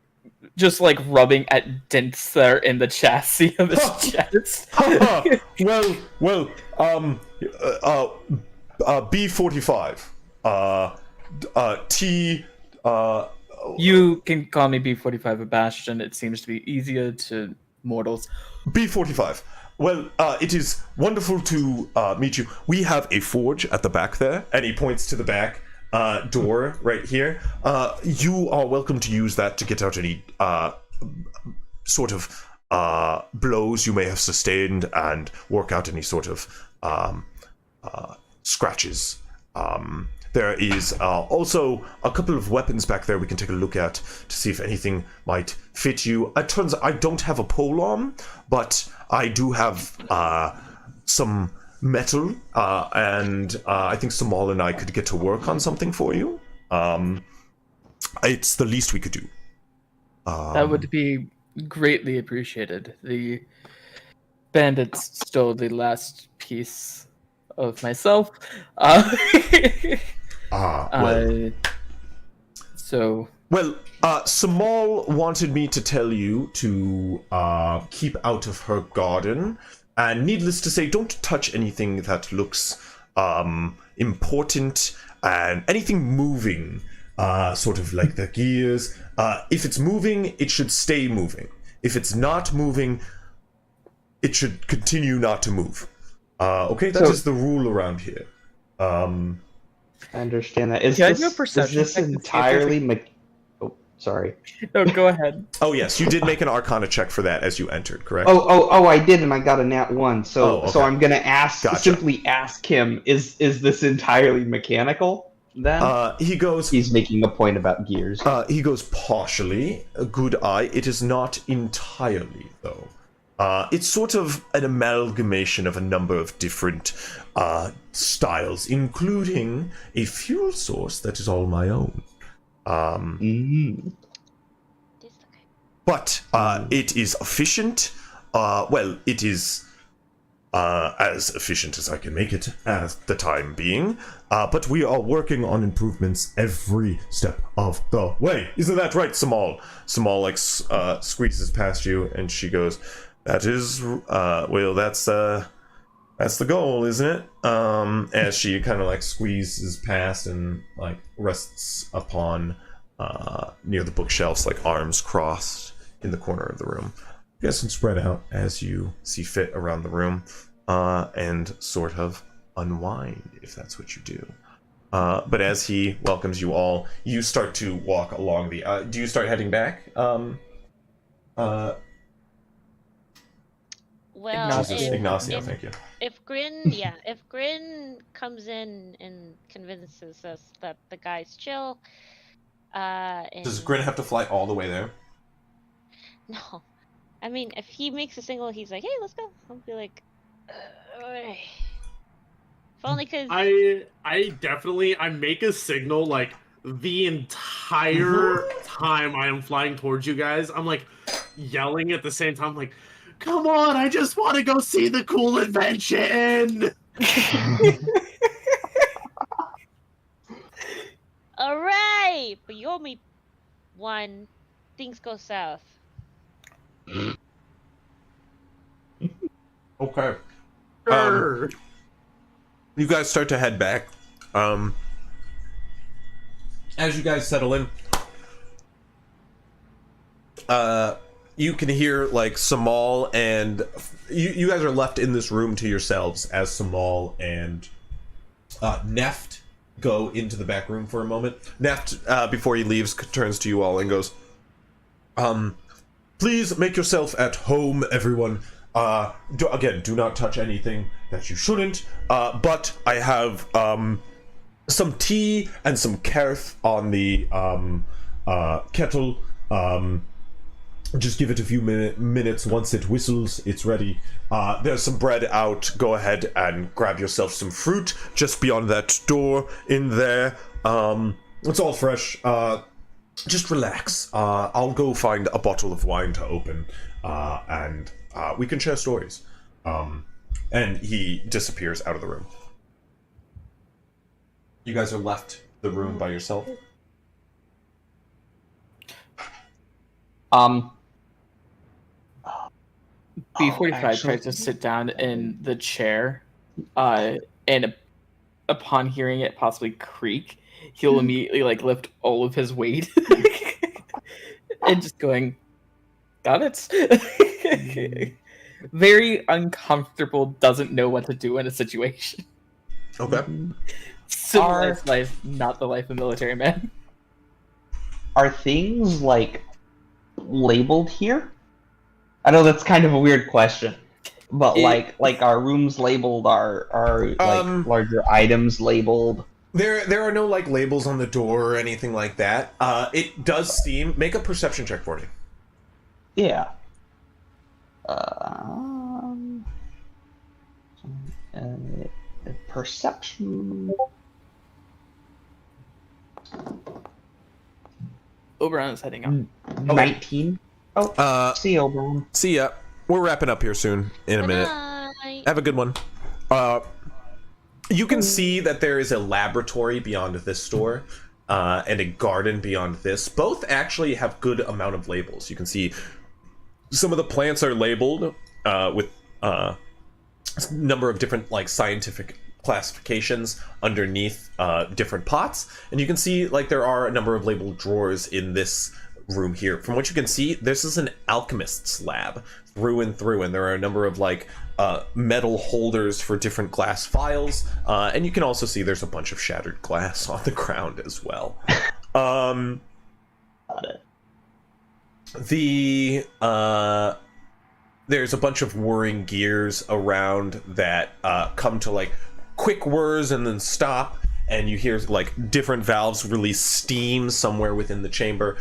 Speaker 3: just like rubbing at dents that are in the chassis of his chest.
Speaker 1: well, B45. T.
Speaker 3: You can call me B45 or Bastion. It seems to be easier to mortals.
Speaker 1: B45. Well, it is wonderful to meet you. We have a forge at the back there, and he points to the back door right here. You are welcome to use that to get out any sort of blows you may have sustained and work out any sort of scratches. There is also a couple of weapons back there we can take a look at to see if anything might fit you. It turns out I don't have a polearm, but I do have some metal, and I think Samal and I could get to work on something for you. It's the least we could do.
Speaker 3: That would be greatly appreciated. The bandits stole the last piece of myself.
Speaker 1: Well, Samal wanted me to tell you to keep out of her garden, and needless to say, don't touch anything that looks important, and anything moving, sort of like the gears. If it's moving, it should stay moving. If it's not moving, it should continue not to move. Okay, that is the rule around here.
Speaker 6: I understand that. Is
Speaker 3: Can I
Speaker 6: this,
Speaker 3: do a
Speaker 6: is
Speaker 3: perception
Speaker 6: this
Speaker 3: check to see if
Speaker 6: entirely... Oh, sorry.
Speaker 3: No, go ahead.
Speaker 1: Oh yes, you did make an Arcana check for that as you entered, correct?
Speaker 6: Oh, I did, and I got a nat 1. So,
Speaker 1: okay.
Speaker 6: so I'm gonna
Speaker 1: Gotcha.
Speaker 6: simply ask him: Is this entirely mechanical? Then
Speaker 1: He goes.
Speaker 6: he's making a point about gears.
Speaker 1: He goes partially. A good eye. It is not entirely though. It's sort of an amalgamation of a number of different styles, including a fuel source that is all my own. But it is efficient. Well, it is as efficient as I can make it at the time being. But we are working on improvements every step of the way. Isn't that right, Samal? Samal squeezes past you, and she goes, "That is, well, that's the goal, isn't it?" As she kind of squeezes past and rests upon near the bookshelves, like arms crossed in the corner of the room. You guys can spread out as you see fit around the room, and sort of unwind if that's what you do. But as he welcomes you all, you start to walk along the. Do you start heading back?
Speaker 7: Well,
Speaker 1: Ignacio, thank you.
Speaker 7: If Grin comes in and convinces us that the guy's chill, and...
Speaker 1: Does Grin have to fly all the way there?
Speaker 7: No, I mean, if he makes a signal, he's like, "Hey, let's go." I'll be like, "If only because
Speaker 4: I make a signal like the entire time I am flying towards you guys. I'm like yelling at the same time, like, "Come on! I just want to go see the cool invention."
Speaker 7: All right, but you owe me one. Things go south.
Speaker 1: Okay.
Speaker 4: Sure.
Speaker 1: You guys start to head back. As you guys settle in, you can hear like Samal and you guys are left in this room to yourselves as Samal and Neft go into the back room for a moment. Neft, before he leaves, turns to you all and goes, please make yourself at home, everyone. Do not touch anything that you shouldn't. But I have some tea and some carth on the kettle. Just give it a few minutes. Once it whistles, it's ready. There's some bread out. Go ahead and grab yourself some fruit just beyond that door in there. It's all fresh. Just relax. I'll go find a bottle of wine to open, and we can share stories. And he disappears out of the room. You guys are left the room by yourself.
Speaker 3: B45 tries to sit down in the chair, and upon hearing it possibly creak, he'll immediately like lift all of his weight and just going, got it. Very uncomfortable, doesn't know what to do in a situation.
Speaker 1: Okay.
Speaker 3: Civilized life, not the life of military man.
Speaker 6: Are things like labeled here? I know that's kind of a weird question, but like our rooms labeled, are like larger items labeled?
Speaker 1: There are no like labels on the door or anything like that. It does seem. Make a perception check for me.
Speaker 6: Yeah. Perception.
Speaker 3: Oberon is heading up.
Speaker 6: 19. Oh, see you, Oberon.
Speaker 1: See ya. We're wrapping up here soon. In a minute.
Speaker 7: Bye.
Speaker 1: Have a good one. You can see that there is a laboratory beyond this door, and a garden beyond this. Both actually have good amount of labels. You can see some of the plants are labeled with a number of different like scientific classifications underneath different pots, and you can see like there are a number of labeled drawers in this room here. From what you can see, this is an alchemist's lab through and through, and there are a number of like metal holders for different glass vials, and you can also see there's a bunch of shattered glass on the ground as well.
Speaker 6: Got it.
Speaker 1: There's a bunch of whirring gears around that come to like quick whirs and then stop, and you hear like different valves release steam somewhere within the chamber.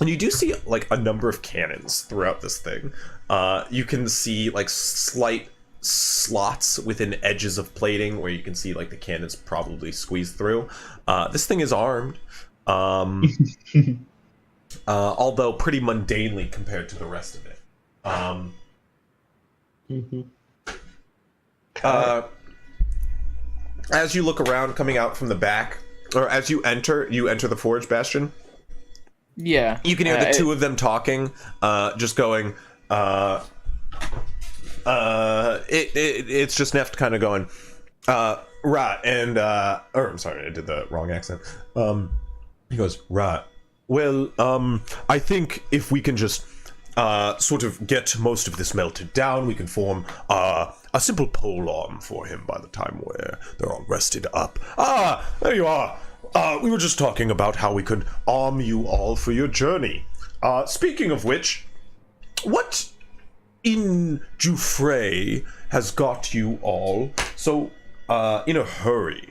Speaker 1: And you do see like a number of cannons throughout this thing. You can see like slight slots within edges of plating where you can see like the cannons probably squeeze through. This thing is armed, although pretty mundanely compared to the rest of it. As you look around, coming out from the back, or as you enter the Forge Bastion.
Speaker 3: Yeah.
Speaker 1: You can hear the two of them talking, just going, it's just Neft kind of going, right, and, or I'm sorry, I did the wrong accent. He goes, right. Well, I think if we can just sort of get most of this melted down, we can form a simple pole arm for him by the time where they're all rested up. Ah, there you are. We were just talking about how we could arm you all for your journey. Speaking of which, what in Jufrey has got you all so in a hurry?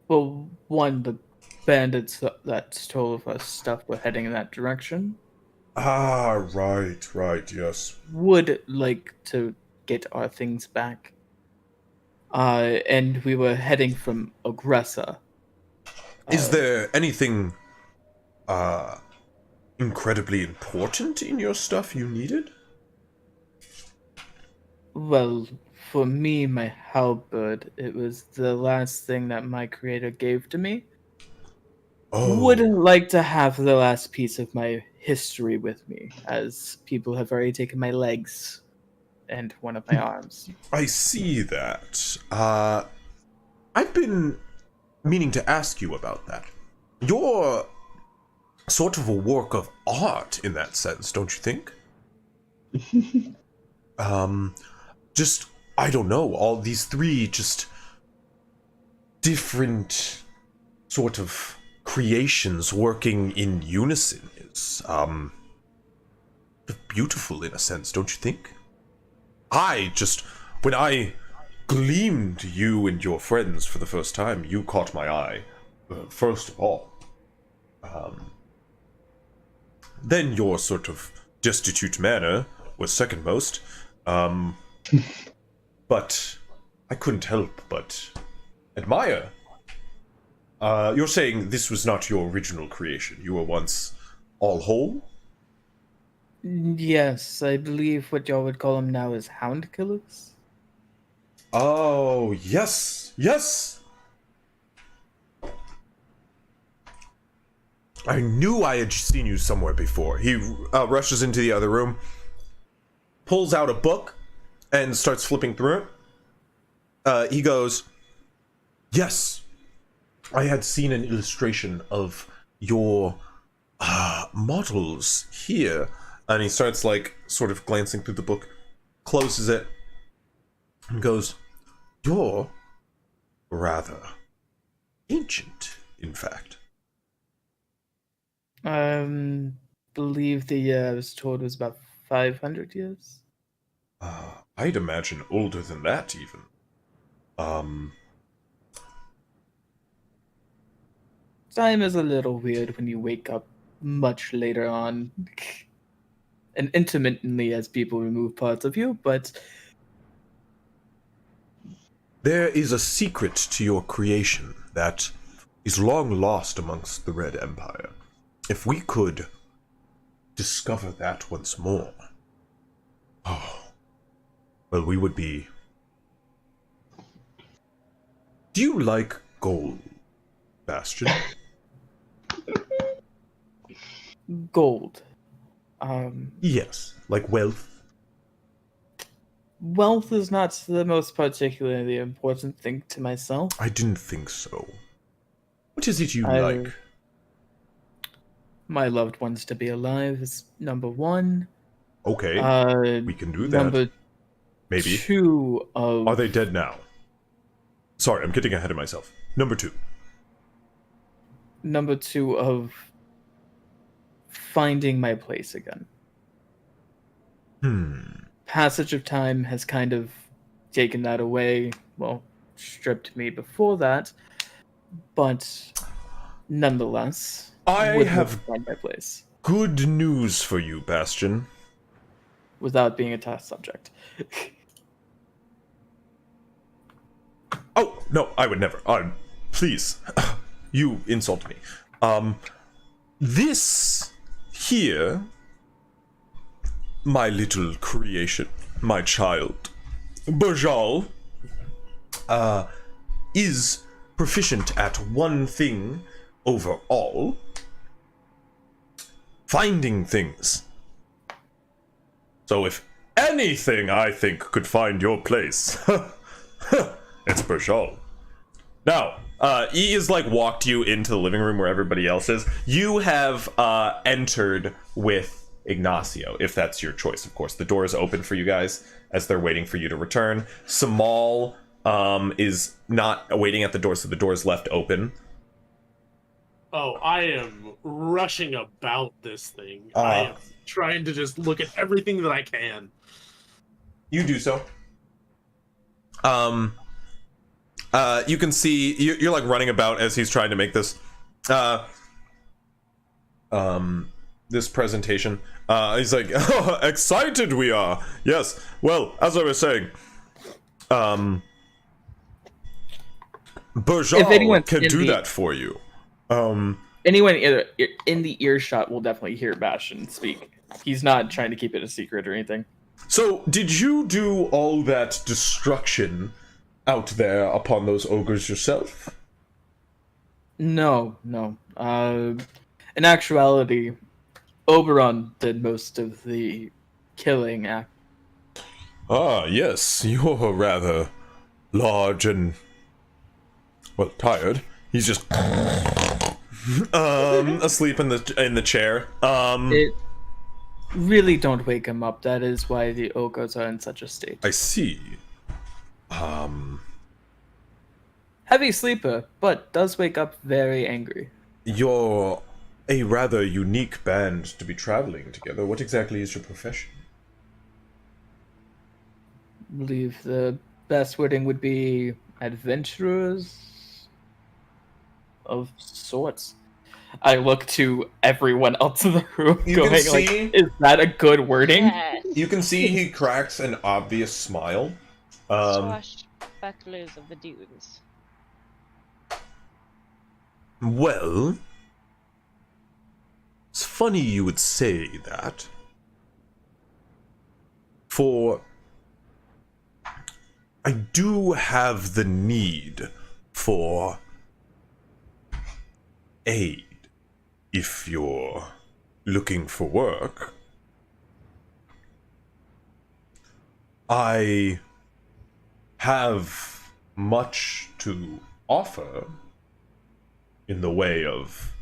Speaker 3: Well, one, the bandits that stole our stuff were heading in that direction.
Speaker 1: Ah, right, yes.
Speaker 3: Would like to get our things back. And we were heading from Aggressa.
Speaker 1: Is there anything incredibly important in your stuff you needed?
Speaker 3: Well, for me, my halberd, it was the last thing that my creator gave to me.
Speaker 1: Oh,
Speaker 3: Wouldn't like to have the last piece of my history with me, as people have already taken my legs and one of my arms.
Speaker 1: I see that. I've been meaning to ask you about that. You're sort of a work of art in that sense, don't you think? Just, I don't know, all these three just different sort of creations working in unison is, beautiful in a sense, don't you think? When I gleamed you and your friends for the first time, you caught my eye, first of all. Then your sort of destitute manner was second most. But I couldn't help but admire. You're saying this was not your original creation. You were once all whole?
Speaker 3: Yes, I believe what y'all would call them now is hound killers.
Speaker 1: Oh, yes, yes! I knew I had seen you somewhere before. He rushes into the other room, pulls out a book, and starts flipping through it. He goes, yes, I had seen an illustration of your models here. And he starts, like, sort of glancing through the book, closes it, and goes, you're rather ancient, in fact.
Speaker 3: Believe the year I was told was about 500 years.
Speaker 1: I'd imagine older than that, even.
Speaker 3: Time is a little weird when you wake up much later on. And intermittently as people remove parts of you, but
Speaker 1: there is a secret to your creation that is long lost amongst the Red Empire. If we could discover that once more, well, we would be... Do you like gold, Bastion?
Speaker 3: gold.
Speaker 1: Yes, like wealth.
Speaker 3: Wealth is not the most particularly important thing to myself.
Speaker 1: I didn't think so. What is it you
Speaker 3: I-
Speaker 1: like?
Speaker 3: My loved ones to be alive is number one.
Speaker 1: Okay, we can do that.
Speaker 3: Number
Speaker 1: Maybe.
Speaker 3: two of...
Speaker 1: Are they dead now? Sorry, I'm getting ahead of myself. Number two
Speaker 3: of finding my place again. Passage of time has kind of taken that away. Well, stripped me before that, but nonetheless,
Speaker 1: I
Speaker 3: would
Speaker 1: have
Speaker 3: find my place
Speaker 1: good news for you, Bastion.
Speaker 3: without being a test subject.
Speaker 1: Oh, no, I would never. Please. You insult me. This here, my little creation, my child, Bajal, is proficient at one thing overall: finding things. So if anything I think could find your place, it's Bajal. Now, he has like walked you into the living room where everybody else is. You have entered with Ignacio, if that's your choice, of course. The door is open for you guys as they're waiting for you to return. Samal is not waiting at the door, so the door is left open.
Speaker 4: Oh, I am rushing about this thing. I am trying to just look at everything that I can.
Speaker 1: You do so. You can see you're like running about as he's trying to make this this presentation. He's like, oh, excited we are. Yes. Well, as I was saying, Bergeron can do that for you.
Speaker 3: Anyone in the earshot will definitely hear Bastion speak. He's not trying to keep it a secret or anything.
Speaker 1: So, did you do all that destruction out there upon those ogres yourself?
Speaker 3: No. In actuality, Oberon did most of the killing act.
Speaker 1: Ah, yes, you're rather large and, well, tired. He's just asleep in the chair.
Speaker 3: It really don't wake him up. That is why the ogres are in such a state.
Speaker 1: I see.
Speaker 3: Heavy sleeper, but does wake up very angry.
Speaker 1: You're a rather unique band to be traveling together. What exactly is your profession?
Speaker 3: I believe the best wording would be adventurers of sorts. I look to everyone else in the room
Speaker 1: You
Speaker 3: going
Speaker 1: can see-
Speaker 3: like, is that a good wording?
Speaker 7: Yes.
Speaker 1: You can see he cracks an obvious smile.
Speaker 7: Swashbucklers of the dunes.
Speaker 1: Well, it's funny you would say that. For I do have the need for aid if you're looking for work. I have much to offer in the way of,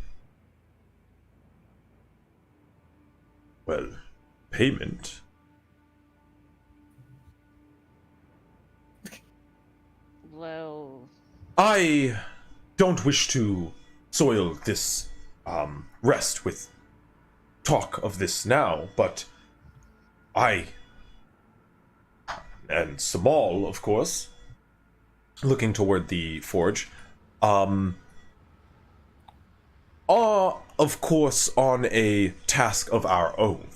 Speaker 1: well, payment.
Speaker 7: Well,
Speaker 1: I don't wish to soil this rest with talk of this now, but I and Samal, of course, looking toward the forge, are of course on a task of our own.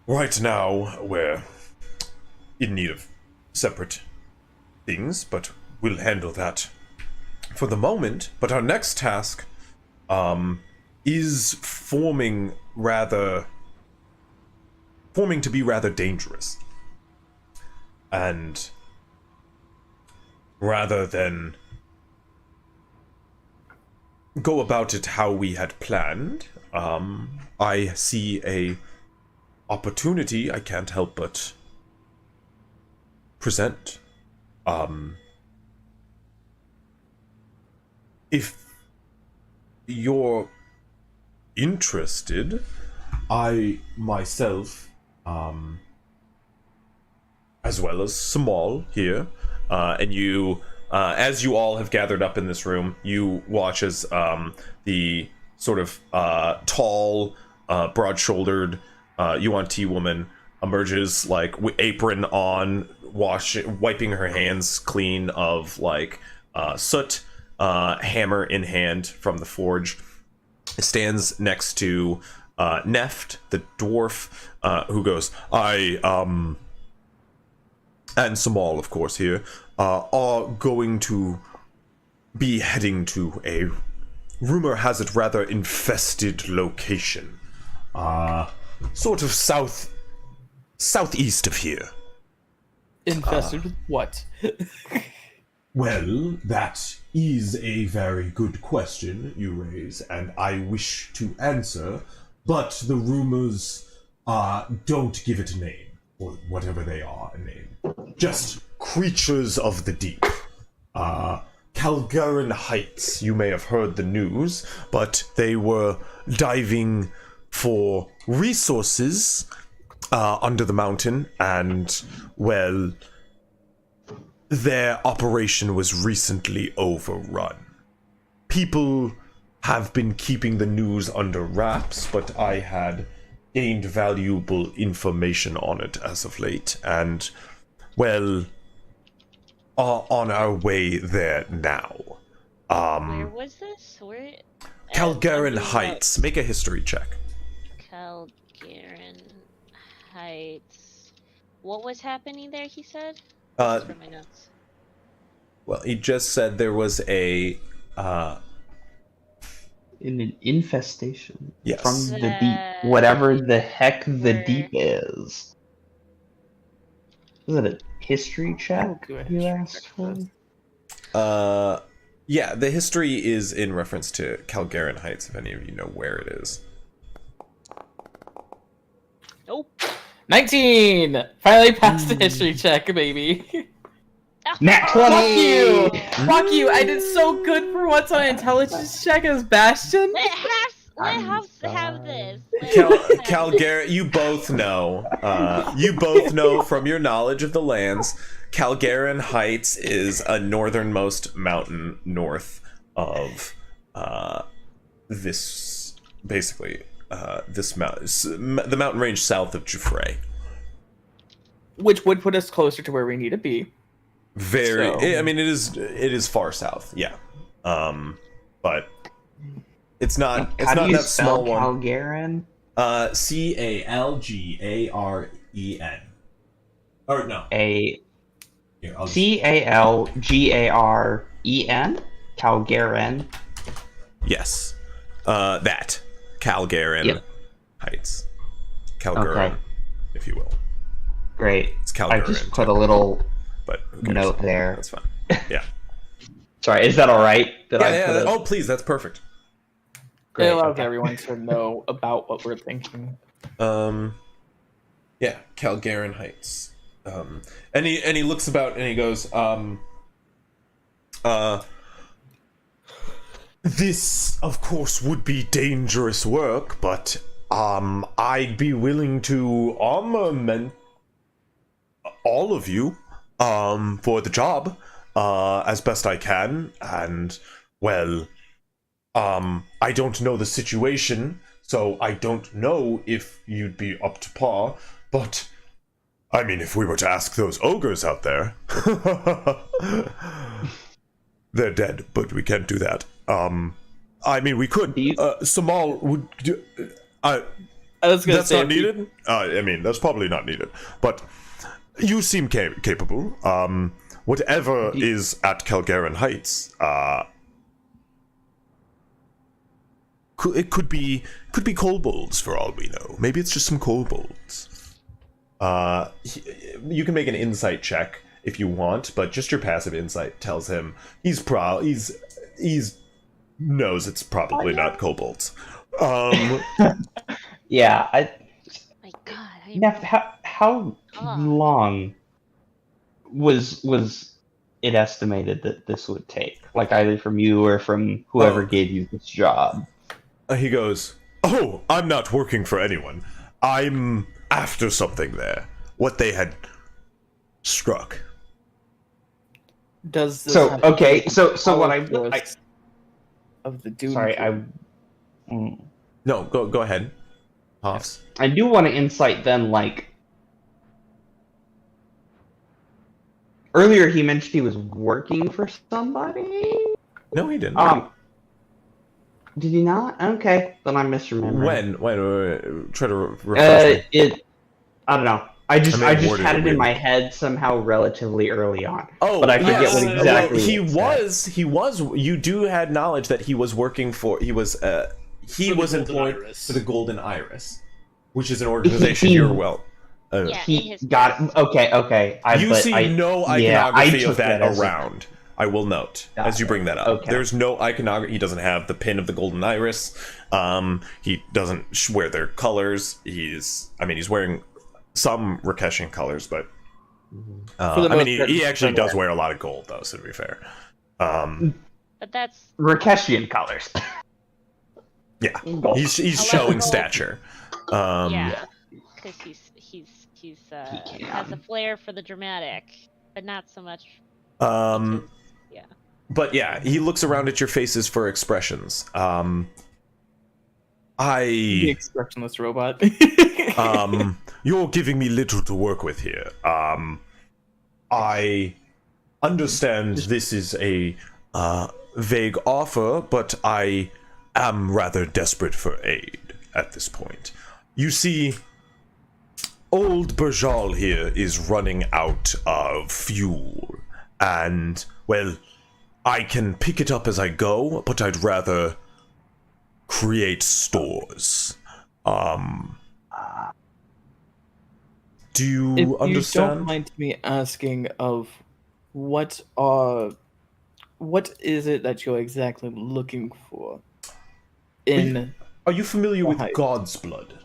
Speaker 1: Right now we're in need of separate things, but we'll handle that for the moment. But our next task is forming to be rather dangerous. And rather than go about it how we had planned, I see a opportunity I can't help but present. If you're interested, I myself, as well as Samal here, and you, as you all have gathered up in this room, you watch as the sort of tall, broad-shouldered Yuan-Ti woman emerges, like apron on, wiping her hands clean of like soot, hammer in hand from the forge. Stands next to Neft, the dwarf, who goes, and Samal, of course, here, are going to be heading to a, rumor has it, rather infested location. Sort of southeast of here.
Speaker 3: Infested with what?
Speaker 1: Well, that is a very good question you raise, and I wish to answer, but the rumors don't give it a name, or whatever they are a name. Just creatures of the deep. Calgaran Heights. You may have heard the news, but they were diving for resources under the mountain, and, well, their operation was recently overrun. People have been keeping the news under wraps, but I had gained valuable information on it as of late, and, well, are on our way there now.
Speaker 7: Where was this? Where?
Speaker 1: Calgaran Heights. Make a history check.
Speaker 7: Calgaran Heights. What was happening there, he said? For my notes.
Speaker 1: Well, he just said there was a
Speaker 6: In an infestation
Speaker 1: Yes.
Speaker 6: from the deep, whatever the heck the
Speaker 7: Where-
Speaker 6: deep is. Is it a history check
Speaker 3: I'll do a
Speaker 6: you
Speaker 3: history
Speaker 6: asked
Speaker 3: check
Speaker 6: for?
Speaker 3: first.
Speaker 1: yeah, the history is in reference to Calgaran Heights, if any of you know where it is.
Speaker 7: Nope.
Speaker 3: 19! Finally passed the history check, baby.
Speaker 6: Nat 20!
Speaker 3: Fuck you! Fuck you! I did so good for once on intelligence check as Bastion.
Speaker 7: Let House have this.
Speaker 1: Calgaran, you both know. You both know from your knowledge of the lands, Calgaran Heights is a northernmost mountain north of this, basically, this mountain, the mountain range south of Jufre.
Speaker 3: Which would put us closer to where we need to be.
Speaker 1: Very,
Speaker 3: So-
Speaker 1: I mean, it is far south, yeah. But it's not
Speaker 6: How do
Speaker 1: not
Speaker 6: you
Speaker 1: that
Speaker 6: spell
Speaker 1: small one.
Speaker 6: Calgaran?
Speaker 1: Calgaren. Or no.
Speaker 6: A
Speaker 1: Here, I'll just-
Speaker 6: Calgaren? Calgaran.
Speaker 1: Yes. That. Calgaran
Speaker 6: Yep.
Speaker 1: Heights. Calgaran,
Speaker 6: Okay.
Speaker 1: if you will.
Speaker 6: Great.
Speaker 1: It's
Speaker 6: I
Speaker 1: Calgaran.
Speaker 6: just put a little
Speaker 1: but who cares?
Speaker 6: note there.
Speaker 1: That's fine. Yeah.
Speaker 6: Sorry, is that alright? Did I
Speaker 1: yeah,
Speaker 6: put a...
Speaker 1: Oh, please, that's perfect.
Speaker 6: Great,
Speaker 3: It allows
Speaker 6: okay.
Speaker 3: everyone to know about what we're thinking.
Speaker 1: Yeah, Calgaran Heights. And he looks about and he goes, this, of course, would be dangerous work, but, I'd be willing to armament all of you, for the job, as best I can, and, well, I don't know the situation, so I don't know if you'd be up to par, but, I mean, if we were to ask those ogres out there, they're dead, but we can't do that. I mean, we could.
Speaker 6: Do you-
Speaker 1: Samal would do.
Speaker 3: I was gonna
Speaker 1: That's
Speaker 3: say
Speaker 1: not needed. I mean, that's probably not needed. But you seem capable. Whatever is at Calgaran Heights, it could be kobolds for all we know. Maybe it's just some kobolds. You can make an insight check if you want, but just your passive insight tells him he's knows it's probably not kobolds.
Speaker 6: Yeah,
Speaker 7: My God.
Speaker 6: Neff, how long was it estimated that this would take? Like either from you or from whoever gave you this job?
Speaker 1: He goes, "Oh, I'm not working for anyone. I'm after something there. What they had struck."
Speaker 3: Does this
Speaker 6: So
Speaker 3: have to
Speaker 6: okay,
Speaker 3: do
Speaker 6: so
Speaker 3: with
Speaker 6: what I
Speaker 3: politics of the doom?
Speaker 6: sorry,
Speaker 3: King?
Speaker 1: No, go ahead, Hoffs.
Speaker 6: I do want to insight then, like earlier he mentioned he was working for somebody.
Speaker 1: No, he didn't.
Speaker 6: Did he not? Okay, then I'm misremembering.
Speaker 1: When? Try to refresh me.
Speaker 6: I don't know. I just
Speaker 1: I may have
Speaker 6: had
Speaker 1: worded
Speaker 6: it
Speaker 1: it
Speaker 6: in
Speaker 1: weird.
Speaker 6: my head somehow relatively early on.
Speaker 1: Oh,
Speaker 6: but I forget
Speaker 1: yes.
Speaker 6: what exactly
Speaker 1: Well, he
Speaker 6: it
Speaker 1: was. He was. You do had knowledge that he was working for. He was. He
Speaker 4: For the
Speaker 1: was
Speaker 4: Golden
Speaker 1: employed
Speaker 4: Iris.
Speaker 1: for the Golden Iris, which is an organization
Speaker 6: He-
Speaker 1: you're well.
Speaker 7: Yeah, in
Speaker 6: He
Speaker 7: his
Speaker 6: got
Speaker 7: place.
Speaker 6: okay.
Speaker 1: You see no iconography of that
Speaker 6: as a-
Speaker 1: around. I will note
Speaker 6: Got
Speaker 1: as you
Speaker 6: it.
Speaker 1: bring that up.
Speaker 6: Okay.
Speaker 1: There's no iconography. He doesn't have the pin of the Golden Iris. He doesn't wear their colors. He's wearing some Rakeshian colors, but
Speaker 3: For the
Speaker 1: I mean,
Speaker 3: most part,
Speaker 1: he actually does
Speaker 3: somewhere.
Speaker 1: wear a lot of gold, though. So to be fair,
Speaker 7: But that's
Speaker 6: Rakeshian colors.
Speaker 1: yeah,
Speaker 6: Gold.
Speaker 1: he's
Speaker 7: A
Speaker 1: showing
Speaker 7: level-
Speaker 1: stature.
Speaker 7: yeah, because he
Speaker 6: can.
Speaker 7: has a flair for the dramatic, but not so much.
Speaker 1: Um,
Speaker 7: Yeah.
Speaker 1: but yeah, he looks around at your faces for expressions.
Speaker 3: The expressionless robot.
Speaker 1: You're giving me little to work with here. I understand this is a vague offer, but I am rather desperate for aid at this point. You see, old Berjal here is running out of fuel, and, well, I can pick it up as I go, but I'd rather create stores. Do you
Speaker 3: If you
Speaker 1: understand?
Speaker 3: don't mind me asking, of what is it that you're exactly looking for?
Speaker 1: Are you familiar with
Speaker 3: Right.
Speaker 1: God's blood?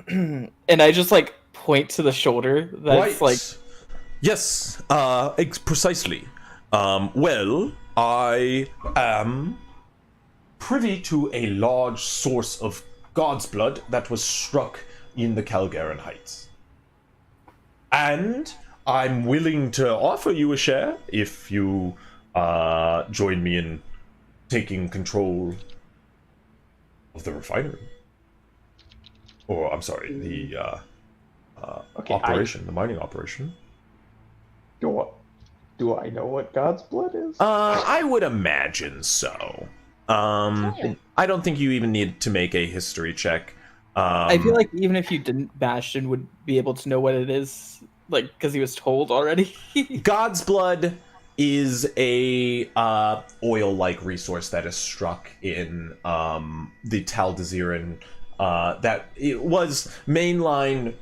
Speaker 3: And I just like point to the shoulder that's like
Speaker 1: Yes, precisely. Well, I am privy to a large source of God's blood that was struck in the Calgaran Heights. And I'm willing to offer you a share if you join me in taking control of the refinery. Or, I'm sorry, the operation, the mining operation.
Speaker 6: Do I know what God's blood is?
Speaker 1: I would imagine so.
Speaker 7: Yeah.
Speaker 1: I don't think you even need to make a history check.
Speaker 3: I feel like even if you didn't, Bastion would be able to know what it is, like because he was told already.
Speaker 1: God's blood is a oil-like resource that is struck in the Tal Daziran. That it was mainline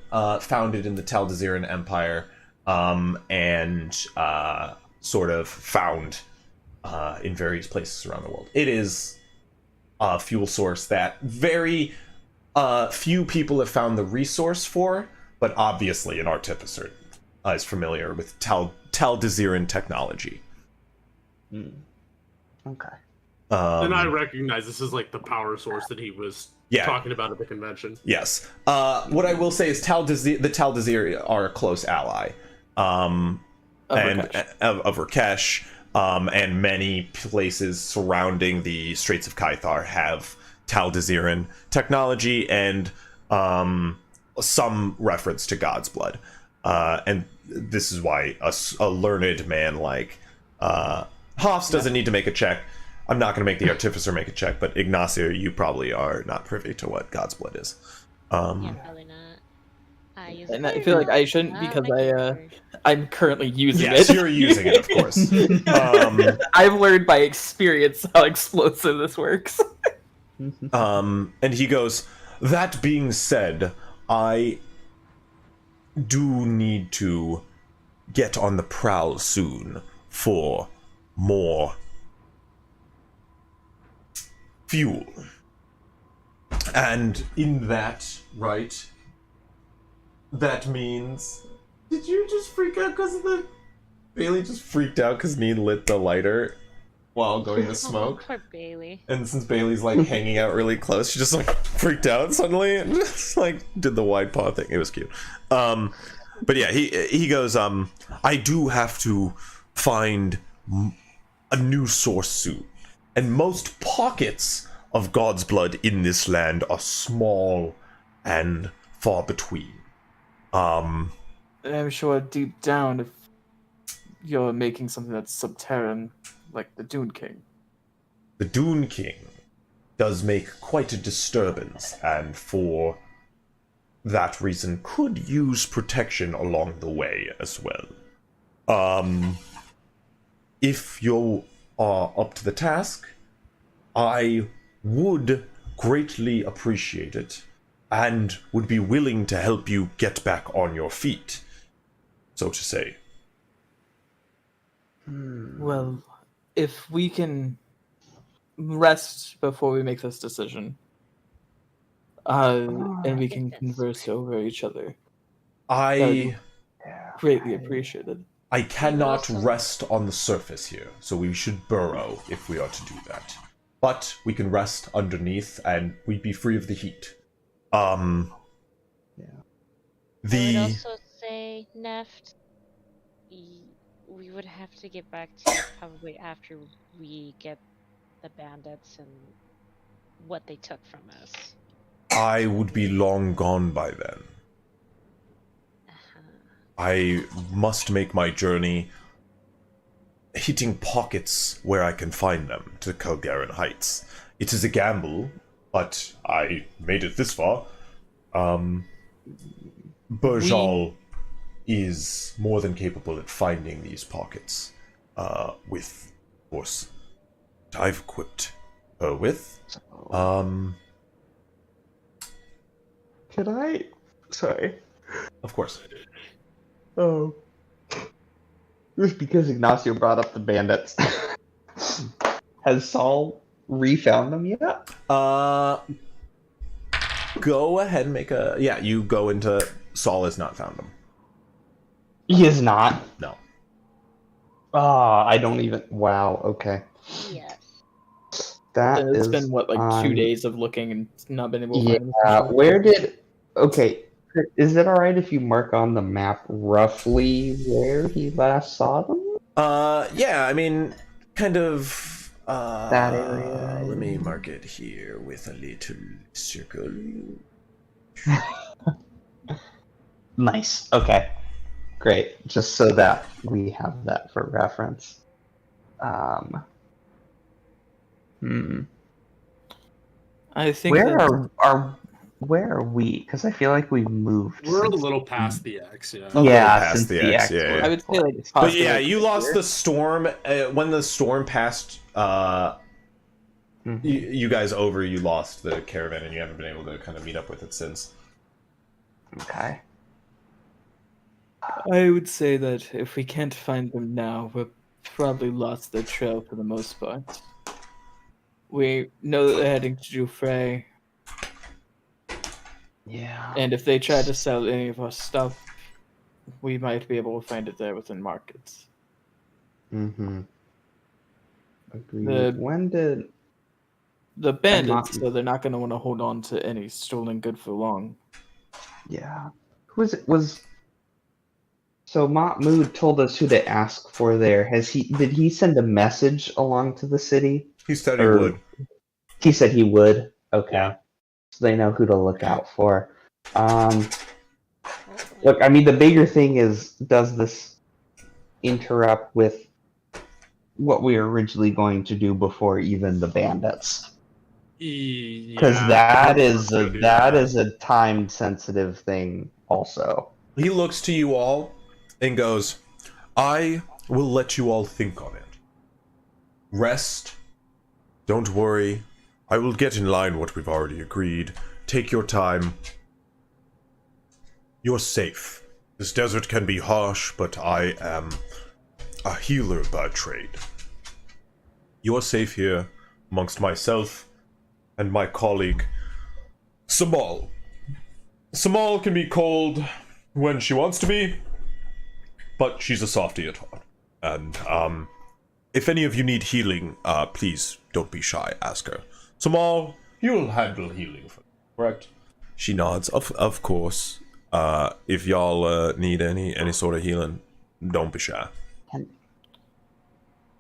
Speaker 1: founded in the Tal Daziran Empire, and sort of found in various places around the world. It is a fuel source that very few people have found the resource for, but obviously an artificer is familiar with Tal Daziran technology.
Speaker 6: Okay.
Speaker 4: And I recognize this is like the power source that he was talking about at the convention.
Speaker 1: Yes. What I will say is the Tal Dazir are a close ally. Of Rakesh, and many places surrounding the Straits of Kythar have Tal Daziran technology and some reference to God's blood. And this is why a learned man like Hoffs doesn't need to make a check. I'm not going to make the artificer make a check, but Ignacio, you probably are not privy to what God's blood is.
Speaker 7: Yeah, probably not.
Speaker 3: And I feel like I shouldn't because I'm currently using
Speaker 1: Yes,
Speaker 3: it.
Speaker 1: you're using it, of course.
Speaker 3: I've learned by experience how explosive this works.
Speaker 1: And he goes, that being said, I do need to get on the prowl soon for more fuel. And in that, right, that means... Did you just freak out because of the... Bailey just freaked out because Neen lit the lighter while going to smoke.
Speaker 7: Poor Bailey.
Speaker 1: And since Bailey's like hanging out really close, she just like freaked out suddenly and just like did the wide paw thing. It was cute. But yeah, he goes, I do have to find a new source soon. And most pockets of God's blood in this land are small and far between.
Speaker 3: I'm sure deep down, if you're making something that's subterranean, like the Dune King.
Speaker 1: The Dune King does make quite a disturbance, and for that reason could use protection along the way as well. If you are up to the task, I would greatly appreciate it and would be willing to help you get back on your feet, so to say.
Speaker 3: Well, if we can rest before we make this decision, and we can converse over each other.
Speaker 1: I
Speaker 3: Greatly appreciated.
Speaker 1: I cannot
Speaker 7: also-
Speaker 1: rest on the surface here, so we should burrow if we are to do that. But we can rest underneath, and we'd be free of the heat.
Speaker 6: Yeah.
Speaker 7: I
Speaker 1: The
Speaker 7: would also say, Neft, we would have to get back to you probably after we get the bandits and what they took from us.
Speaker 1: I would be long gone by then.
Speaker 7: Uh-huh.
Speaker 1: I must make my journey, hitting pockets where I can find them, to Calgaran Heights. It is a gamble, but I made it this far. Burjal is more than capable at finding these pockets, with, of course, what I've equipped her with.
Speaker 6: Could I? Sorry.
Speaker 1: Of course.
Speaker 6: Oh. Just because Ignacio brought up the bandits. Has Saul refound them yet?
Speaker 1: Go ahead and make a... Yeah, you go into... Saul has not found them.
Speaker 6: He is not.
Speaker 1: No.
Speaker 6: I don't even. Wow. Okay.
Speaker 7: Yes.
Speaker 6: That
Speaker 3: It's
Speaker 6: is
Speaker 3: been what, like
Speaker 6: on-
Speaker 3: 2 days of looking and not been able to find
Speaker 6: Yeah.
Speaker 3: them.
Speaker 6: Where did? Okay. Is it all right if you mark on the map roughly where he last saw them?
Speaker 1: Yeah, I mean, kind of...
Speaker 6: That area.
Speaker 1: Let me mark it here with a little circle.
Speaker 6: Nice. Okay. Great. Just so that we have that for reference.
Speaker 3: I think
Speaker 6: Where
Speaker 3: that-
Speaker 6: where are we? Because I feel like we've moved.
Speaker 4: We're a
Speaker 6: since-
Speaker 4: little past the X, yeah.
Speaker 1: A little
Speaker 6: Yeah,
Speaker 1: past
Speaker 6: since
Speaker 1: the
Speaker 6: the
Speaker 1: X,
Speaker 6: X.
Speaker 1: yeah,
Speaker 6: was
Speaker 3: I would say, like,
Speaker 6: placed.
Speaker 1: But
Speaker 3: possibly,
Speaker 1: yeah,
Speaker 3: like,
Speaker 1: you lost
Speaker 3: here.
Speaker 1: the storm. When the storm passed
Speaker 6: Mhm.
Speaker 1: you guys over, you lost the caravan, and you haven't been able to kind of meet up with it since.
Speaker 6: Okay.
Speaker 3: I would say that if we can't find them now, we've probably lost the trail for the most part. We know that they're heading to Jufrey,
Speaker 6: Yeah.
Speaker 3: and if they try to sell any of our stuff, we might be able to find it there within markets.
Speaker 6: Mm-hmm. Agreed.
Speaker 3: The-
Speaker 6: When did?
Speaker 3: The bandits,
Speaker 6: not-
Speaker 3: so they're not going to want to hold on to any stolen good for long.
Speaker 6: Yeah. Who was it? Was. So Mahmoud told us who to ask for there. Did he send a message along to the city?
Speaker 1: He said he
Speaker 6: Or-
Speaker 1: would.
Speaker 6: He said he would. Okay.
Speaker 1: Yeah.
Speaker 6: So they know who to look out for. Look, I mean, the bigger thing is, does this interrupt with what we were originally going to do before even the bandits? Because that is a time sensitive thing also.
Speaker 1: He looks to you all and goes, I will let you all think on it. Rest. Don't worry. I will get in line what we've already agreed. Take your time. You're safe. This desert can be harsh, but I am a healer by trade. You're safe here amongst myself and my colleague, Samal. Samal can be cold when she wants to be, but she's a softie at heart. And, if any of you need healing, please don't be shy, ask her. Samal, you'll handle healing for me, correct? She nods. Of course. If y'all need any sort of healing, don't be shy.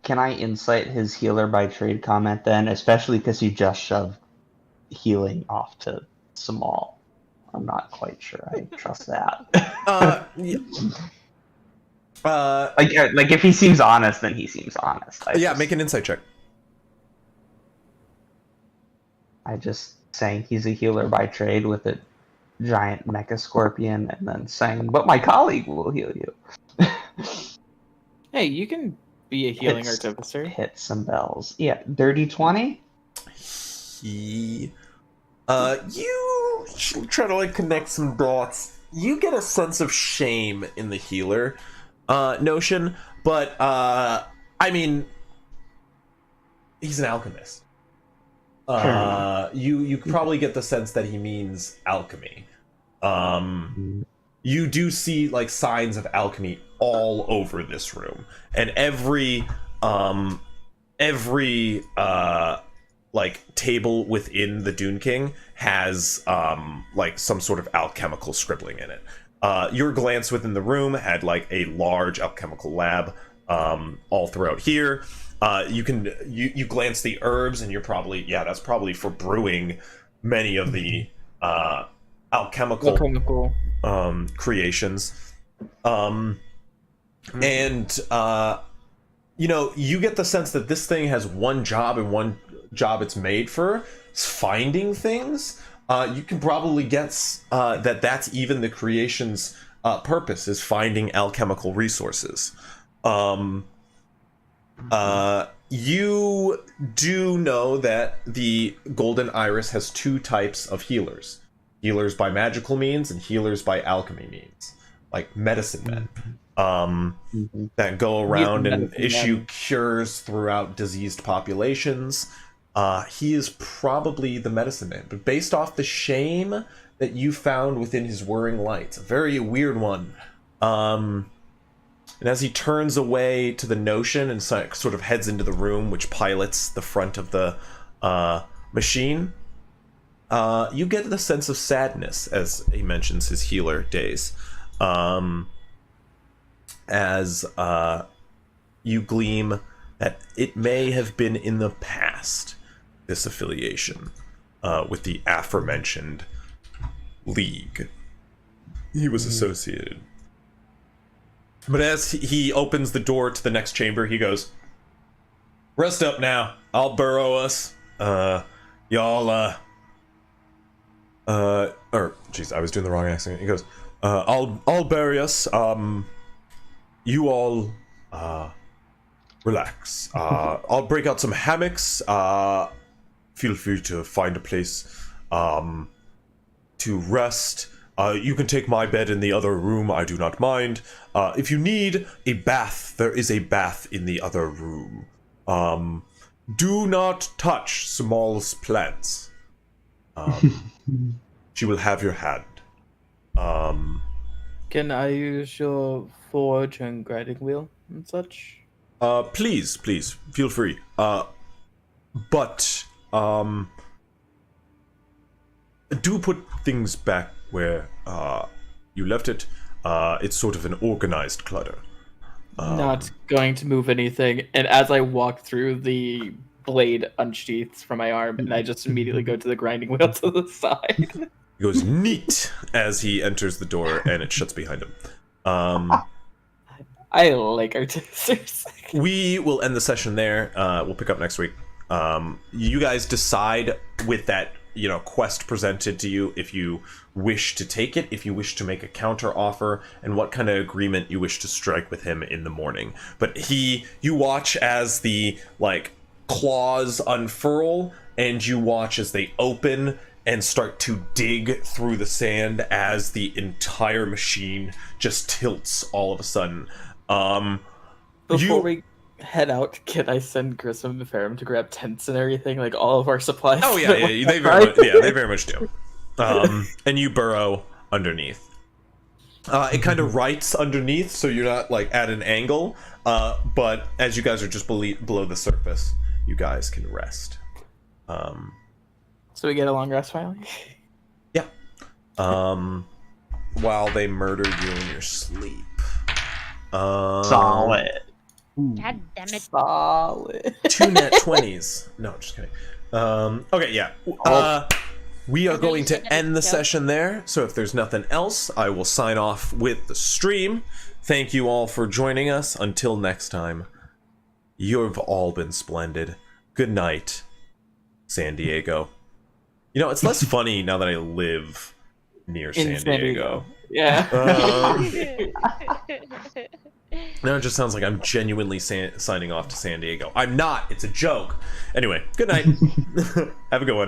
Speaker 6: Can I insight his healer by trade comment then, especially because you just shoved healing off to Samal? I'm not quite sure I trust that.
Speaker 1: Yeah.
Speaker 6: Like if he seems honest, then he seems honest.
Speaker 1: Make an insight check.
Speaker 6: I just saying he's a healer by trade with a giant mecha scorpion, and then saying, "But my colleague will heal you."
Speaker 3: Hey, you can be a healing
Speaker 6: Hits-
Speaker 3: artificer.
Speaker 6: Hit some bells. Yeah, dirty 20.
Speaker 1: You try to like connect some dots. You get a sense of shame in the healer notion, but I mean, he's an alchemist. You probably get the sense that he means alchemy. you do see like signs of alchemy all over this room, and every like table within the Dune King has like some sort of alchemical scribbling in it. Your glance within the room had like a large alchemical lab all throughout here. You glance the herbs, and you're probably, that's probably for brewing many of the alchemical creations. And you get the sense that this thing has one job, and one job it's made for, is finding things. You can probably guess that that's even the creation's purpose, is finding alchemical resources. You do know that the Golden Iris has two types of healers. Healers by magical means and healers by alchemy means. Like medicine men. That go around and issue cures throughout diseased populations. He is probably the medicine man. But based off the shame that you found within his whirring lights, a very weird one. And as he turns away to the notion and sort of heads into the room which pilots the front of the machine, you get the sense of sadness as he mentions his healer days. As you gleam that it may have been in the past, this affiliation with the aforementioned league he was associated. But as he opens the door to the next chamber, he goes, "Rest up now. I'll burrow us. Y'all, jeez, I was doing the wrong accent." He goes, I'll bury us. You all, relax. I'll break out some hammocks. Feel free to find a place, to rest. You can take my bed in the other room, I do not mind. If you need a bath, there is a bath in the other room. Do not touch Small's plants. She will have your hand.
Speaker 3: Can I use your forge and grinding wheel and such?
Speaker 1: Please, feel free. But, do put things back where you left it. It's sort of an organized clutter.
Speaker 3: Not going to move anything. And as I walk through, the blade unsheaths from my arm, and I just immediately go to the grinding wheel to the side.
Speaker 1: He goes neat as he enters the door, and it shuts behind him.
Speaker 3: I like artificers.
Speaker 1: We will end the session there. We'll pick up next week. You guys decide with that quest presented to you if you wish to take it, if you wish to make a counter offer, and what kind of agreement you wish to strike with him in the morning. But you watch as the claws unfurl, and you watch as they open and start to dig through the sand as the entire machine just tilts all of a sudden.
Speaker 3: Before we head out, can I send Grissom and Ferrum to grab tents and everything, like all of our supplies?
Speaker 1: Oh yeah, they very much do. And you burrow underneath. It kind of rights underneath, so you're not at an angle. But as you guys are just below the surface, you guys can rest.
Speaker 3: So we get a long rest finally?
Speaker 1: Yeah. While they murdered you in your sleep.
Speaker 6: Solid.
Speaker 7: God damn it.
Speaker 3: Solid.
Speaker 1: 2 net 20s. No, just kidding. Okay, yeah. We are going to end the session there. So if there's nothing else, I will sign off with the stream. Thank you all for joining us. Until next time, you've all been splendid. Good night, San Diego. It's less funny now that I live near San Diego.
Speaker 3: Yeah.
Speaker 1: Now it just sounds like I'm genuinely signing off to San Diego. I'm not. It's a joke. Anyway, good night. Have a good one.